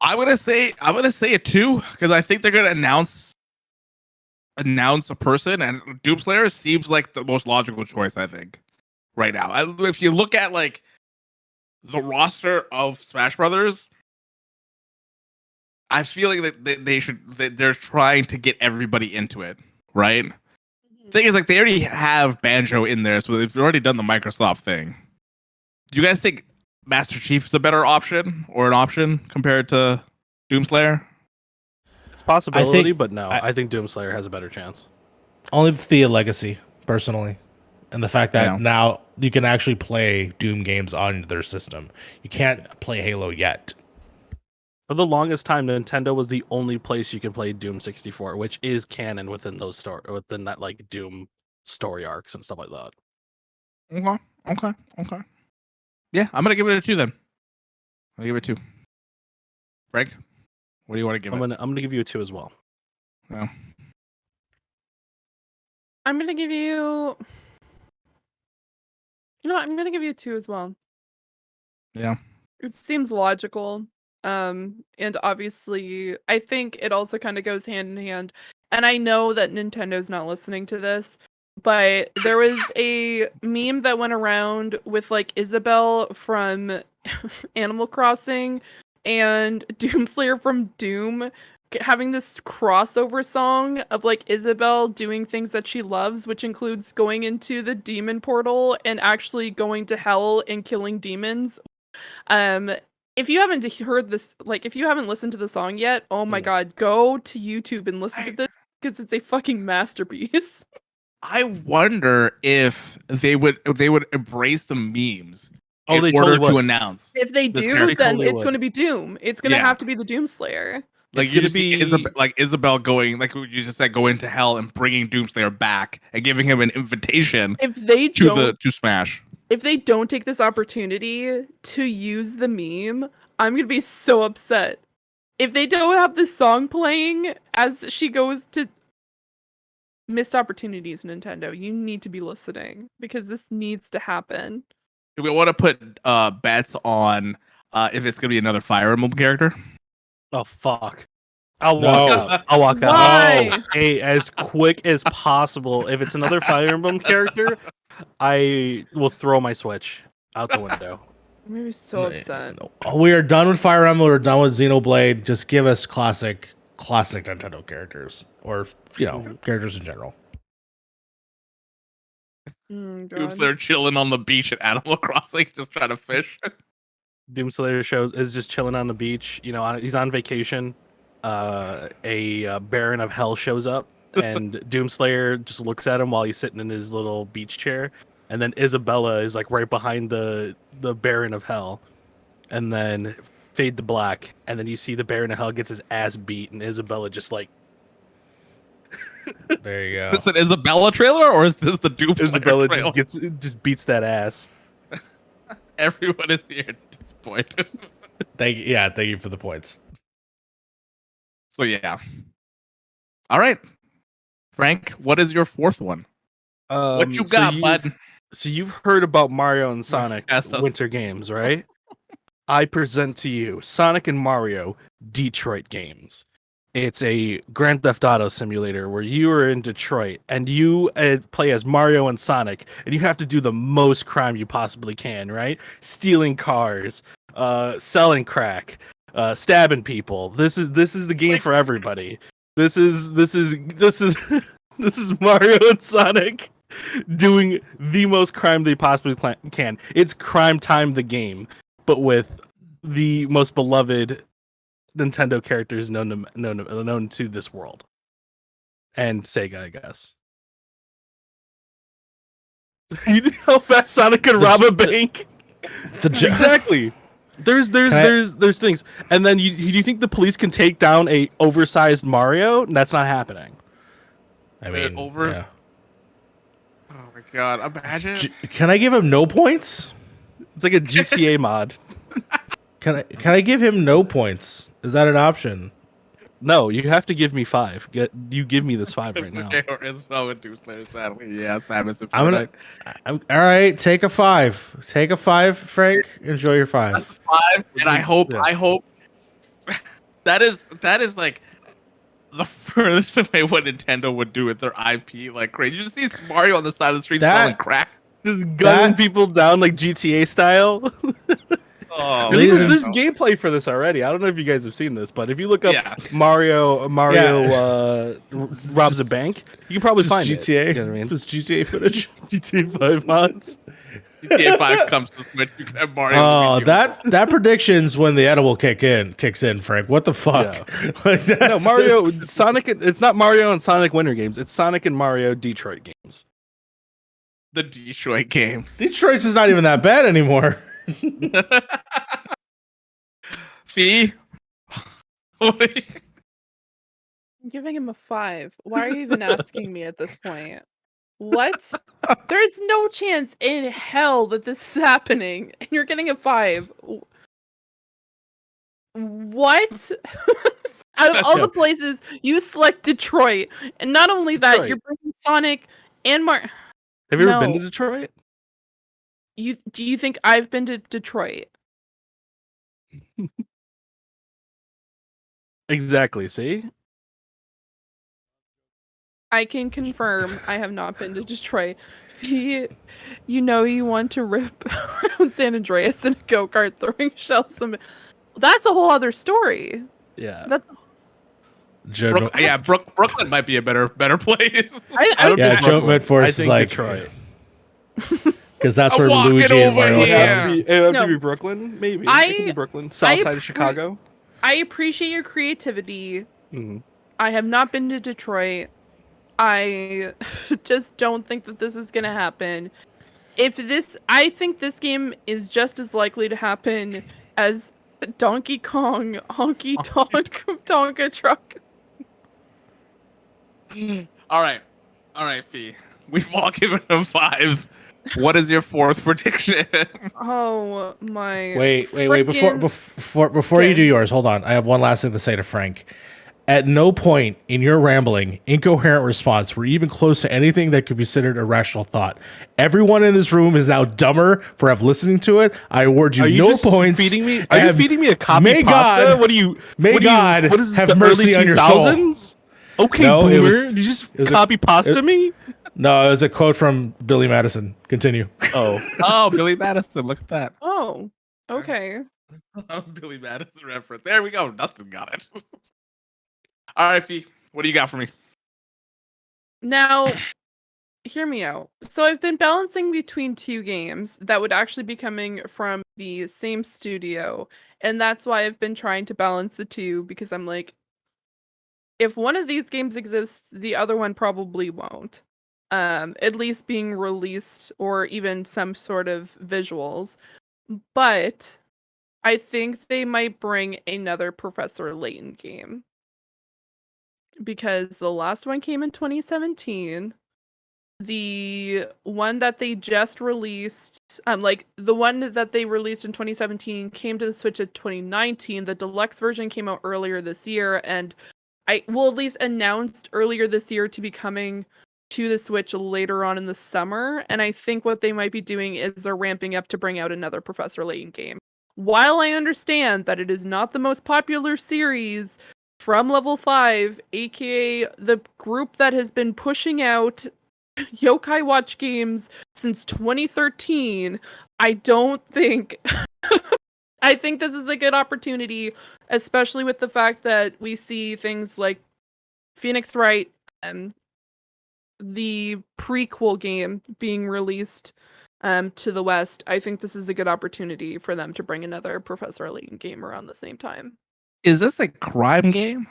Speaker 1: I'm gonna say a 2 because I think they're gonna announce a person, and Doomslayer seems like the most logical choice. I think right now, if you look at like the roster of Smash Brothers, I feel like they're trying to get everybody into it, right? Thing is, like, they already have Banjo in there, so they've already done the Microsoft thing. Do you guys think Master Chief is a better option or an option compared to Doomslayer?
Speaker 4: It's a possibility,
Speaker 3: I think-
Speaker 4: but no. I think Doomslayer has a better chance.
Speaker 3: Only the legacy, personally, and the fact that
Speaker 1: Yeah.
Speaker 3: now you can actually play Doom games on their system. You can't play Halo yet.
Speaker 4: For the longest time, Nintendo was the only place you can play Doom 64, which is canon within within that like Doom story arcs and stuff like that.
Speaker 1: Okay. Yeah, I'm gonna give it a 2 then. I'll give it 2. Frank, what do you want to give
Speaker 4: I'm
Speaker 1: it?
Speaker 4: gonna give you a 2 as well.
Speaker 1: No.
Speaker 2: I'm gonna give you. You know what? I'm gonna give you a 2 as well.
Speaker 1: Yeah.
Speaker 2: It seems logical. And obviously, I think it also kind of goes hand in hand. And I know that Nintendo's not listening to this, but there was a meme that went around with like Isabelle from Animal Crossing and Doomslayer from Doom having this crossover song of like Isabelle doing things that she loves, which includes going into the demon portal and actually going to hell and killing demons. If you haven't heard this, like if you haven't listened to the song yet, oh my god, go to YouTube and listen to this because it's a fucking masterpiece.
Speaker 1: I wonder if they would embrace the memes
Speaker 4: Oh,
Speaker 1: in
Speaker 4: they
Speaker 1: order
Speaker 4: totally
Speaker 1: to
Speaker 4: would.
Speaker 1: announce.
Speaker 2: If they
Speaker 1: This
Speaker 2: do,
Speaker 1: character
Speaker 2: then
Speaker 4: totally
Speaker 2: it's
Speaker 4: would.
Speaker 2: going to be Doom. It's going to
Speaker 1: Yeah.
Speaker 2: have to be the Doomslayer.
Speaker 1: Like
Speaker 4: It's
Speaker 1: you
Speaker 4: gonna
Speaker 1: just see
Speaker 4: be-
Speaker 1: Isabel going, like you just said, go into hell and bringing Doomslayer back and giving him an invitation
Speaker 2: If they
Speaker 1: to Smash.
Speaker 2: if they don't take this opportunity to use the meme, I'm going to be so upset. If they don't have the song playing as she goes to missed opportunities, Nintendo, you need to be listening because this needs to happen.
Speaker 1: Do we want to put bets on if it's gonna be another Fire Emblem character?
Speaker 4: Oh fuck! I'll
Speaker 3: No.
Speaker 4: walk out. I'll walk out.
Speaker 2: Why?
Speaker 4: Oh, hey, as quick as possible. If it's another Fire Emblem character, I will throw my Switch out the window.
Speaker 2: I'm gonna be so upset.
Speaker 3: We are done with Fire Emblem. We're done with Xenoblade. Just give us classic Nintendo characters, or characters in general.
Speaker 2: God.
Speaker 1: Doomslayer chilling on the beach at Animal Crossing, just trying to fish.
Speaker 4: Doomslayer is just chilling on the beach. You know, he's on vacation. A Baron of Hell shows up, and Doomslayer just looks at him while he's sitting in his little beach chair. And then Isabella is like right behind the Baron of Hell, and then fade to black, and then you see the Baron of Hell gets his ass beat, and Isabella just like
Speaker 3: There you
Speaker 1: Is
Speaker 3: go.
Speaker 1: this an Isabella trailer or is this the Doomslayer
Speaker 4: Isabella
Speaker 1: trailer?
Speaker 4: just beats that ass.
Speaker 1: Everyone is here at this point.
Speaker 3: Thank you for the points.
Speaker 1: So yeah. All right, Frank, what is your fourth one? What you got, bud?
Speaker 4: So you've heard about Mario and Sonic
Speaker 1: Asked us.
Speaker 4: winter games, right? I present to you Sonic and Mario Detroit games. It's a Grand Theft Auto simulator where you are in Detroit and you play as Mario and Sonic, and you have to do the most crime you possibly can, right? Stealing cars, selling crack, stabbing people. This is the game for everybody. This is Mario and Sonic doing the most crime they possibly can. It's Crime Time the game, but with the most beloved Nintendo characters known to this world, and Sega, I guess. You know how fast Sonic could rob a bank? Exactly. There's things, and then you think the police can take down a oversized Mario? That's not happening.
Speaker 3: I mean,
Speaker 1: over.
Speaker 3: yeah.
Speaker 1: Oh my god! Imagine.
Speaker 3: Can I give him no points?
Speaker 4: It's like a GTA mod.
Speaker 3: Can I give him no points? Is that an option?
Speaker 4: No, you have to give me 5. You give me this 5 right now.
Speaker 1: Sadly, yeah, Samus.
Speaker 3: I'm all right. Take a 5. Take a 5, Frank. Enjoy your 5.
Speaker 1: That's 5, and I hope that is like the furthest away what Nintendo would do with their IP, like crazy. You just see Mario on the side of the street selling crack,
Speaker 4: just gunning people down like GTA style.
Speaker 1: Oh,
Speaker 4: there's gameplay for this already. I don't know if you guys have seen this, but if you look up Mario robs a bank, you can probably find
Speaker 3: GTA.
Speaker 4: It. You know what I mean?
Speaker 3: Just GTA footage.
Speaker 4: GTA 5 mods.
Speaker 1: GTA 5 comes to Switch. You can have Mario.
Speaker 3: Oh, that prediction's when the edible kicks in, Frank. What the fuck?
Speaker 4: Yeah.
Speaker 3: Like,
Speaker 4: No, Mario, Sonic. It's not Mario and Sonic Winter games. It's Sonic and Mario Detroit games.
Speaker 1: The Detroit games.
Speaker 3: Detroit's is not even that bad anymore.
Speaker 1: Fee.
Speaker 2: I'm giving him a 5. Why are you even asking me at this point? What? There's no chance in hell that this is happening, and you're getting a 5. What? Out of all the places, you select Detroit, and not only that, you're bringing Sonic and
Speaker 4: Have you ever been to Detroit?
Speaker 2: Do you think I've been to Detroit?
Speaker 4: Exactly. See?
Speaker 2: I can confirm I have not been to Detroit. You want to rip around San Andreas in a go-kart throwing shells. That's a whole other story.
Speaker 4: Yeah.
Speaker 2: That's
Speaker 1: Brooklyn might be a better place.
Speaker 3: Joe Midforce is like
Speaker 4: Detroit.
Speaker 3: Because that's where Luigi and Mario
Speaker 4: It would have to be Brooklyn, maybe. It could be Brooklyn, south side of Chicago.
Speaker 2: I appreciate your creativity.
Speaker 4: Mm-hmm.
Speaker 2: I have not been to Detroit. I just don't think that this is gonna happen. I think this game is just as likely to happen as Donkey Kong Honky Tonk Tonka Truck.
Speaker 1: All right, Fee. We've all given them 5s. What is your 4th prediction?
Speaker 2: Oh my!
Speaker 3: Wait! Before you do yours, hold on. I have one last thing to say to Frank. At no point in your rambling, incoherent response were you even close to anything that could be considered a rational thought. Everyone in this room is now dumber for listening to it. I award you no points.
Speaker 4: Feeding me? Are you feeding me a copy pasta?
Speaker 3: What is have mercy on your soul.
Speaker 4: Okay, no, boomer. Did you just copy pasta me?
Speaker 3: No, it was a quote from Billy Madison. Continue.
Speaker 1: Oh, Billy Madison. Look at that.
Speaker 2: Oh, okay.
Speaker 1: Billy Madison reference. There we go. Dustin got it. All right, Fee. What do you got for me?
Speaker 2: Now, hear me out. So I've been balancing between 2 games that would actually be coming from the same studio, and that's why I've been trying to balance the 2, because I'm like, if one of these games exists, the other one probably won't. At least being released or even some sort of visuals. But I think they might bring another Professor Layton game. Because the last one came in 2017. The one that they just released, the one that they released in 2017 came to the Switch in 2019. The deluxe version came out earlier this year, and at least announced earlier this year to be coming to the Switch later on in the summer. And I think what they might be doing is they're ramping up to bring out another Professor Layton game. While I understand that it is not the most popular series from Level 5, aka the group that has been pushing out Yokai Watch games since 2013, I don't think I think this is a good opportunity, especially with the fact that we see things like Phoenix Wright and the prequel game being released to the West. I think this is a good opportunity for them to bring another Professor Layton game around the same time.
Speaker 1: Is this a crime game?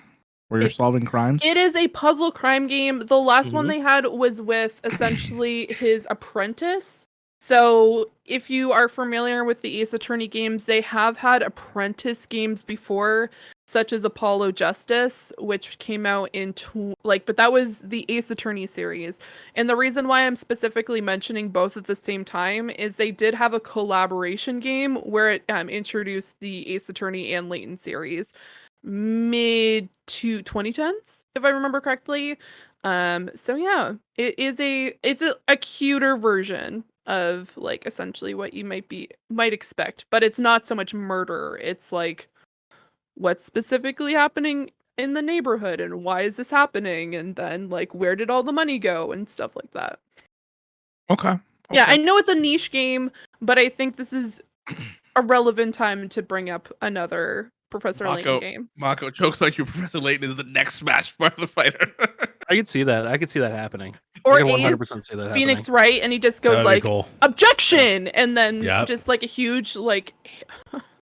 Speaker 1: where you're solving crimes?
Speaker 2: It is a puzzle crime game. The last one
Speaker 4: Mhm.
Speaker 2: they had was with essentially his apprentice. So if you are familiar with the Ace Attorney games, they have had apprentice games before, such as Apollo Justice, which came out in but that was the Ace Attorney series. And the reason why I'm specifically mentioning both at the same time is they did have a collaboration game where it introduced the Ace Attorney and Layton series mid to 2010s, if I remember correctly. So yeah, it's a cuter version of like essentially what you might expect, but it's not so much murder. It's like what's specifically happening in the neighborhood and why is this happening, and then like where did all the money go and stuff like that.
Speaker 1: Okay.
Speaker 2: Yeah,
Speaker 1: Okay.
Speaker 2: I know it's a niche game, but I think this is a relevant time to bring up another Professor Layton game.
Speaker 1: Mako jokes like you, Professor Layton is the next Smash Brother fighter.
Speaker 4: I could see that. I could see that happening.
Speaker 2: Or
Speaker 4: I can 100% see that
Speaker 2: Phoenix
Speaker 4: happening.
Speaker 2: Wright, and he just
Speaker 3: That
Speaker 2: goes
Speaker 3: would
Speaker 2: like,
Speaker 3: be cool.
Speaker 2: objection, and then
Speaker 3: Yep.
Speaker 2: just like a huge like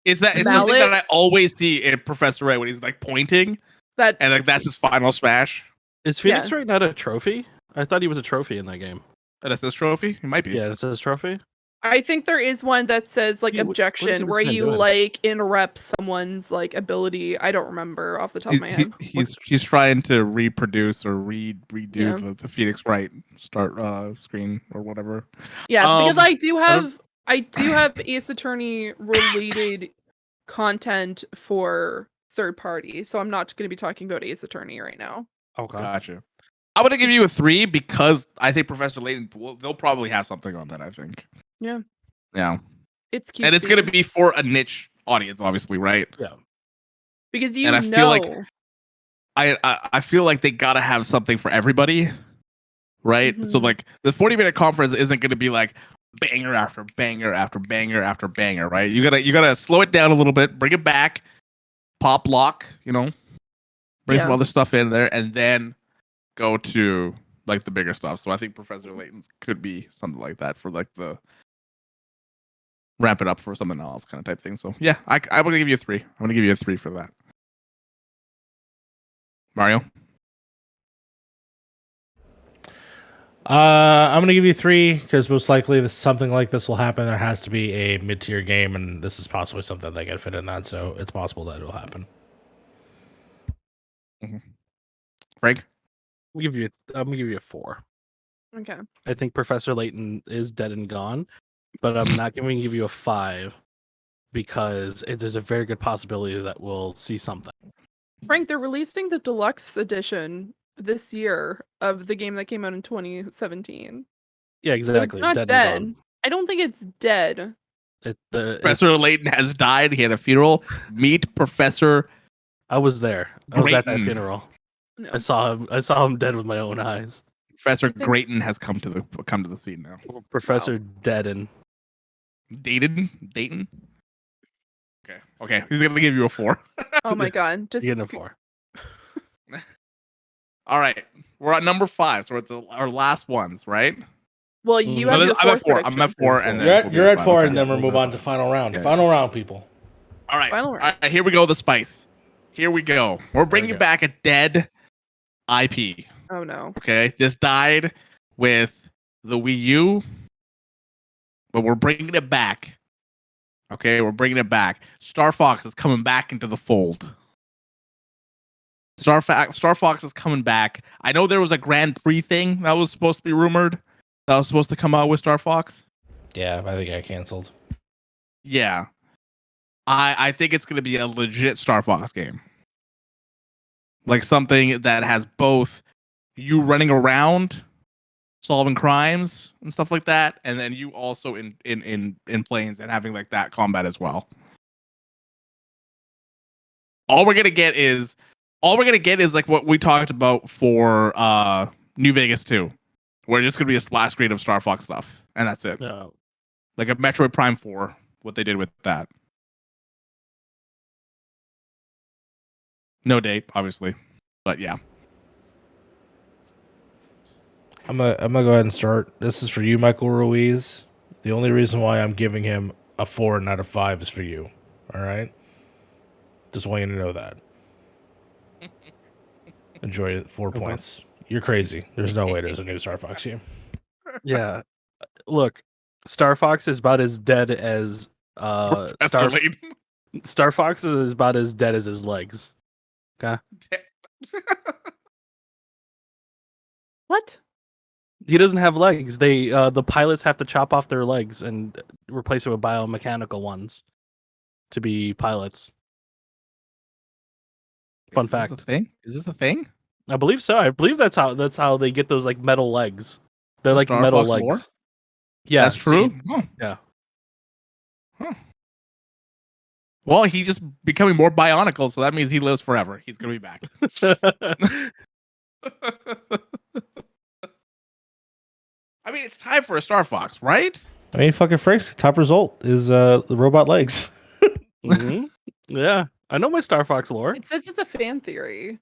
Speaker 1: It's the thing
Speaker 2: Mallet?
Speaker 1: that I always see in Professor Ray when he's like pointing,
Speaker 2: that.
Speaker 1: and like that's his final smash.
Speaker 4: Is Phoenix Wright not a trophy? I thought he was a trophy in that game.
Speaker 1: And that's his trophy. He might be.
Speaker 4: Yeah, it says trophy.
Speaker 2: I think there is one that says like
Speaker 4: Yeah, what is
Speaker 2: objection,
Speaker 4: this
Speaker 2: where
Speaker 4: man
Speaker 2: you
Speaker 4: doing?
Speaker 2: like interrupt someone's like ability. I don't remember off the top of my head.
Speaker 1: He's trying to reproduce or redo
Speaker 2: Yeah.
Speaker 1: the Phoenix Wright start screen or whatever.
Speaker 2: Yeah, because I do
Speaker 1: don't-
Speaker 2: have Ace Attorney related content for third party, so I'm not going to be talking about Ace Attorney right now.
Speaker 4: Okay.
Speaker 1: Gotcha. I'm gonna give you a 3 because I think Professor Layton they'll probably have something on that. I think.
Speaker 2: Yeah.
Speaker 1: Yeah.
Speaker 2: It's cute,
Speaker 1: And it's gonna be for a niche audience, obviously, right?
Speaker 4: Yeah.
Speaker 2: because you
Speaker 1: and I
Speaker 2: know.
Speaker 1: feel like I feel like they gotta have something for everybody, right? So
Speaker 2: Mhm.
Speaker 1: like the 40-minute conference isn't gonna be like banger after banger after banger after banger, right? You gotta slow it down a little bit, bring it back, pop lock, bring some
Speaker 2: Yeah.
Speaker 1: other stuff in there, and then go to like the bigger stuff. So I think Professor Layton's could be something like that for like the wrap it up for something else kind of type thing. So yeah, I'm gonna give you a 3. I'm gonna give you a 3 for that. Mario.
Speaker 3: I'm gonna give you 3 because most likely something like this will happen. There has to be a mid-tier game, and this is possibly something that can fit in that. So it's possible that it'll happen.
Speaker 1: Frank.
Speaker 4: I'm gonna give you a 4.
Speaker 2: Okay.
Speaker 4: I think Professor Layton is dead and gone, but I'm not going to give you a 5 because there's a very good possibility that we'll see something.
Speaker 2: Frank, they're releasing the deluxe edition this year of the game that came out in 2017.
Speaker 4: Yeah,
Speaker 2: So
Speaker 4: exactly.
Speaker 2: it's not
Speaker 4: dead.
Speaker 2: dead.
Speaker 4: And
Speaker 2: I don't think it's dead.
Speaker 4: gone.
Speaker 1: Professor Layton has died. He had a funeral. Meet Professor.
Speaker 4: I was there. I was at that
Speaker 1: Grayton.
Speaker 4: funeral.
Speaker 2: No.
Speaker 4: I saw him. I saw him dead with my own eyes.
Speaker 1: Professor
Speaker 2: think-
Speaker 1: Grayton has come to the scene now.
Speaker 4: Professor Deaden.
Speaker 1: Dayton. Okay. He's gonna give you a 4.
Speaker 2: Oh my god. Just
Speaker 4: You get a 4.
Speaker 1: All right, we're at number 5, so we're at our last ones, right?
Speaker 2: Well, you
Speaker 4: No,
Speaker 2: have
Speaker 1: I'm
Speaker 2: your
Speaker 1: at
Speaker 2: fourth
Speaker 1: 4. I'm at 4, and then
Speaker 3: You're at 4,
Speaker 1: okay.
Speaker 3: and then we'll move on to final round.
Speaker 1: Yeah.
Speaker 3: Final round, people.
Speaker 1: All right.
Speaker 2: Final
Speaker 1: All right, here we go. The spice. Here we go. We're bringing
Speaker 3: go.
Speaker 1: back a dead IP.
Speaker 2: Oh no.
Speaker 1: Okay, this died with the Wii U, but we're bringing it back. Okay, we're bringing it back. Star Fox is coming back into the fold. Star Fox is coming back. I know there was a Grand Prix thing that was supposed to be rumored that was supposed to come out with Star Fox.
Speaker 3: Yeah, I think I canceled.
Speaker 1: Yeah, I think it's going to be a legit Star Fox game, like something that has both you running around solving crimes and stuff like that, and then you also in planes and having like that combat as well. All we're gonna get is like what we talked about for New Vegas 2, where it's just gonna be a splash screen of Star Fox stuff, and that's it.
Speaker 4: No.
Speaker 1: Like a Metroid Prime 4, what they did with that. No date, obviously, but yeah.
Speaker 3: I'm gonna go ahead and start. This is for you, Michael Ruiz. The only reason why I'm giving him a 4 and not a 5 is for you. All right. Just want you to know that. Enjoy it. 4 points. You're crazy. There's no way there's a new Star Fox game.
Speaker 4: Yeah. Look, Star Fox is about as dead as
Speaker 1: Professor Layton.
Speaker 4: Star Fox is about as dead as his legs. Okay.
Speaker 2: What?
Speaker 4: He doesn't have legs. They the pilots have to chop off their legs and replace it with biomechanical ones to be pilots. Fun fact.
Speaker 1: Is this a thing? Is this a thing?
Speaker 4: I believe so. I believe that's how they get those like metal legs. They're like
Speaker 1: Star
Speaker 4: metal
Speaker 1: Fox
Speaker 4: legs.
Speaker 1: lore?
Speaker 4: Yeah,
Speaker 1: That's true.
Speaker 4: see?
Speaker 1: Oh.
Speaker 4: Yeah.
Speaker 1: Huh. Well, he's just becoming more bionicle, so that means he lives forever. He's gonna be back. I mean, it's time for a Star Fox, right?
Speaker 3: I mean, fucking Frank's top result is the robot legs.
Speaker 4: Mhm. Yeah, I know my Star Fox lore.
Speaker 2: It says it's a fan theory.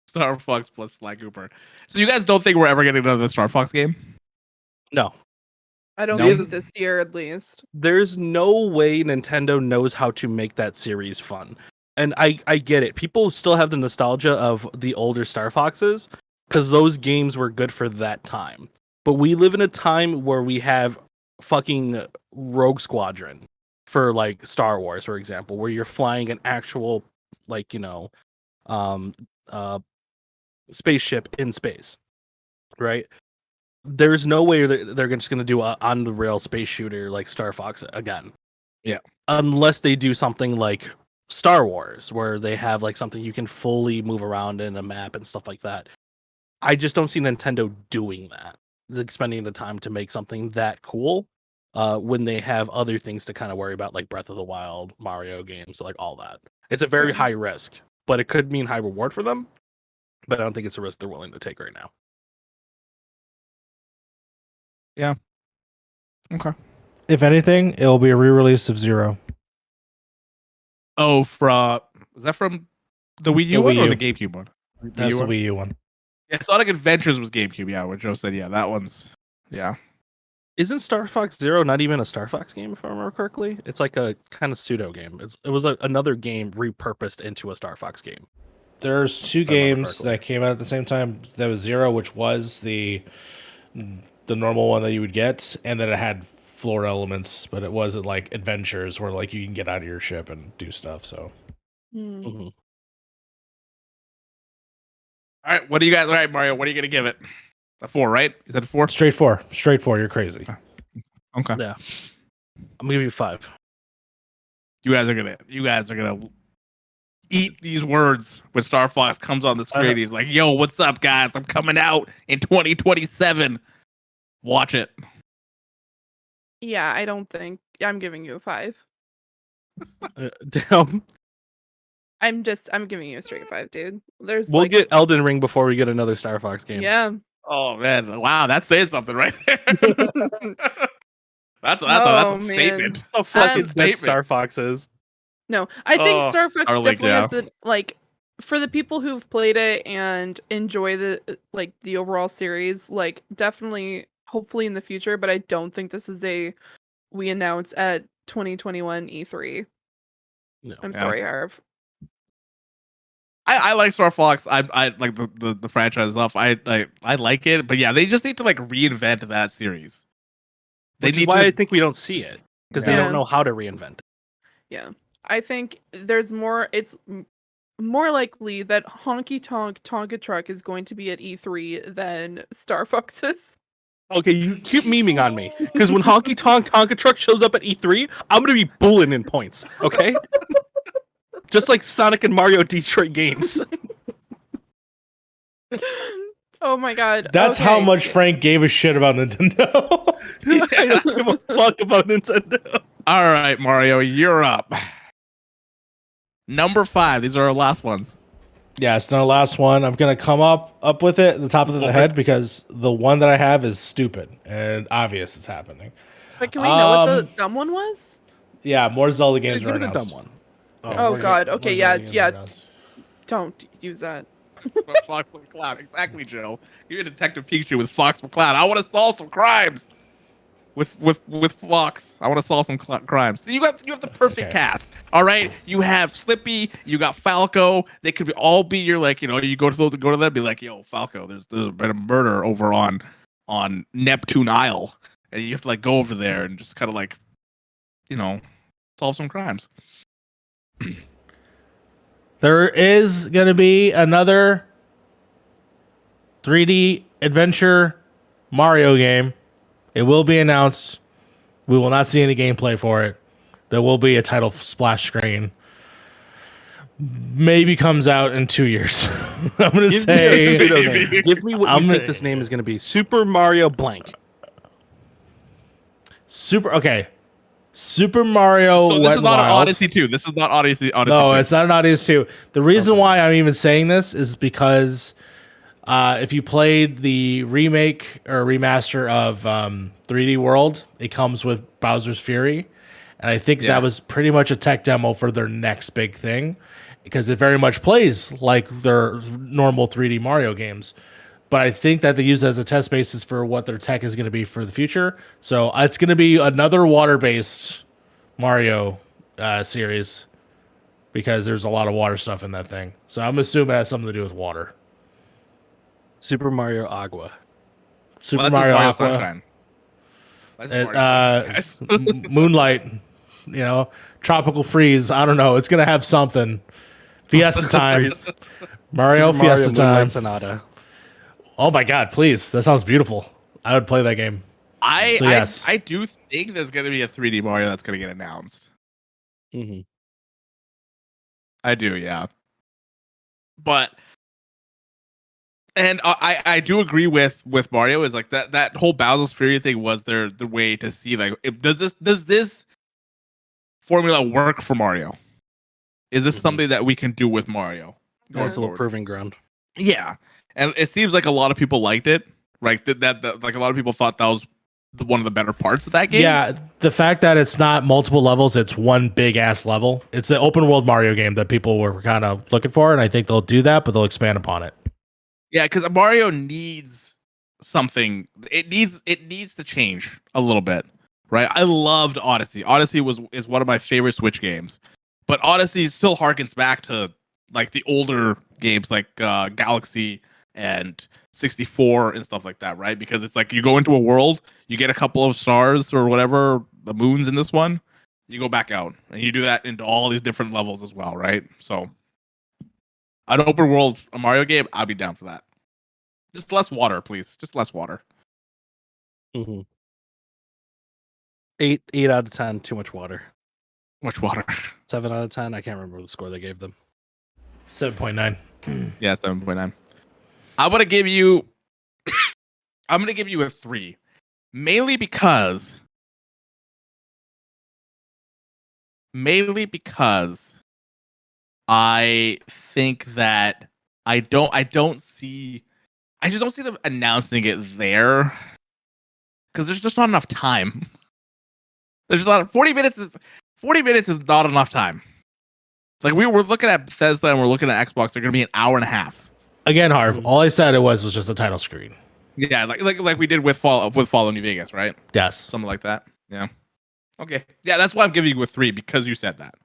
Speaker 1: Star Fox plus Sly Cooper. So you guys don't think we're ever getting another Star Fox game?
Speaker 4: No,
Speaker 2: I don't
Speaker 1: No.
Speaker 2: think this year at least.
Speaker 4: there's no way Nintendo knows how to make that series fun. And I get it. People still have the nostalgia of the older Star Foxes because those games were good for that time. But we live in a time where we have fucking Rogue Squadron for like Star Wars, for example, where you're flying an actual like, um spaceship in space. Right? There's no way they're just going to do a on the rail space shooter like Star Fox again.
Speaker 1: Yeah.
Speaker 4: Unless they do something like Star Wars, where they have like something you can fully move around in a map and stuff like that. I just don't see Nintendo doing that, like spending the time to make something that cool when they have other things to kind of worry about, like Breath of the Wild, Mario games, like all that. It's a very high risk, but it could mean high reward for them. But I don't think it's a risk they're willing to take right now.
Speaker 1: Okay.
Speaker 3: If anything, it'll be a re-release of Zero.
Speaker 1: Oh, is that from the Wii U
Speaker 3: The
Speaker 1: one
Speaker 3: Wii
Speaker 1: or
Speaker 3: U.
Speaker 1: the GameCube one?
Speaker 3: That's the
Speaker 1: one?
Speaker 3: Wii U one.
Speaker 1: Yeah, Sonic Adventures was GameCube. Yeah, what Joe said. Yeah, that one's. Yeah.
Speaker 4: Isn't Star Fox Zero not even a Star Fox game, if I remember correctly? It's like a kind of pseudo game. It was another game repurposed into a Star Fox game.
Speaker 3: There's two
Speaker 4: If I remember
Speaker 3: games
Speaker 4: correctly.
Speaker 3: that came out at the same time. There was Zero, which was the normal one that you would get, and then it had floor elements, but it wasn't like adventures where like you can get out of your ship and do stuff. So
Speaker 2: Hmm.
Speaker 4: Mhm.
Speaker 1: All right. What do you guys? All right, Mario. What are you gonna give it? A 4, right? You said 4.
Speaker 3: straight four. You're crazy.
Speaker 1: Okay.
Speaker 4: Yeah. I'm gonna give you 5.
Speaker 1: You guys are gonna eat these words when Star Fox comes on the screen. He's like, "Yo, what's up, guys? I'm coming out in 2027. Watch it."
Speaker 2: Yeah, I don't think I'm giving you a 5.
Speaker 4: Damn.
Speaker 2: I'm giving you a straight 5, dude. There's
Speaker 4: We'll
Speaker 2: like,
Speaker 4: get Elden Ring before we get another Star Fox game.
Speaker 2: yeah.
Speaker 1: Oh man! Wow, that says something right there. that's
Speaker 2: Oh,
Speaker 1: a
Speaker 2: man.
Speaker 1: statement.
Speaker 4: How fucking dead
Speaker 1: Statement.
Speaker 4: Star Fox is.
Speaker 2: No, I think
Speaker 1: Oh,
Speaker 2: Star Fox
Speaker 1: Starlink,
Speaker 2: definitely
Speaker 1: yeah.
Speaker 2: has it. Like, for the people who've played it and enjoy the overall series, like, definitely, hopefully in the future. But I don't think this is we announce at 2021 E3.
Speaker 4: No.
Speaker 2: I'm
Speaker 1: Yeah.
Speaker 2: sorry, Harv.
Speaker 1: I like Star Fox. I like the franchise stuff. I like it, but yeah, they just need to like reinvent that series. They
Speaker 4: Which is
Speaker 1: need
Speaker 4: why
Speaker 1: to.
Speaker 4: I think we don't see it. Because they
Speaker 2: Yeah.
Speaker 4: don't know how to reinvent it.
Speaker 2: Yeah, I think there's more. It's more likely that Honky Tonk Tonka Truck is going to be at E3 than Star Fox is.
Speaker 4: Okay, you keep memeing on me. Because when Honky Tonk Tonka Truck shows up at E3, I'm gonna be bullying in points. Okay? Just like Sonic and Mario Detroit games.
Speaker 2: Oh my god.
Speaker 3: That's how
Speaker 2: okay.
Speaker 3: much Frank gave a shit about Nintendo.
Speaker 4: I don't give a fuck about Nintendo.
Speaker 1: All right, Mario, you're up. Number 5. These are our last ones.
Speaker 3: Yeah, it's not the last one. I'm gonna come up with it at the top of the head because the one that I have is stupid and obvious it's happening.
Speaker 2: But can we know what the dumb one was?
Speaker 3: Yeah, more Zelda games
Speaker 4: Give
Speaker 3: are
Speaker 4: it a
Speaker 3: announced.
Speaker 4: dumb one.
Speaker 2: Oh
Speaker 3: More
Speaker 2: god.
Speaker 3: more
Speaker 2: Okay,
Speaker 3: Zelda games are
Speaker 2: yeah.
Speaker 3: announced.
Speaker 2: Don't use that.
Speaker 1: Fox McCloud. Exactly, Joe. You're a Detective Pikachu with Fox McCloud. I want to solve some crimes. with Fox. I want to solve some crimes. So you have the perfect cast. All right, you have Slippy, you got Falco. They could all be your like, you go to them, be like, yo, Falco, there's been a murder over on Neptune Isle, and you have to like go over there and just kind of like, solve some crimes.
Speaker 3: There is going to be another 3D adventure Mario game. It will be announced. We will not see any gameplay for it. There will be a title splash screen. Maybe comes out in 2 years. I'm going to say...
Speaker 4: Give me what you think this name is going to be. Super Mario blank.
Speaker 3: Super Mario
Speaker 1: So this is not an Odyssey 2. This is not Odyssey
Speaker 3: no,
Speaker 1: 2.
Speaker 3: It's not an Odyssey 2. The reason why I'm even saying this is because if you played the remake or remaster of 3D World, it comes with Bowser's Fury. And I think that was pretty much a tech demo for their next big thing, because it very much plays like their normal 3D Mario games. But I think that they use it as a test basis for what their tech is going to be for the future. So it's going to be another water-based Mario series, because there's a lot of water stuff in that thing. So I'm assuming it has something to do with water.
Speaker 4: Super Mario Agua.
Speaker 3: Super Mario Aqua.
Speaker 1: Sunshine.
Speaker 3: Moonlight, Tropical Freeze. I don't know. It's going to have something. Fiesta time. Mario
Speaker 4: Super
Speaker 3: Fiesta
Speaker 4: Mario
Speaker 3: time.
Speaker 4: Moonlight Sonata.
Speaker 3: Oh my God, please. That sounds beautiful. I would play that game.
Speaker 1: I do think there's going to be a 3D Mario that's going to get announced.
Speaker 4: Mm-hmm.
Speaker 1: I do, yeah. But and I do agree with Mario, is like that whole Bowser's Fury thing was the way to see like, does this formula work for Mario? Is this something that we can do with Mario?
Speaker 4: Nice little proving ground.
Speaker 1: Yeah, and it seems like a lot of people liked it, right? That like a lot of people thought that was one of the better parts of that game.
Speaker 3: Yeah, the fact that it's not multiple levels, it's one big ass level. It's the open world Mario game that people were kind of looking for, and I think they'll do that, but they'll expand upon it.
Speaker 1: Yeah, because Mario needs something. It needs to change a little bit, right? I loved Odyssey. Odyssey is one of my favorite Switch games, but Odyssey still harkens back to like the older games like Galaxy and 64 and stuff like that, right? Because it's like you go into a world, you get a couple of stars or whatever, the moons in this one, you go back out, and you do that into all these different levels as well, right? So an open world Mario game, I'd be down for that. Just less water, please. Just less water.
Speaker 4: Mm-hmm. 8 out of 10. Too much water.
Speaker 1: Much water.
Speaker 4: 7 out of 10. I can't remember the score they gave them.
Speaker 3: 7.9.
Speaker 1: Yeah, 7.9. I'm gonna give you a 3, mainly because I think that I just don't see them announcing it there, because there's just not enough time. There's a lot of 40 minutes is not enough time. Like we're looking at Bethesda and we're looking at Xbox, they're gonna be an hour and a half.
Speaker 3: Again, Harv, all I said it was just a title screen.
Speaker 1: Yeah, like we did with Fallout New Vegas, right?
Speaker 3: Yes.
Speaker 1: Something like that. Yeah. Okay. Yeah, that's why I'm giving you a 3, because you said that.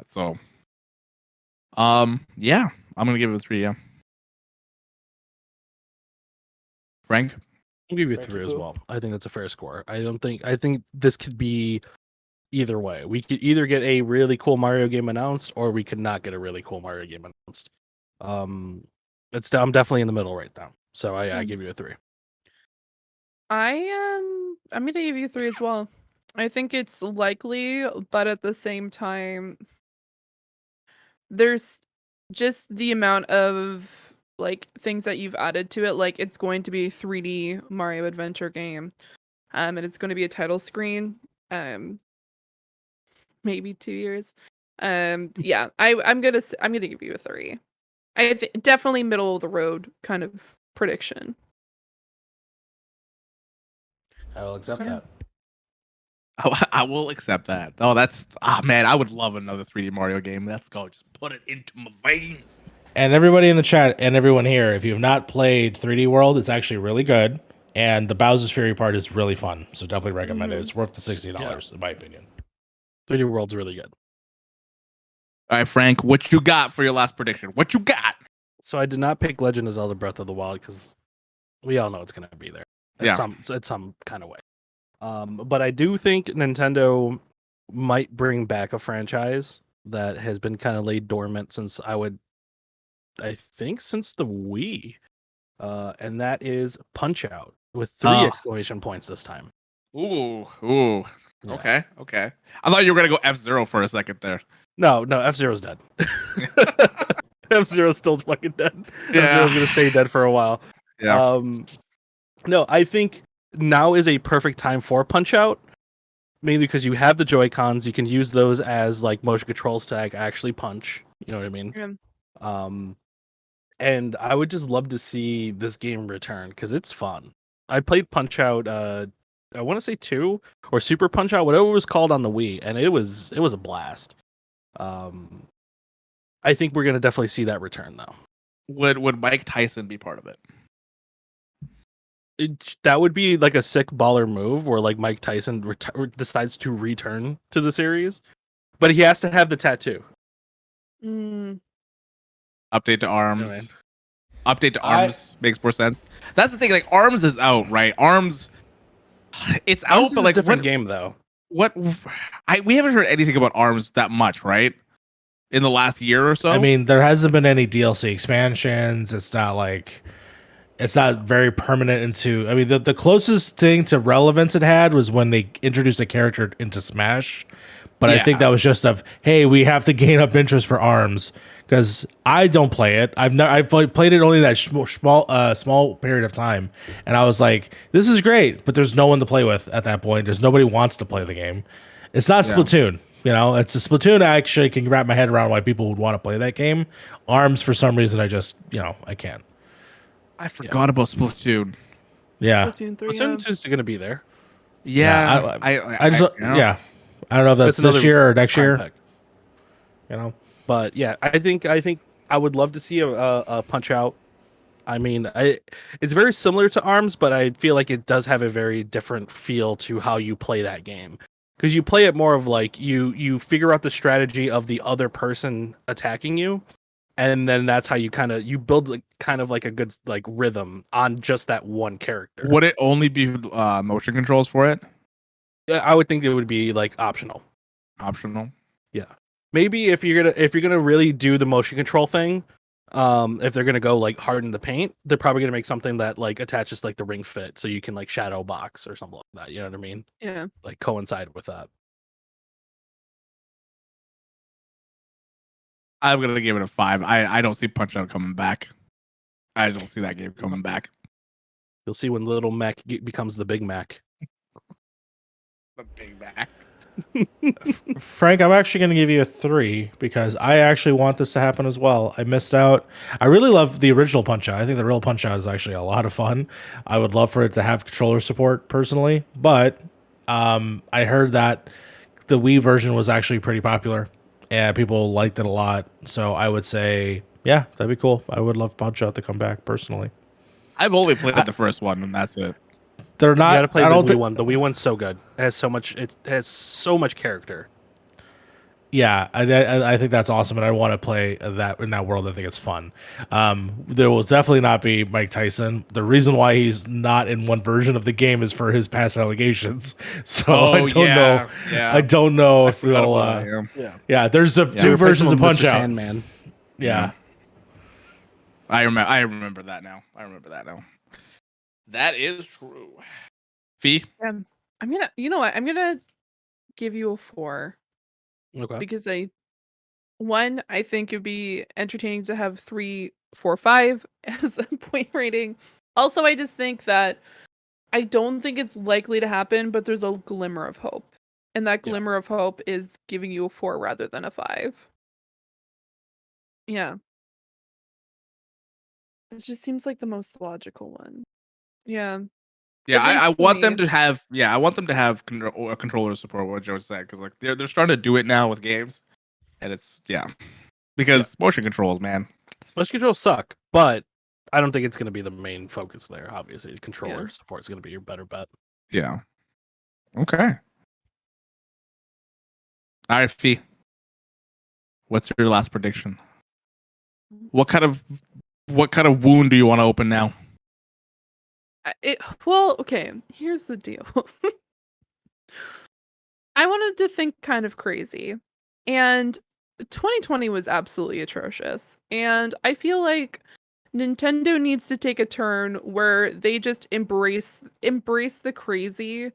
Speaker 1: So yeah, I'm gonna give it a 3, yeah. Frank?
Speaker 4: I'll give you a 3 as well. I think that's a fair score. I think this could be either way. We could either get a really cool Mario game announced, or we could not get a really cool Mario game announced. I'm definitely in the middle right now. So I give you a 3.
Speaker 2: I'm gonna give you 3 as well. I think it's likely, but at the same time, there's just the amount of like things that you've added to it. Like it's going to be a 3D Mario adventure game, and it's going to be a title screen. Maybe 2 years. Yeah, I'm gonna give you a 3. Definitely middle of the road kind of prediction.
Speaker 3: I will accept that.
Speaker 1: I will accept that. Oh, man, I would love another 3D Mario game. Let's go. Just put it into my veins.
Speaker 3: And everybody in the chat and everyone here, if you have not played 3D World, it's actually really good. And the Bowser's Fury part is really fun, so definitely recommend it.
Speaker 2: Mhm.
Speaker 3: It's worth the $60 in my opinion.
Speaker 4: 3D World's really good.
Speaker 1: All right, Frank, what you got for your last prediction? What you got?
Speaker 4: So I did not pick Legend of Zelda Breath of the Wild because we all know it's going to be there.
Speaker 1: Yeah.
Speaker 4: Some kind of way. But I do think Nintendo might bring back a franchise that has been kind of laid dormant since since the Wii. And that is Punch Out with 3
Speaker 1: Oh.
Speaker 4: exclamation points this time.
Speaker 1: Ooh.
Speaker 4: Yeah.
Speaker 1: Okay. I thought you were gonna go F-Zero for a second there.
Speaker 4: No, F-Zero's dead. F-Zero's still fucking dead.
Speaker 1: Yeah.
Speaker 4: F-Zero's gonna stay dead for a while.
Speaker 1: Yeah.
Speaker 4: No, I think now is a perfect time for Punch Out. Mainly because you have the Joy-Cons, you can use those as like motion controls to actually punch. You know what I mean?
Speaker 2: Yeah.
Speaker 4: And I would just love to see this game return because it's fun. I played Punch Out. I want to say 2 or Super Punch Out, whatever it was called on the Wii, and it was a blast. I think we're gonna definitely see that return though.
Speaker 1: Would Mike Tyson be part of it?
Speaker 4: That would be like a sick baller move where like Mike Tyson decides to return to the series, but he has to have the tattoo.
Speaker 2: Mm.
Speaker 1: Update to ARMS.
Speaker 4: Anyway.
Speaker 1: Update to ARMS makes more sense. That's the thing. Like ARMS is out, right? ARMS, it's out,
Speaker 4: Arms
Speaker 1: but
Speaker 4: is
Speaker 1: like
Speaker 4: a different
Speaker 1: what,
Speaker 4: game though.
Speaker 1: we haven't heard anything about ARMS that much, right? In the last year or so.
Speaker 3: I mean, there hasn't been any DLC expansions. It's not very permanent into. I mean, the closest thing to relevance it had was when they introduced a character into Smash. But I think that was just hey, we have to gain up interest for ARMS because I don't play it. I've played it only that small period of time, and I was like, this is great, but there's no one to play with at that point. There's nobody who wants to play the game. It's not Splatoon. You know, it's a Splatoon. I actually can wrap my head around why people would want to play that game. ARMS, for some reason, I can't.
Speaker 1: I forgot about Splatoon.
Speaker 3: Yeah.
Speaker 2: Splatoon 3,
Speaker 4: Splatoon 2 is gonna be there.
Speaker 1: Yeah,
Speaker 3: I don't know if that's this year or next year.
Speaker 4: Pick.
Speaker 3: You know,
Speaker 4: But yeah, I think I would love to see a Punch Out. I mean, it's very similar to ARMS, but I feel like it does have a very different feel to how you play that game. Because you play it more of like you figure out the strategy of the other person attacking you, and then that's how you build like, kind of like a good like rhythm on just that one character.
Speaker 1: Would it only be motion controls for it?
Speaker 4: I would think it would be like optional.
Speaker 1: Optional.
Speaker 4: Maybe if you're gonna really do the motion control thing, if they're gonna go like hard in the paint, they're probably gonna make something that like attaches like the Ring Fit, so you can like shadow box or something like that. You know what I mean?
Speaker 2: Yeah.
Speaker 4: Like coincide with that.
Speaker 1: I'm gonna give it a 5. I don't see Punch Out coming back. I don't see that game coming back.
Speaker 4: You'll see when Little Mac becomes the Big Mac.
Speaker 1: The Big Mac.
Speaker 3: Frank, I'm actually going to give you a 3 because I actually want this to happen as well. I missed out. I really love the original Punch Out. I think the real Punch Out is actually a lot of fun. I would love for it to have controller support personally, but I heard that the Wii version was actually pretty popular and people liked it a lot. So I would say, yeah, that'd be cool. I would love Punch Out to come back personally.
Speaker 1: I've only played the first one, and that's it.
Speaker 3: They're not.
Speaker 4: You gotta play
Speaker 3: I
Speaker 4: the
Speaker 3: don't
Speaker 4: Wii
Speaker 3: think.
Speaker 4: one. The Wii one's so good. It has so much. It has so much character.
Speaker 3: Yeah, I think that's awesome, and I want to play that in that world. I think it's fun. There will definitely not be Mike Tyson. The reason why he's not in one version of the game is for his past allegations. So I don't know.
Speaker 1: Yeah.
Speaker 3: I don't know if
Speaker 1: forgot
Speaker 3: we'll.
Speaker 1: about that, yeah.
Speaker 3: Yeah, there's two
Speaker 4: Replace him
Speaker 3: versions
Speaker 4: with
Speaker 3: of Punch
Speaker 4: Mr.
Speaker 3: Out.
Speaker 4: Sandman.
Speaker 3: Yeah.
Speaker 1: I remember that now. That is true. Fee?
Speaker 2: I'm gonna, you know what? I'm gonna give you a 4
Speaker 4: Okay.
Speaker 2: because I think it'd be entertaining to have 3, 4, 5 as a point rating. Also, I just think that I don't think it's likely to happen, but there's a glimmer of hope, and that glimmer of hope is giving you a 4 rather than a 5. Yeah, it just seems like the most logical one. Yeah.
Speaker 1: Yeah,
Speaker 2: At least
Speaker 1: I
Speaker 2: for
Speaker 1: want them
Speaker 2: me.
Speaker 1: to have. Yeah, I want them to have controller support. What Joe said, because like they're starting to do it now with games, and it's because motion controls, man.
Speaker 4: Motion controls suck, but I don't think it's going to be the main focus there. Obviously, controller support is going to be your better bet.
Speaker 1: Yeah. Okay. All right, Fee. What's your last prediction? What kind of wound do you want to open now?
Speaker 2: Well, okay. Here's the deal. I wanted to think kind of crazy, and 2020 was absolutely atrocious. And I feel like Nintendo needs to take a turn where they just embrace the crazy,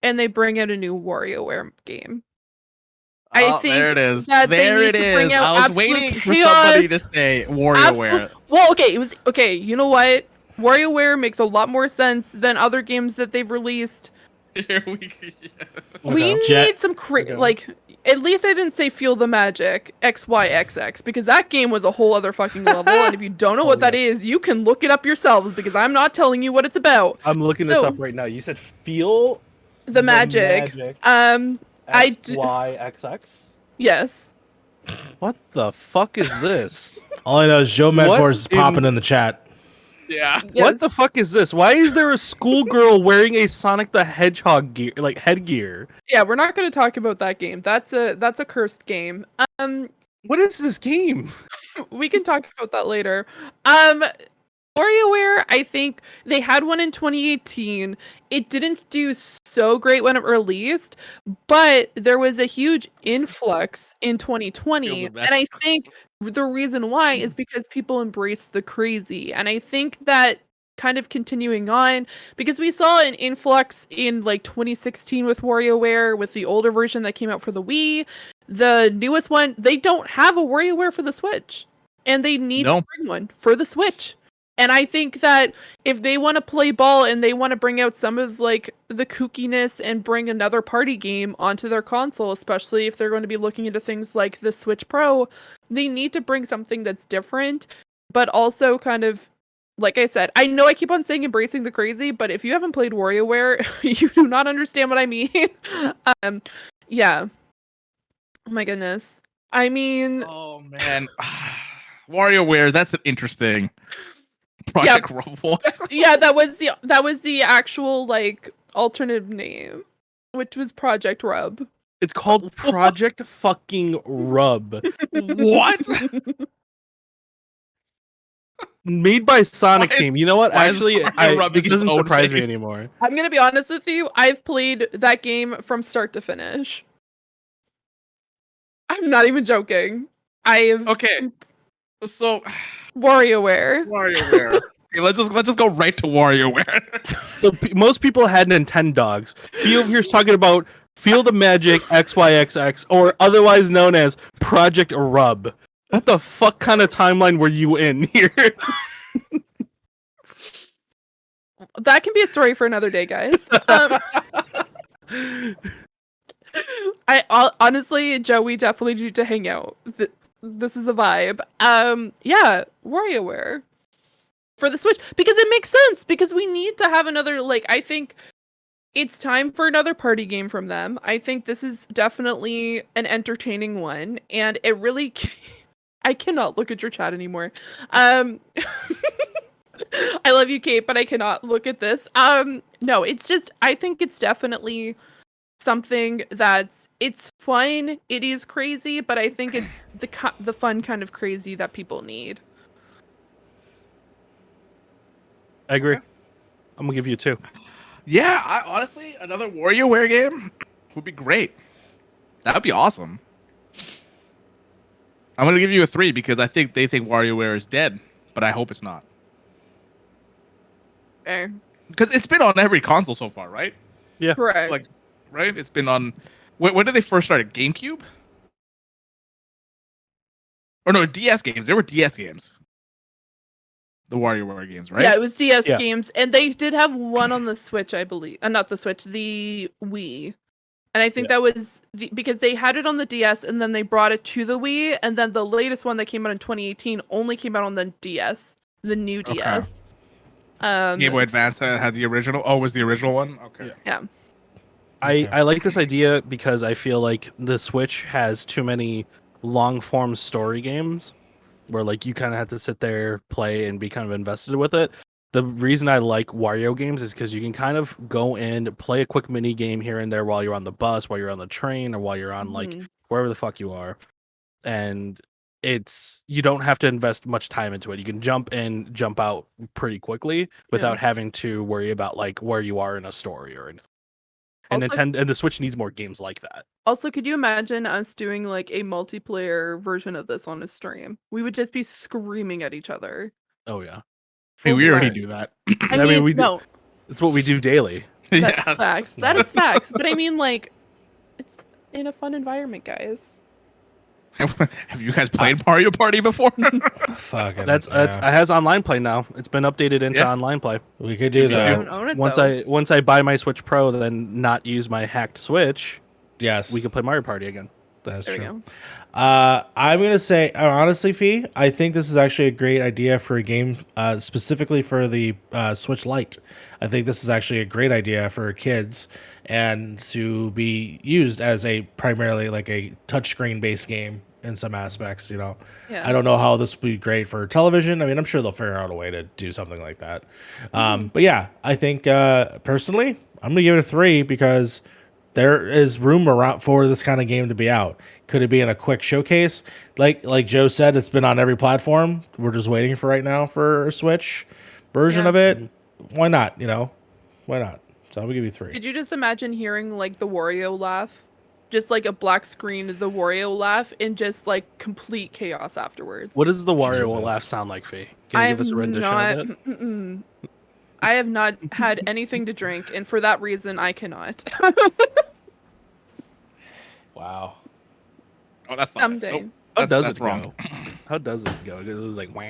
Speaker 2: and they bring out a new WarioWare game. I think
Speaker 1: there it is.
Speaker 2: that they
Speaker 1: There
Speaker 2: need
Speaker 1: it
Speaker 2: to bring
Speaker 1: is.
Speaker 2: out
Speaker 1: I was
Speaker 2: absolute
Speaker 1: waiting for somebody to
Speaker 2: chaos.
Speaker 1: say WarioWare.
Speaker 2: Well, okay, it was okay. You know what? WarioWare makes a lot more sense than other games that they've released.
Speaker 1: Here we go.
Speaker 2: We
Speaker 3: Jet-
Speaker 2: need some like. At least I didn't say Feel the Magic XYXX because that game was a whole other fucking level. And if you don't know what that is, you can look it up yourselves because I'm not telling you what it's about.
Speaker 4: I'm looking this up right now. You said Feel
Speaker 2: the Magic.
Speaker 4: XYXX?
Speaker 2: Yes.
Speaker 4: What the fuck is this?
Speaker 3: All I know is Joe Medforce is popping in the chat.
Speaker 1: Yeah.
Speaker 2: Yes.
Speaker 4: What the fuck is this? Why is there a schoolgirl wearing a Sonic the Hedgehog gear, like headgear?
Speaker 2: Yeah, we're not going to talk about that game. That's a cursed game.
Speaker 4: What is this game?
Speaker 2: We can talk about that later. WarioWare, I think they had one in 2018. It didn't do so great when it released, but there was a huge influx in 2020. And I think the reason why is because people embraced the crazy. And I think that kind of continuing on, because we saw an influx in like 2016 with WarioWare, with the older version that came out for the Wii. The newest one, they don't have a WarioWare for the Switch. And they need to bring one for the Switch. And I think that if they want to play ball and they want to bring out some of like the kookiness and bring another party game onto their console, especially if they're going to be looking into things like the Switch Pro, they need to bring something that's different, but also kind of, like I said, I know I keep on saying embracing the crazy, but if you haven't played WarioWare, you do not understand what I mean. Yeah. Oh my goodness. I mean...
Speaker 1: Oh man. WarioWare, that's an interesting... Project Rumble.
Speaker 2: Yeah, that was the actual like alternative name, which was Project Rub.
Speaker 4: It's called Project fucking Rub.
Speaker 1: What?
Speaker 4: Made by Sonic Team. You know what? Actually, this doesn't surprise me anymore.
Speaker 2: I'm gonna be honest with you. I've played that game from start to finish. I'm not even joking.
Speaker 1: Okay. So
Speaker 2: WarioWare.
Speaker 1: Okay, let's just go right to WarioWare.
Speaker 4: So most people had Nintendogs. He over here's talking about Feel the Magic XYXX, or otherwise known as Project Rub. What the fuck kind of timeline were you in here?
Speaker 2: That can be a story for another day, guys. Honestly, Joe, we definitely need to hang out. This is a vibe. Yeah, WarioWare for the Switch, because it makes sense, because we need to have another, like, I think it's time for another party game from them. I think this is definitely an entertaining one, and it really I cannot look at your chat anymore. I love you, Kate, but I cannot look at this. No, it's just, I think it's definitely something it's fun, it is crazy, but I think it's the fun kind of crazy that people need.
Speaker 4: I agree. I'm gonna give you 2.
Speaker 1: Yeah, honestly, another WarioWare game would be great. That would be awesome. I'm gonna give you a 3 because I think they think WarioWare is dead, but I hope it's not.
Speaker 2: Fair.
Speaker 1: Because it's been on every console so far, right?
Speaker 4: Yeah.
Speaker 2: Correct.
Speaker 1: Like, right? It's been on. When did they first start it? GameCube? Or no, DS games. There were DS games. The WarioWare games, right?
Speaker 2: Yeah, it was DS games, and they did have one on the Switch, I believe. Not the Switch, the Wii. And I think that was because they had it on the DS, and then they brought it to the Wii, and then the latest one that came out in 2018 only came out on the DS, the new DS.
Speaker 1: Game Boy Advance had the original. Oh, was the original one? Okay.
Speaker 2: Yeah.
Speaker 4: I like this idea because I feel like the Switch has too many long form story games. where like you kind of have to sit there, play, and be kind of invested with it. The reason I like Wario games is because you can kind of go in, play a quick mini game here and there while you're on the bus, while you're on the train, or while you're on like wherever the fuck you are, and you don't have to invest much time into it. You can jump in, jump out pretty quickly without having to worry about like where you are in a story or anything. And
Speaker 2: Also-
Speaker 4: Nintendo and the Switch needs more games like that.
Speaker 2: Also, could you imagine us doing like a multiplayer version of this on a stream? We would just be screaming at each other.
Speaker 4: Oh yeah.
Speaker 1: Hey, we already
Speaker 2: Sorry.
Speaker 1: do that.
Speaker 2: I mean,
Speaker 4: we do.
Speaker 2: no,
Speaker 4: It's what we do daily.
Speaker 2: that's facts. That is facts. But I mean, like, it's in a fun environment, guys.
Speaker 1: Have you guys played Mario Party before?
Speaker 3: Fucking.
Speaker 4: That's it has online play now. It's been updated into online play.
Speaker 3: We could do
Speaker 2: I
Speaker 3: that.
Speaker 2: don't own it
Speaker 4: Once I buy my Switch Pro, then not use my hacked Switch,
Speaker 3: Yes,
Speaker 4: we can play Mario Party again.
Speaker 3: that's
Speaker 2: There we
Speaker 3: true.
Speaker 2: go.
Speaker 3: I'm gonna say honestly, Fee, I think this is actually a great idea for a game, specifically for the Switch Lite. I think this is actually a great idea for kids and to be used as a primarily like a touchscreen based game in some aspects. You know,
Speaker 2: Yeah.
Speaker 3: I don't know how this would be great for television. I mean, I'm sure they'll figure out a way to do something like that. But yeah, I think personally, I'm gonna give it a 3 because there is room around for this kind of game to be out. Could it be in a quick showcase? Like Joe said, it's been on every platform. We're just waiting for right now for a Switch version of it. Why not? You know, why not? So I'm gonna give you 3.
Speaker 2: Could you just imagine hearing like the Wario laugh? Just like a black screen of the Wario laugh and just like complete chaos afterwards.
Speaker 4: What does the Wario
Speaker 3: Jesus.
Speaker 4: laugh sound like, Fee? Can you give us a rendition of it?
Speaker 2: I have not had anything to drink, and for that reason, I cannot.
Speaker 3: Wow.
Speaker 1: Oh, that's not
Speaker 2: Someday.
Speaker 1: Nope.
Speaker 4: How does
Speaker 1: That's
Speaker 4: it
Speaker 1: wrong.
Speaker 4: go? How does it go? It was like, wah.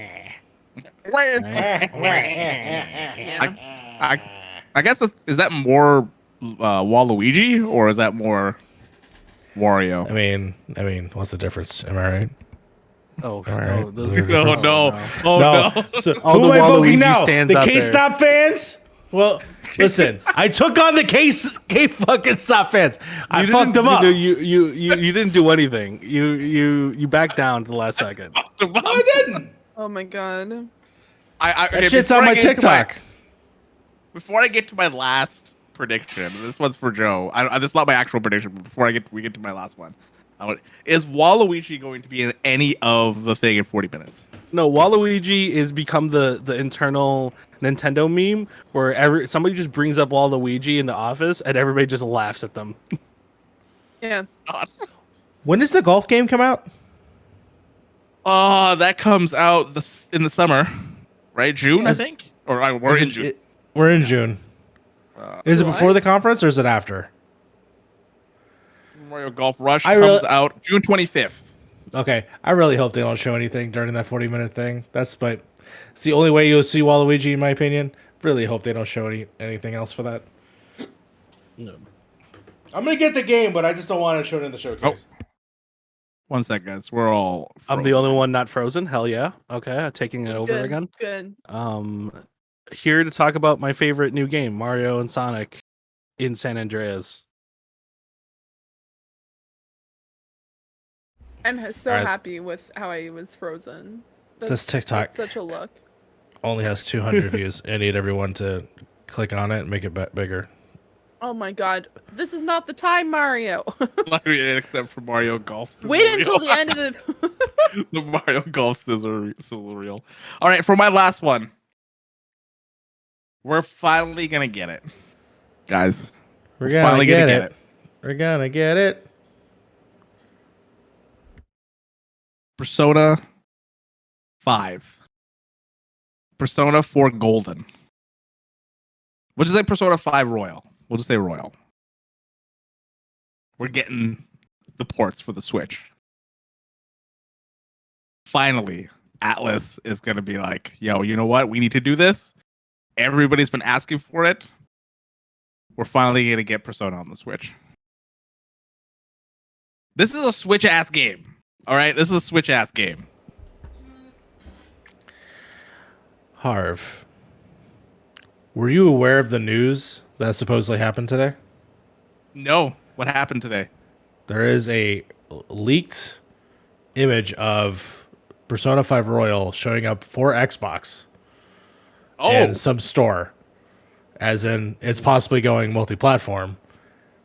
Speaker 1: I guess is that more Waluigi or is that more Wario?
Speaker 3: I mean, what's the difference? Am I right?
Speaker 4: Oh,
Speaker 3: All right.
Speaker 4: oh, those
Speaker 3: No,
Speaker 4: are
Speaker 1: No,
Speaker 4: different.
Speaker 1: no, oh no.
Speaker 3: So,
Speaker 4: All
Speaker 3: who
Speaker 4: the
Speaker 3: am I voting
Speaker 4: Waluigi
Speaker 3: now?
Speaker 4: stands
Speaker 3: The
Speaker 4: out
Speaker 3: K-Stop fans? Well, listen, I took on the K fucking stop fans. I fucked them up.
Speaker 4: You didn't do anything. You backed down to the last second.
Speaker 3: No, I didn't.
Speaker 2: Oh my god.
Speaker 3: That shit's on my TikTok.
Speaker 1: Before I get to my last prediction, this one's for Joe. This is not my actual prediction, but before we get to my last one, is Waluigi going to be in any of the thing in 40 minutes?
Speaker 4: No, Waluigi is become the internal Nintendo meme where somebody just brings up Waluigi in the office and everybody just laughs at them.
Speaker 2: Yeah.
Speaker 3: When does the golf game come out?
Speaker 1: That comes out in the summer, right? June, I think, or we're in June.
Speaker 3: We're in June. Is it
Speaker 2: July?
Speaker 3: before the conference or is it after?
Speaker 1: Mario Golf Rush
Speaker 3: I
Speaker 1: comes
Speaker 3: really-
Speaker 1: out June 25th.
Speaker 3: Okay, I really hope they don't show anything during that 40-minute thing. It's the only way you'll see Waluigi, in my opinion. Really hope they don't show anything else for that.
Speaker 4: No.
Speaker 3: I'm gonna get the game, but I just don't want to show it in the showcase.
Speaker 1: One sec, guys. We're all.
Speaker 4: I'm the
Speaker 1: frozen.
Speaker 4: only one not frozen. Hell yeah. Okay, taking it over
Speaker 2: Good.
Speaker 4: again.
Speaker 2: Good.
Speaker 4: Here to talk about my favorite new game, Mario and Sonic in San Andreas.
Speaker 2: I'm so
Speaker 3: Alright.
Speaker 2: happy with how I was frozen.
Speaker 3: This TikTok
Speaker 2: That's such a look.
Speaker 3: only has 200 views. I need everyone to click on it and make it bigger.
Speaker 2: Oh my god. This is not the time, Mario.
Speaker 1: Except for Mario Golf.
Speaker 2: Wait until the end of the
Speaker 1: The Mario Golf sizzle reel. All right, for my last one, we're finally gonna get it, guys.
Speaker 3: We're
Speaker 1: finally gonna get it.
Speaker 3: We're gonna get it.
Speaker 1: Persona 5. Persona 4 Golden. We'll just say Persona 5 Royal. We'll just say Royal. We're getting the ports for the Switch. Finally, Atlas is going to be like, yo, you know what? We need to do this. Everybody's been asking for it. We're finally going to get Persona on the Switch. This is a Switch-ass game. All right? This is a Switch-ass game.
Speaker 3: Harv, were you aware of the news that supposedly happened today?
Speaker 1: No. What happened today?
Speaker 3: There is a leaked image of Persona 5 Royal showing up for Xbox
Speaker 1: Oh,
Speaker 3: in some store, as in it's possibly going multi-platform.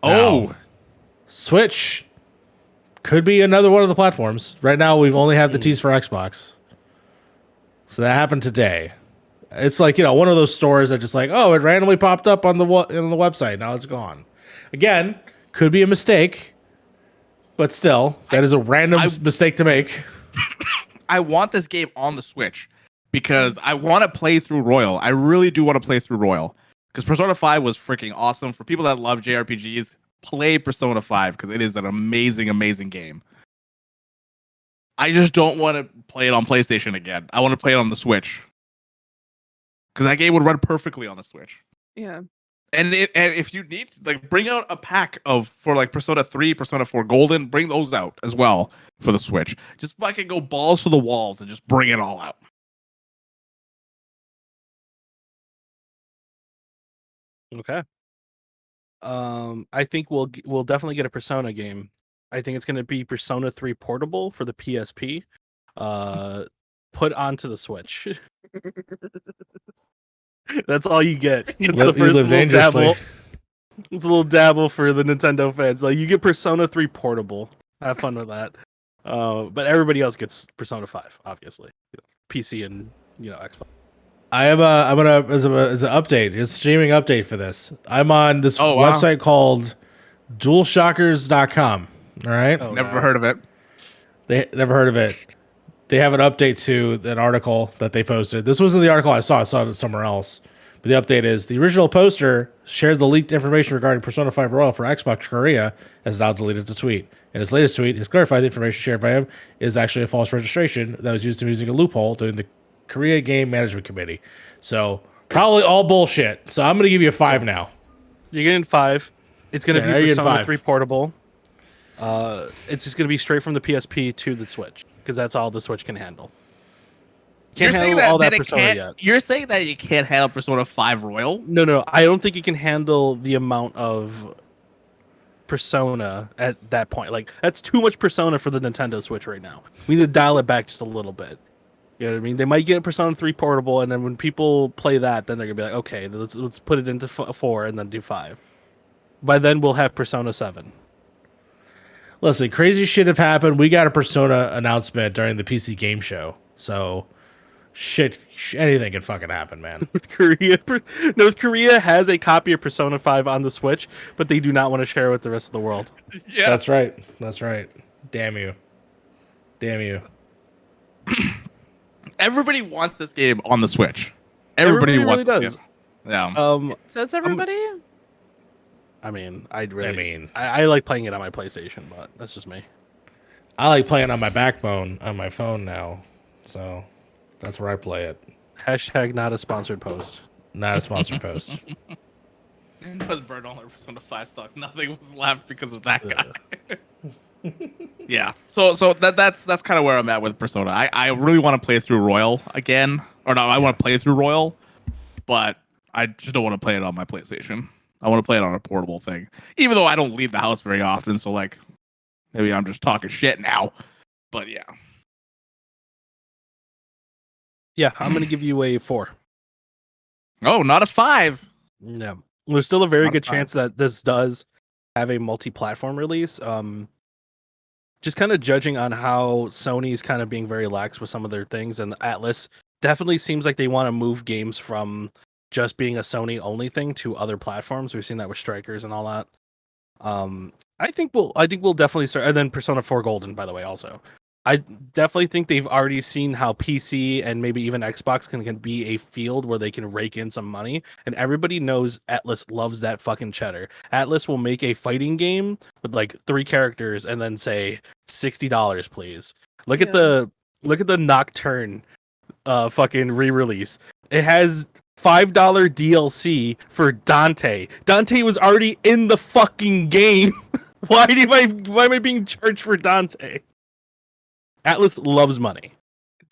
Speaker 1: oh,
Speaker 3: Now, Switch could be another one of the platforms. Right now, we've only had the tease for Xbox. So that happened today. It's like, one of those stores that just like, oh, it randomly popped up on the website. Now it's gone. Again, could be a mistake, but still, that is a random mistake to make.
Speaker 1: I want this game on the Switch because I want to play through Royal. I really do want to play through Royal because Persona 5 was freaking awesome. For people that love JRPGs, play Persona 5 because it is an amazing, amazing game. I just don't want to play it on PlayStation again. I want to play it on the Switch because that game would run perfectly on the Switch.
Speaker 2: Yeah.
Speaker 1: And if you need to, like, bring out a pack for like Persona 3, Persona 4 Golden, bring those out as well for the Switch. Just fucking go balls to the walls and just bring it all out.
Speaker 4: Okay. I think we'll definitely get a Persona game. I think it's going to be Persona 3 Portable for the PSP. Put onto the Switch. That's all you get. It's the first little dabble. It's a little dabble for the Nintendo fans. Like, you get Persona 3 Portable. Have fun with that. But everybody else gets Persona 5, obviously. PC and Xbox.
Speaker 3: I'm gonna as an update, it's a streaming update for this. I'm on this website called DualShockers.com. All right,
Speaker 1: Never heard of it.
Speaker 3: They never heard of it. They have an update to an article that they posted. This wasn't the article I saw it somewhere else. But the update is the original poster shared the leaked information regarding Persona 5 Royal for Xbox Korea has now deleted the tweet. In his latest tweet, he's clarified the information shared by him is actually a false registration that was used in using a loophole during the Korea Game Management Committee. So probably all bullshit. So I'm going to give you a 5 now.
Speaker 4: You're getting 5. It's going to be Persona 3 Portable. It's just going to be straight from the PSP to the Switch because that's all the Switch can handle. Can't handle all that Persona yet.
Speaker 1: You're saying that you can't handle Persona 5 Royal?
Speaker 4: No. I don't think you can handle the amount of Persona at that point. Like, that's too much Persona for the Nintendo Switch right now. We need to dial it back just a little bit. You know what I mean? They might get Persona 3 Portable, and then when people play that, then they're going to be like, okay, let's put it into 4 and then do 5. By then, we'll have Persona 7.
Speaker 3: Listen, crazy shit have happened. We got a Persona announcement during the PC game show. So, anything can fucking happen, man.
Speaker 4: North Korea has a copy of Persona 5 on the Switch, but they do not want to share it with the rest of the world.
Speaker 1: Yeah.
Speaker 3: That's right. Damn you.
Speaker 1: Everybody wants this game on the Switch. Everybody wants
Speaker 4: really does.
Speaker 1: Yeah.
Speaker 2: Does everybody?
Speaker 4: I like playing it on my PlayStation, but that's just me.
Speaker 3: I like playing on my backbone on my phone now. So that's where I play it.
Speaker 4: Hashtag not a sponsored post.
Speaker 3: Not a sponsored post.
Speaker 1: It was burned all over Persona 5 stocks. Nothing was left because of that guy. Yeah. So that's kind of where I'm at with Persona. I really want to play through Royal again. Or no, I want to play through Royal, but I just don't want to play it on my PlayStation. I want to play it on a portable thing. Even though I don't leave the house very often, so like maybe I'm just talking shit now. But yeah.
Speaker 4: Yeah, I'm going to give you a 4.
Speaker 1: Oh, not a 5.
Speaker 4: No. There's still a very good chance that this does have a multi-platform release. Just kind of judging on how Sony's kind of being very lax with some of their things, and Atlas definitely seems like they want to move games from just being a Sony only thing to other platforms. We've seen that with Strikers and all that. I think we'll definitely start, and then Persona 4 Golden, by the way, also. I definitely think they've already seen how PC and maybe even Xbox can be a field where they can rake in some money, and everybody knows Atlas loves that fucking cheddar. Atlas will make a fighting game with like 3 characters and then say $60, please. Look at the Nocturne fucking re-release. It has $5 DLC for Dante. Dante was already in the fucking game. Why am I being charged for Dante? Atlas loves money.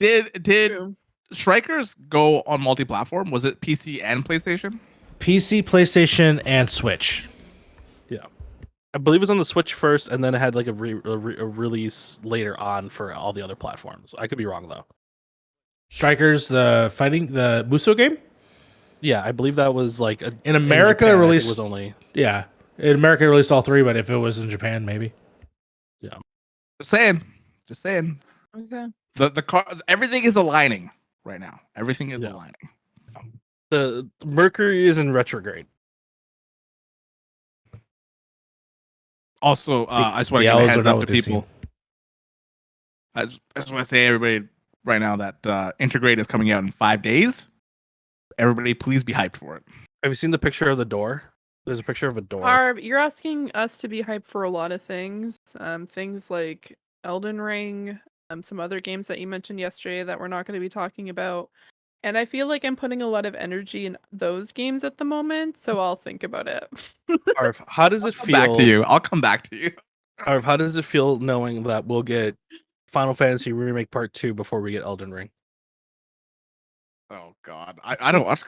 Speaker 1: Did Strikers go on multi-platform? Was it PC and PlayStation?
Speaker 3: PC, PlayStation, and Switch.
Speaker 4: Yeah. I believe it was on the Switch first, and then it had like a release later on for all the other platforms. I could be wrong though.
Speaker 3: Strikers, the Muso game?
Speaker 4: Yeah, I believe that was like
Speaker 3: In America,
Speaker 4: Japan,
Speaker 3: released.
Speaker 4: it was only
Speaker 3: Yeah. In America, it released all 3, but if it was in Japan, maybe.
Speaker 1: Just saying.
Speaker 2: Okay.
Speaker 1: The car, everything is aligning right now. Everything is
Speaker 4: Yeah.
Speaker 1: aligning.
Speaker 4: the Mercury is in retrograde.
Speaker 1: Also, I just want to
Speaker 3: The
Speaker 1: give a
Speaker 3: owls are
Speaker 1: heads
Speaker 3: not
Speaker 1: up
Speaker 3: what
Speaker 1: to
Speaker 3: they
Speaker 1: people. I just want to say, everybody, right now that Intergrade is coming out in 5 days. Everybody, please be hyped for it.
Speaker 4: Have you seen the picture of the door? There's a picture of a door.
Speaker 2: Harv, you're asking us to be hyped for a lot of things. Things like Elden Ring, some other games that you mentioned yesterday that we're not going to be talking about. And I feel like I'm putting a lot of energy in those games at the moment, so I'll think about it.
Speaker 4: Harv, how does it
Speaker 1: Come
Speaker 4: feel?
Speaker 1: back to you. I'll come back to you.
Speaker 4: Harv, how does it feel knowing that we'll get Final Fantasy Remake Part 2 before we get Elden Ring?
Speaker 1: Oh God, I don't watch.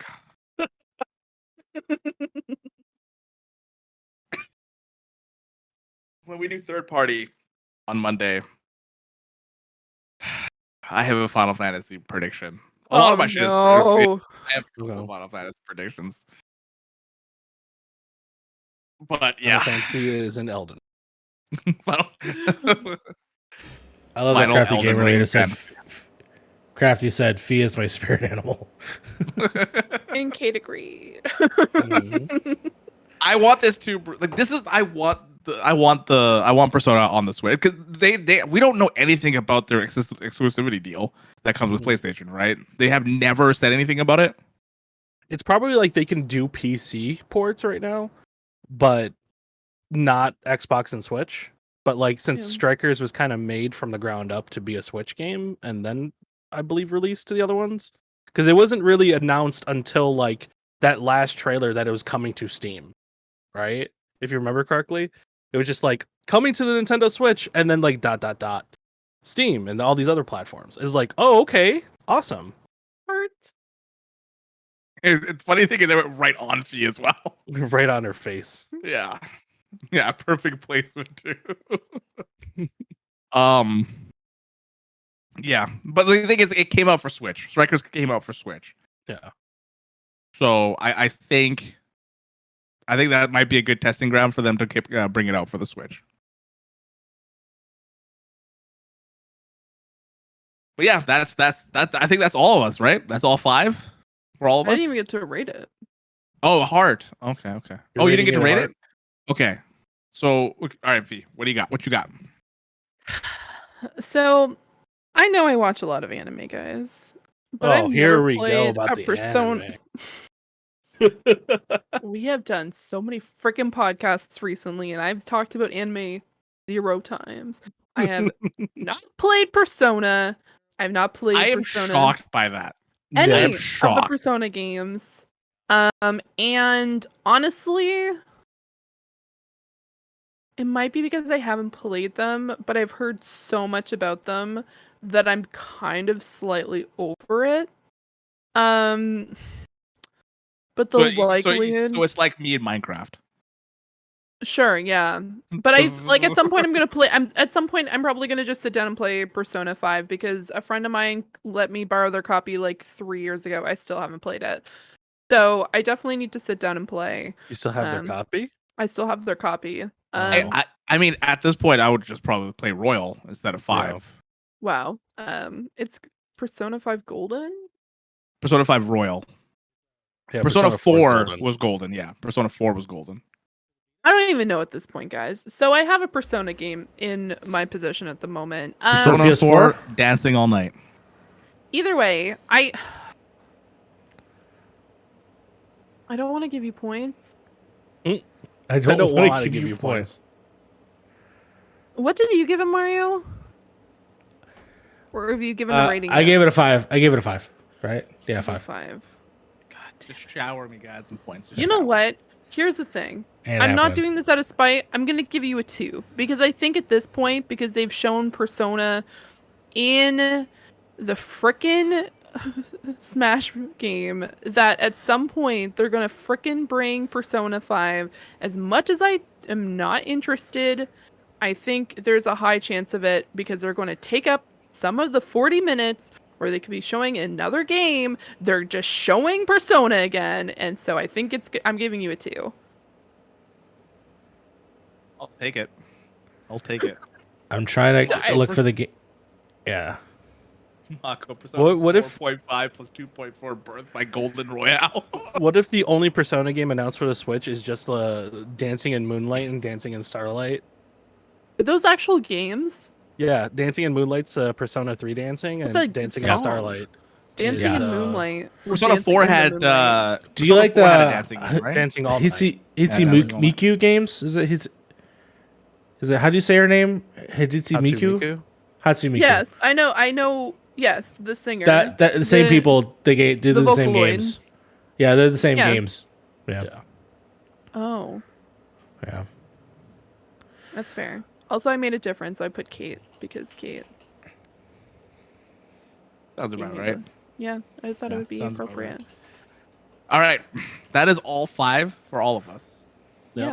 Speaker 1: When we do third party on Monday, I have a Final Fantasy prediction. A lot of my shit is
Speaker 2: no.
Speaker 1: I have a couple of Final Fantasy predictions. But yeah,
Speaker 4: Final Fantasy is in Elden.
Speaker 1: Final-
Speaker 3: I love that
Speaker 1: Final
Speaker 3: Crafty
Speaker 1: Elden
Speaker 3: Gamer Leader
Speaker 1: Ring
Speaker 3: said,
Speaker 1: fan.
Speaker 3: Crafty said, Fee is my spirit animal.
Speaker 2: And Kate agreed.
Speaker 1: I want this to like this is I want Persona on the Switch because we don't know anything about their exclusivity deal that comes with PlayStation, right? They have never said anything about it.
Speaker 4: It's probably like they can do PC ports right now, but not Xbox and Switch. But like since
Speaker 2: Yeah.
Speaker 4: Strikers was kind of made from the ground up to be a Switch game, and then I believe released to the other ones, because it wasn't really announced until like that last trailer that it was coming to Steam, right? If you remember correctly, it was just like coming to the Nintendo Switch, and then like ... Steam and all these other platforms. It was like, oh, okay, awesome.
Speaker 2: Heart.
Speaker 1: It's funny thinking they went right on Fee as well.
Speaker 4: Right on her face.
Speaker 1: Yeah, perfect placement too. Yeah, but the thing is, it came out for Switch. Strikers came out for Switch.
Speaker 4: Yeah.
Speaker 1: So I think that might be a good testing ground for them to bring it out for the Switch. But yeah, that's I think that's all of us, right? That's all 5 for all of
Speaker 2: I
Speaker 1: us.
Speaker 2: didn't even get to rate it.
Speaker 1: Oh, heart. Okay.
Speaker 4: You're
Speaker 1: You didn't get to
Speaker 4: rating
Speaker 1: rate
Speaker 4: it
Speaker 1: it? Okay. So, all right, V, what do you got? What you got?
Speaker 2: So, I know I watch a lot of anime, guys. But I've
Speaker 4: here
Speaker 2: never
Speaker 4: we go
Speaker 2: played
Speaker 4: about
Speaker 2: a
Speaker 4: the
Speaker 2: Persona.
Speaker 4: anime.
Speaker 2: We have done so many freaking podcasts recently, and I've talked about anime 0 times. I have not played Persona. I've not played
Speaker 1: I am
Speaker 2: Persona.
Speaker 1: shocked by that.
Speaker 2: Any
Speaker 1: I am
Speaker 2: of the
Speaker 1: shocked.
Speaker 2: Persona games. And honestly, it might be because I haven't played them, but I've heard so much about them that I'm kind of slightly over it. But the likelihood,
Speaker 1: So it's like me in Minecraft.
Speaker 2: sure, yeah. But I like at some point I'm gonna play. At some point I'm probably gonna just sit down and play Persona 5 because a friend of mine let me borrow their copy like 3 years ago. I still haven't played it, so I definitely need to sit down and play.
Speaker 4: You still have their copy?
Speaker 2: I still have their copy.
Speaker 1: I mean, at this point, I would just probably play Royal instead of 5.
Speaker 2: Wow. It's Persona 5 Golden.
Speaker 1: Persona 5 Royal.
Speaker 4: Yeah,
Speaker 1: Persona
Speaker 4: 4 is
Speaker 1: 4
Speaker 4: golden.
Speaker 1: was golden. Yeah, Persona 4 was golden.
Speaker 2: I don't even know at this point, guys. So I have a Persona game in my possession at the moment.
Speaker 1: Persona
Speaker 3: PS4?
Speaker 1: 4, dancing all night.
Speaker 2: Either way, I don't want to give you points.
Speaker 3: I don't
Speaker 4: want
Speaker 3: want
Speaker 4: to give you points.
Speaker 2: What did you give him, Mario? Or have you given a rating?
Speaker 3: I gave it a 5. Right? Yeah, 5.
Speaker 2: 5. God damn.
Speaker 1: Just shower me, guys, some points.
Speaker 2: You know what? Here's the thing.
Speaker 3: And
Speaker 2: I'm not
Speaker 3: happened.
Speaker 2: doing this out of spite. I'm going to give you a 2. Because I think at this point, because they've shown Persona in the frickin' Smash game that at some point they're gonna frickin' bring Persona 5. As much as I am not interested, I think there's a high chance of it because they're going to take up some of the 40 minutes where they could be showing another game. They're just showing Persona again, and so I think I'm giving you a 2.
Speaker 1: I'll take it. I'll take it.
Speaker 3: I'm trying to look for the game. Yeah.
Speaker 1: Mako Persona
Speaker 4: What if
Speaker 1: 4.5 plus 2.4 birth by Golden Royale?
Speaker 4: what if the only Persona game announced for the Switch is just Dancing in Moonlight and Dancing in Starlight?
Speaker 2: Are those actual games?
Speaker 4: Yeah, Dancing in Moonlight's Persona 3 Dancing, and
Speaker 2: It's a
Speaker 4: Dancing in
Speaker 2: song.
Speaker 4: Starlight.
Speaker 2: Dancing
Speaker 3: Yeah.
Speaker 2: in Moonlight.
Speaker 1: Persona
Speaker 2: Dancing
Speaker 1: 4
Speaker 2: in the
Speaker 1: had.
Speaker 2: Moonlight.
Speaker 3: Do you like
Speaker 1: Persona 4 had a
Speaker 3: the
Speaker 1: dancing game, right?
Speaker 4: Dancing all night.
Speaker 3: Hitsi
Speaker 1: Yeah, that was going
Speaker 3: Miku games? Is it how do you say her name? Hitsi Miku?
Speaker 4: Hatsumiku?
Speaker 3: Hatsumiku.
Speaker 2: Yes, I know. Yes, the singer.
Speaker 3: That the same people do
Speaker 2: the
Speaker 3: the same
Speaker 2: Vocaloid.
Speaker 3: games. Yeah, they're the same
Speaker 2: Yeah.
Speaker 3: games. Yeah.
Speaker 4: Yeah.
Speaker 2: Oh,
Speaker 3: Yeah.
Speaker 2: that's fair. Also, I made a difference. I put Kate because Kate.
Speaker 1: Sounds
Speaker 2: gave
Speaker 1: about
Speaker 2: me
Speaker 1: right.
Speaker 2: the- Yeah, I thought
Speaker 1: Yeah,
Speaker 2: it would be
Speaker 1: sounds about
Speaker 2: appropriate.
Speaker 1: All right. That is all 5 for all of us.
Speaker 4: Yep.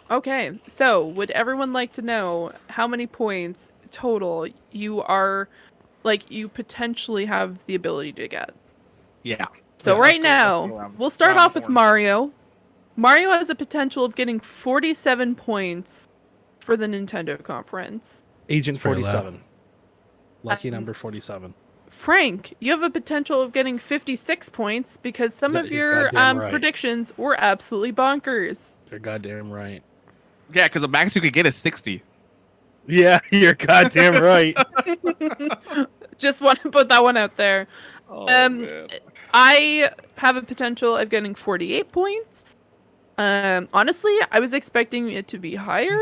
Speaker 2: Yeah. Okay. So, would everyone like to know how many points total you potentially have the ability to get?
Speaker 1: Yeah.
Speaker 2: So
Speaker 1: Yeah,
Speaker 2: right
Speaker 1: let's
Speaker 2: now,
Speaker 1: go around-
Speaker 2: we'll start
Speaker 1: around
Speaker 2: off
Speaker 1: the
Speaker 2: with
Speaker 1: horn.
Speaker 2: Mario. Mario has a potential of getting 47 points for the Nintendo conference.
Speaker 4: Agent
Speaker 3: Very low.
Speaker 4: 47. Lucky
Speaker 2: Um,
Speaker 4: number 47.
Speaker 2: Frank, you have a potential of getting 56 points because some
Speaker 4: Yeah,
Speaker 2: of
Speaker 4: you're
Speaker 2: your
Speaker 4: goddamn right.
Speaker 2: predictions were absolutely bonkers.
Speaker 4: You're goddamn right.
Speaker 1: Yeah, because the max you could get is 60.
Speaker 4: Yeah, you're goddamn right.
Speaker 2: Just want to put that one out there.
Speaker 1: Oh,
Speaker 2: man. I have a potential of getting 48 points. Honestly, I was expecting it to be higher,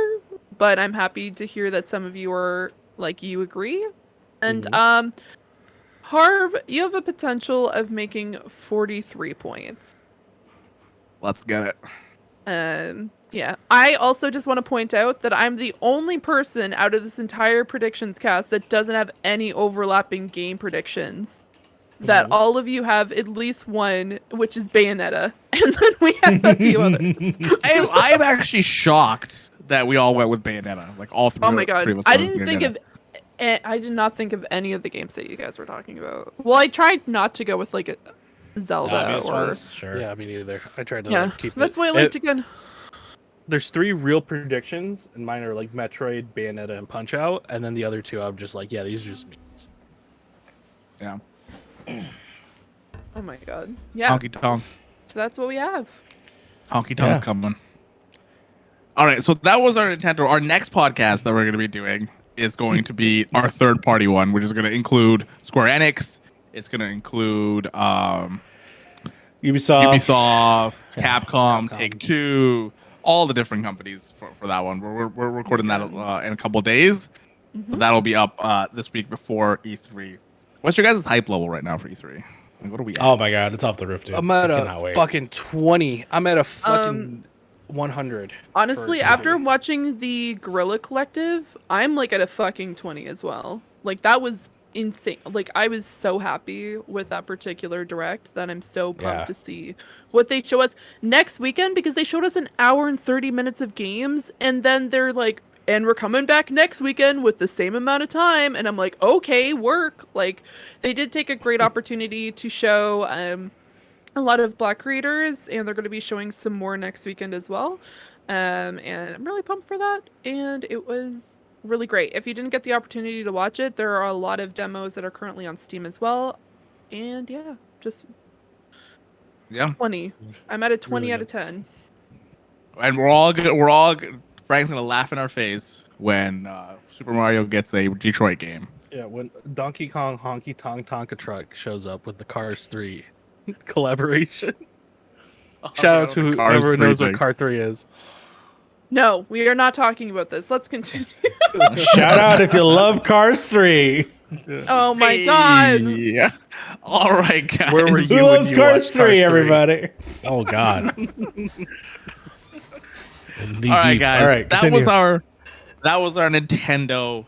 Speaker 2: but I'm happy to hear that some of you are you agree. And Harv, you have a potential of making 43 points.
Speaker 1: Let's get it.
Speaker 2: Yeah. I also just want to point out that I'm the only person out of this entire predictions cast that doesn't have any overlapping game predictions. That all of you have at least one, which is Bayonetta, and then we have a few others.
Speaker 1: I'm actually shocked that we all went with Bayonetta. Like all three.
Speaker 2: Oh my god!
Speaker 1: Three of us
Speaker 2: I
Speaker 1: went with
Speaker 2: didn't think
Speaker 1: Bayonetta.
Speaker 2: I did not think of any of the games that you guys were talking about. Well, I tried not to go with a Zelda
Speaker 3: Obvious
Speaker 2: or
Speaker 3: ones, sure.
Speaker 4: Yeah, me neither. I tried to
Speaker 2: yeah.
Speaker 4: keep
Speaker 2: That's
Speaker 4: it.
Speaker 2: why I like to go.
Speaker 4: There's 3 real predictions, and mine are Metroid, Bayonetta, and Punch Out, and then the other 2 I'm just yeah, these are just memes.
Speaker 1: Yeah.
Speaker 2: Oh my god! Yeah.
Speaker 1: Honky tonk.
Speaker 2: So that's what we have.
Speaker 1: Honky tonk's
Speaker 3: Yeah.
Speaker 1: coming. All right, so that was our Nintendo. Our next podcast that we're going to be doing is going to be our third party one, which is going to include Square Enix. It's going to include
Speaker 3: Ubisoft.
Speaker 1: Ubisoft,
Speaker 3: Yeah.
Speaker 1: Capcom,
Speaker 4: Capcom.
Speaker 1: Take-Two, all the different companies for that one. We're recording that in a couple of days. But that'll be up this week before E3. What's your guys' hype level right now for E3? Like, what are we at?
Speaker 3: Oh my god, it's off the roof, dude.
Speaker 4: I'm at
Speaker 3: I
Speaker 4: a
Speaker 3: cannot wait.
Speaker 4: fucking 20. I'm at a fucking 100.
Speaker 2: Honestly,
Speaker 4: for
Speaker 2: after
Speaker 4: E3.
Speaker 2: watching the Gorilla Collective, I'm at a fucking 20 as well. That was insane. I was so happy with that particular direct that I'm so pumped
Speaker 3: Yeah.
Speaker 2: to see what they show us next weekend, because they showed us an hour and 30 minutes of games, and then they're and we're coming back next weekend with the same amount of time, and I'm okay, work. They did take a great opportunity to show a lot of Black creators, and they're going to be showing some more next weekend as well. And I'm really pumped for that, and it was really great. If you didn't get the opportunity to watch it, there are a lot of demos that are currently on Steam as well. And yeah, just
Speaker 1: Yeah.
Speaker 2: 20. I'm at a 20
Speaker 4: Really
Speaker 2: out of 10.
Speaker 1: And we're all good. Frank's going to laugh in our face when Super Mario gets a Detroit game.
Speaker 4: Yeah, when Donkey Kong Honky Tonk Tonka Truck shows up with the Cars 3 collaboration. Shout out to whoever knows what Car 3 is.
Speaker 2: No, we are not talking about this. Let's continue.
Speaker 3: Shout out if you love Cars 3.
Speaker 2: Oh my god.
Speaker 1: Yeah. All right, guys.
Speaker 4: Where were
Speaker 3: Who
Speaker 4: you when
Speaker 3: loves
Speaker 4: you
Speaker 3: Cars
Speaker 4: watched
Speaker 3: 3,
Speaker 4: Cars 3?
Speaker 3: everybody? Oh god.
Speaker 1: All right, guys.
Speaker 3: All right,
Speaker 1: that was our Nintendo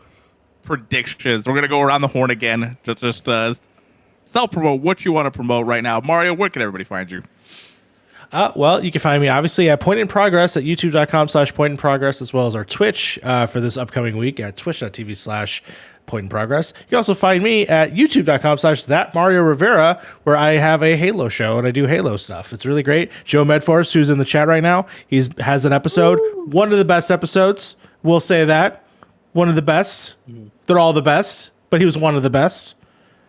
Speaker 1: predictions. We're gonna go around the horn again. Just self-promote what you want to promote right now. Mario, where can everybody find you?
Speaker 3: Well, you can find me obviously at Point in Progress at youtube.com/Point in Progress, as well as our Twitch for this upcoming week at twitch.tv/Point in Progress. You can also find me at youtube.com/That Mario Rivera, where I have a Halo show and I do Halo stuff. It's really great. Joe Medforce, who's in the chat right now, has an episode, one of the best episodes. We'll say that. One of the best. They're all the best, but he was one of the best.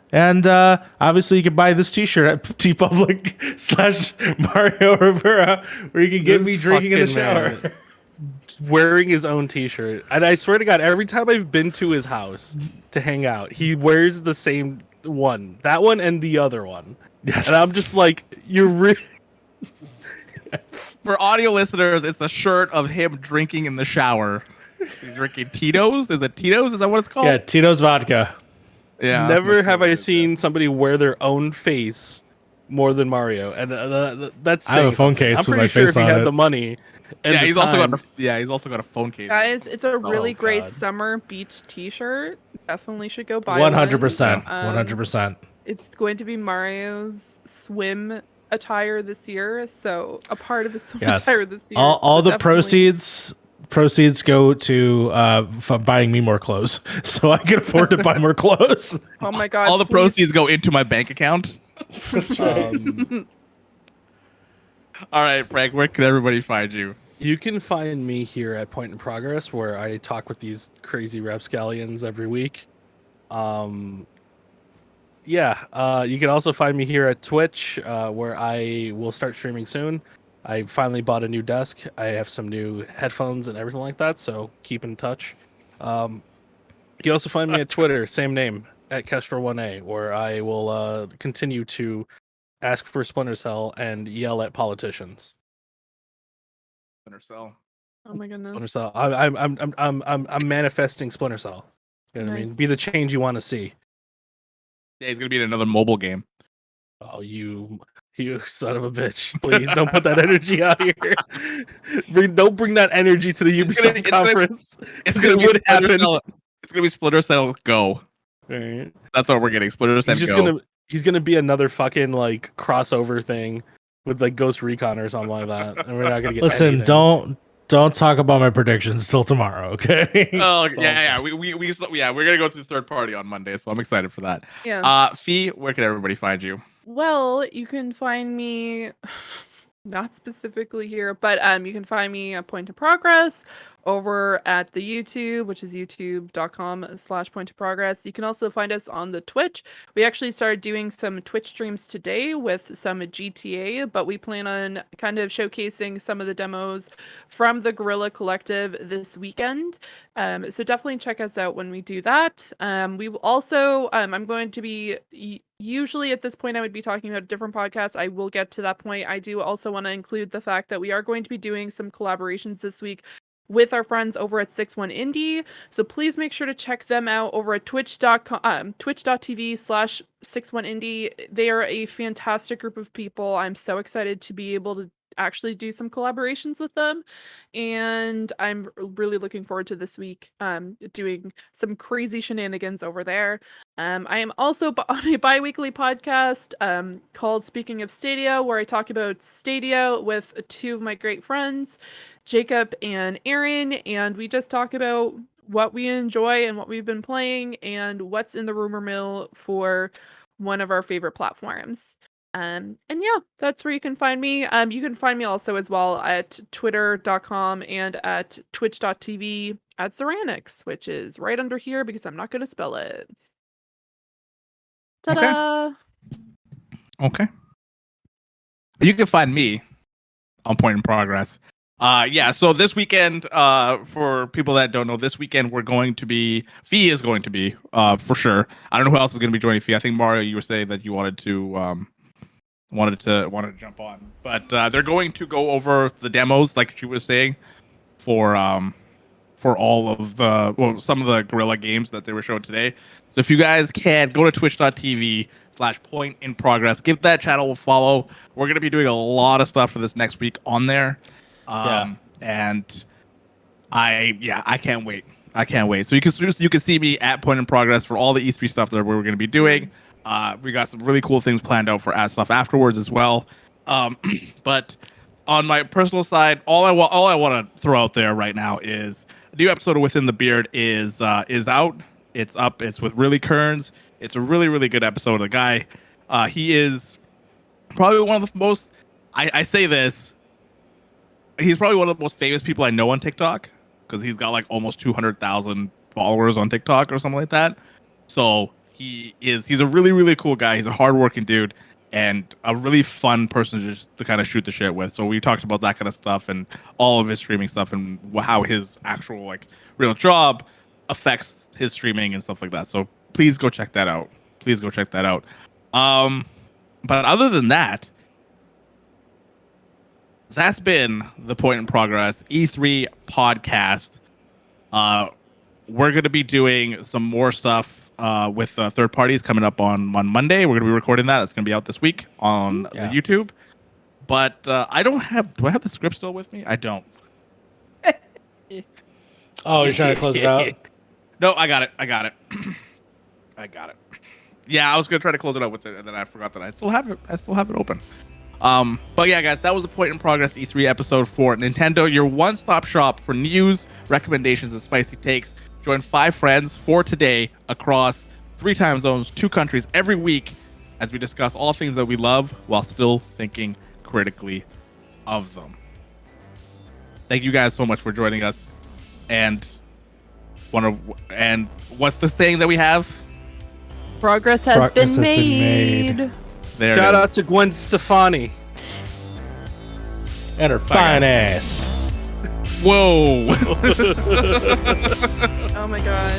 Speaker 3: And obviously, you can buy this T-shirt at tpublic/Mario Rivera, where you can get me drinking in the shower.
Speaker 4: Man, wearing his own T-shirt, and I swear to God, every time I've been to his house to hang out, he wears the same one, that one, and the other one.
Speaker 3: Yes.
Speaker 4: And I'm just like, you're really.
Speaker 1: For audio listeners, it's a shirt of him drinking in the shower. He's drinking Tito's. Is it Tito's? Is that what it's called?
Speaker 3: Yeah, Tito's vodka.
Speaker 1: Yeah.
Speaker 4: Never have I seen somebody wear their own face more than Mario, and that's.
Speaker 3: I have a phone case
Speaker 4: I'm
Speaker 3: with
Speaker 4: pretty
Speaker 3: my
Speaker 4: sure
Speaker 3: face
Speaker 4: if he
Speaker 3: on
Speaker 4: had
Speaker 3: it.
Speaker 4: the money. And
Speaker 1: Yeah,
Speaker 4: the
Speaker 1: he's also
Speaker 4: time-
Speaker 1: got he's also got a phone case.
Speaker 2: Guys, it's a really great
Speaker 4: God.
Speaker 2: summer beach T-shirt. Definitely should go buy
Speaker 3: 100%.
Speaker 2: one.
Speaker 3: 100%.
Speaker 2: It's going to be Mario's swim attire this year, so a part of his swim
Speaker 3: Yes.
Speaker 2: attire this year.
Speaker 3: All
Speaker 2: so
Speaker 3: the
Speaker 2: definitely-
Speaker 3: proceeds go to buying me more clothes, so I can afford to buy more clothes.
Speaker 2: Oh my god!
Speaker 1: All the
Speaker 2: please.
Speaker 1: proceeds go into my bank account. All right, Frank, where can everybody find you?
Speaker 4: You can find me here at Point in Progress, where I talk with these crazy rapscallions every week. You can also find me here at Twitch, where I will start streaming soon. I finally bought a new desk. I have some new headphones and everything like that, so keep in touch. You can also find me at Twitter, same name, at Kestrel1A, where I will continue to ask for Splinter Cell and yell at politicians.
Speaker 1: Splinter Cell.
Speaker 2: Oh my goodness!
Speaker 4: Splinter Cell. I'm manifesting Splinter Cell. You know what I mean?
Speaker 2: Nice.
Speaker 4: Be the change you want to see.
Speaker 1: Yeah, he's gonna be in another mobile game.
Speaker 4: Oh, you son of a bitch! Please don't put that energy out here. Don't bring that energy to the
Speaker 1: It's gonna-
Speaker 4: Ubisoft
Speaker 1: it's gonna-
Speaker 4: conference.
Speaker 1: It's
Speaker 4: 'cause
Speaker 1: gonna
Speaker 4: it
Speaker 1: be
Speaker 4: would
Speaker 1: Splinter
Speaker 4: happen.
Speaker 1: Cell. It's gonna be Splinter Cell Go.
Speaker 4: Alright.
Speaker 1: That's what we're getting. Splinter Cell
Speaker 4: He's just
Speaker 1: Go.
Speaker 4: he's gonna be another fucking like crossover thing with like Ghost Recon or something like that, and we're not gonna get.
Speaker 3: Listen,
Speaker 4: anything.
Speaker 3: don't talk about my predictions till tomorrow, okay?
Speaker 1: Oh
Speaker 4: It's
Speaker 1: yeah. We're gonna go through third party on Monday, so I'm excited for that.
Speaker 2: Yeah.
Speaker 1: Fee, where can everybody find you?
Speaker 2: Well, you can find me not specifically here, but you can find me at Point of Progress over at the YouTube, which is youtube.com/Point of Progress. You can also find us on the Twitch. We actually started doing some Twitch streams today with some GTA, but we plan on kind of showcasing some of the demos from the Guerrilla Collective this weekend. So definitely check us out when we do that. We will also, I'm going to be usually at this point I would be talking about a different podcast. I will get to that point. I do also want to include the fact that we are going to be doing some collaborations this week with our friends over at 61 Indie. So please make sure to check them out over at twitch.tv/61indie. They are a fantastic group of people. I'm so excited to be able to actually do some collaborations with them, and I'm really looking forward to this week doing some crazy shenanigans over there. I am also on a bi-weekly podcast called Speaking of Stadia, where I talk about Stadia with two of my great friends, Jacob and Aaron, and we just talk about what we enjoy and what we've been playing and what's in the rumor mill for one of our favorite platforms. And yeah, that's where you can find me. You can find me also as well at twitter.com and at twitch.tv at Zeranix, which is right under here because I'm not going to spell it. Ta-da!
Speaker 1: Okay. You can find me on Point in Progress. So this weekend, for people that don't know, this weekend Fee is going to be, for sure. I don't know who else is going to be joining Fee. I think Mario, you were saying that you wanted to jump on, but they're going to go over the demos, like she was saying, for all of some of the Guerrilla games that they were showing today. So if you guys can go to twitch.tv/Point in Progress, give that channel a follow. We're gonna be doing a lot of stuff for this next week on there. And I can't wait. So you can see me at Point in Progress for all the E3 stuff that we're going to be doing. We got some really cool things planned out for ad stuff afterwards as well. But on my personal side, all I want to throw out there right now is a new episode of Within the Beard is out. It's up. It's with Really Kearns. It's a really, really good episode. The guy, he is probably one of the most, I say this, he's probably one of the most famous people I know on TikTok because he's got like almost 200,000 followers on TikTok or something like that. So he's a really, really cool guy. He's a hardworking dude and a really fun person to kind of shoot the shit with. So we talked about that kind of stuff and all of his streaming stuff and how his actual like real job affects his streaming and stuff like that. So please go check that out. But other than that, that's been the Point in Progress E3 podcast. We're going to be doing some more stuff with third parties coming up on Monday. We're going to be recording that. It's going to be out this week on the YouTube. But do I have the script still with me? I don't.
Speaker 3: Oh, you're trying to close it out?
Speaker 1: No, I got it. Yeah, I was going to try to close it out with it, and then I forgot that I still have it open. But yeah, guys, that was the Point in Progress E3 episode for Nintendo, your one-stop shop for news, recommendations, and spicy takes. Join 5 friends for today across 3 time zones, 2 countries every week as we discuss all things that we love while still thinking critically of them. Thank you guys so much for joining us. And what's the saying that we have?
Speaker 2: Progress has been made.
Speaker 1: There
Speaker 4: Shout out to Gwen Stefani.
Speaker 3: And her fine ass.
Speaker 1: Whoa.
Speaker 2: Oh my god.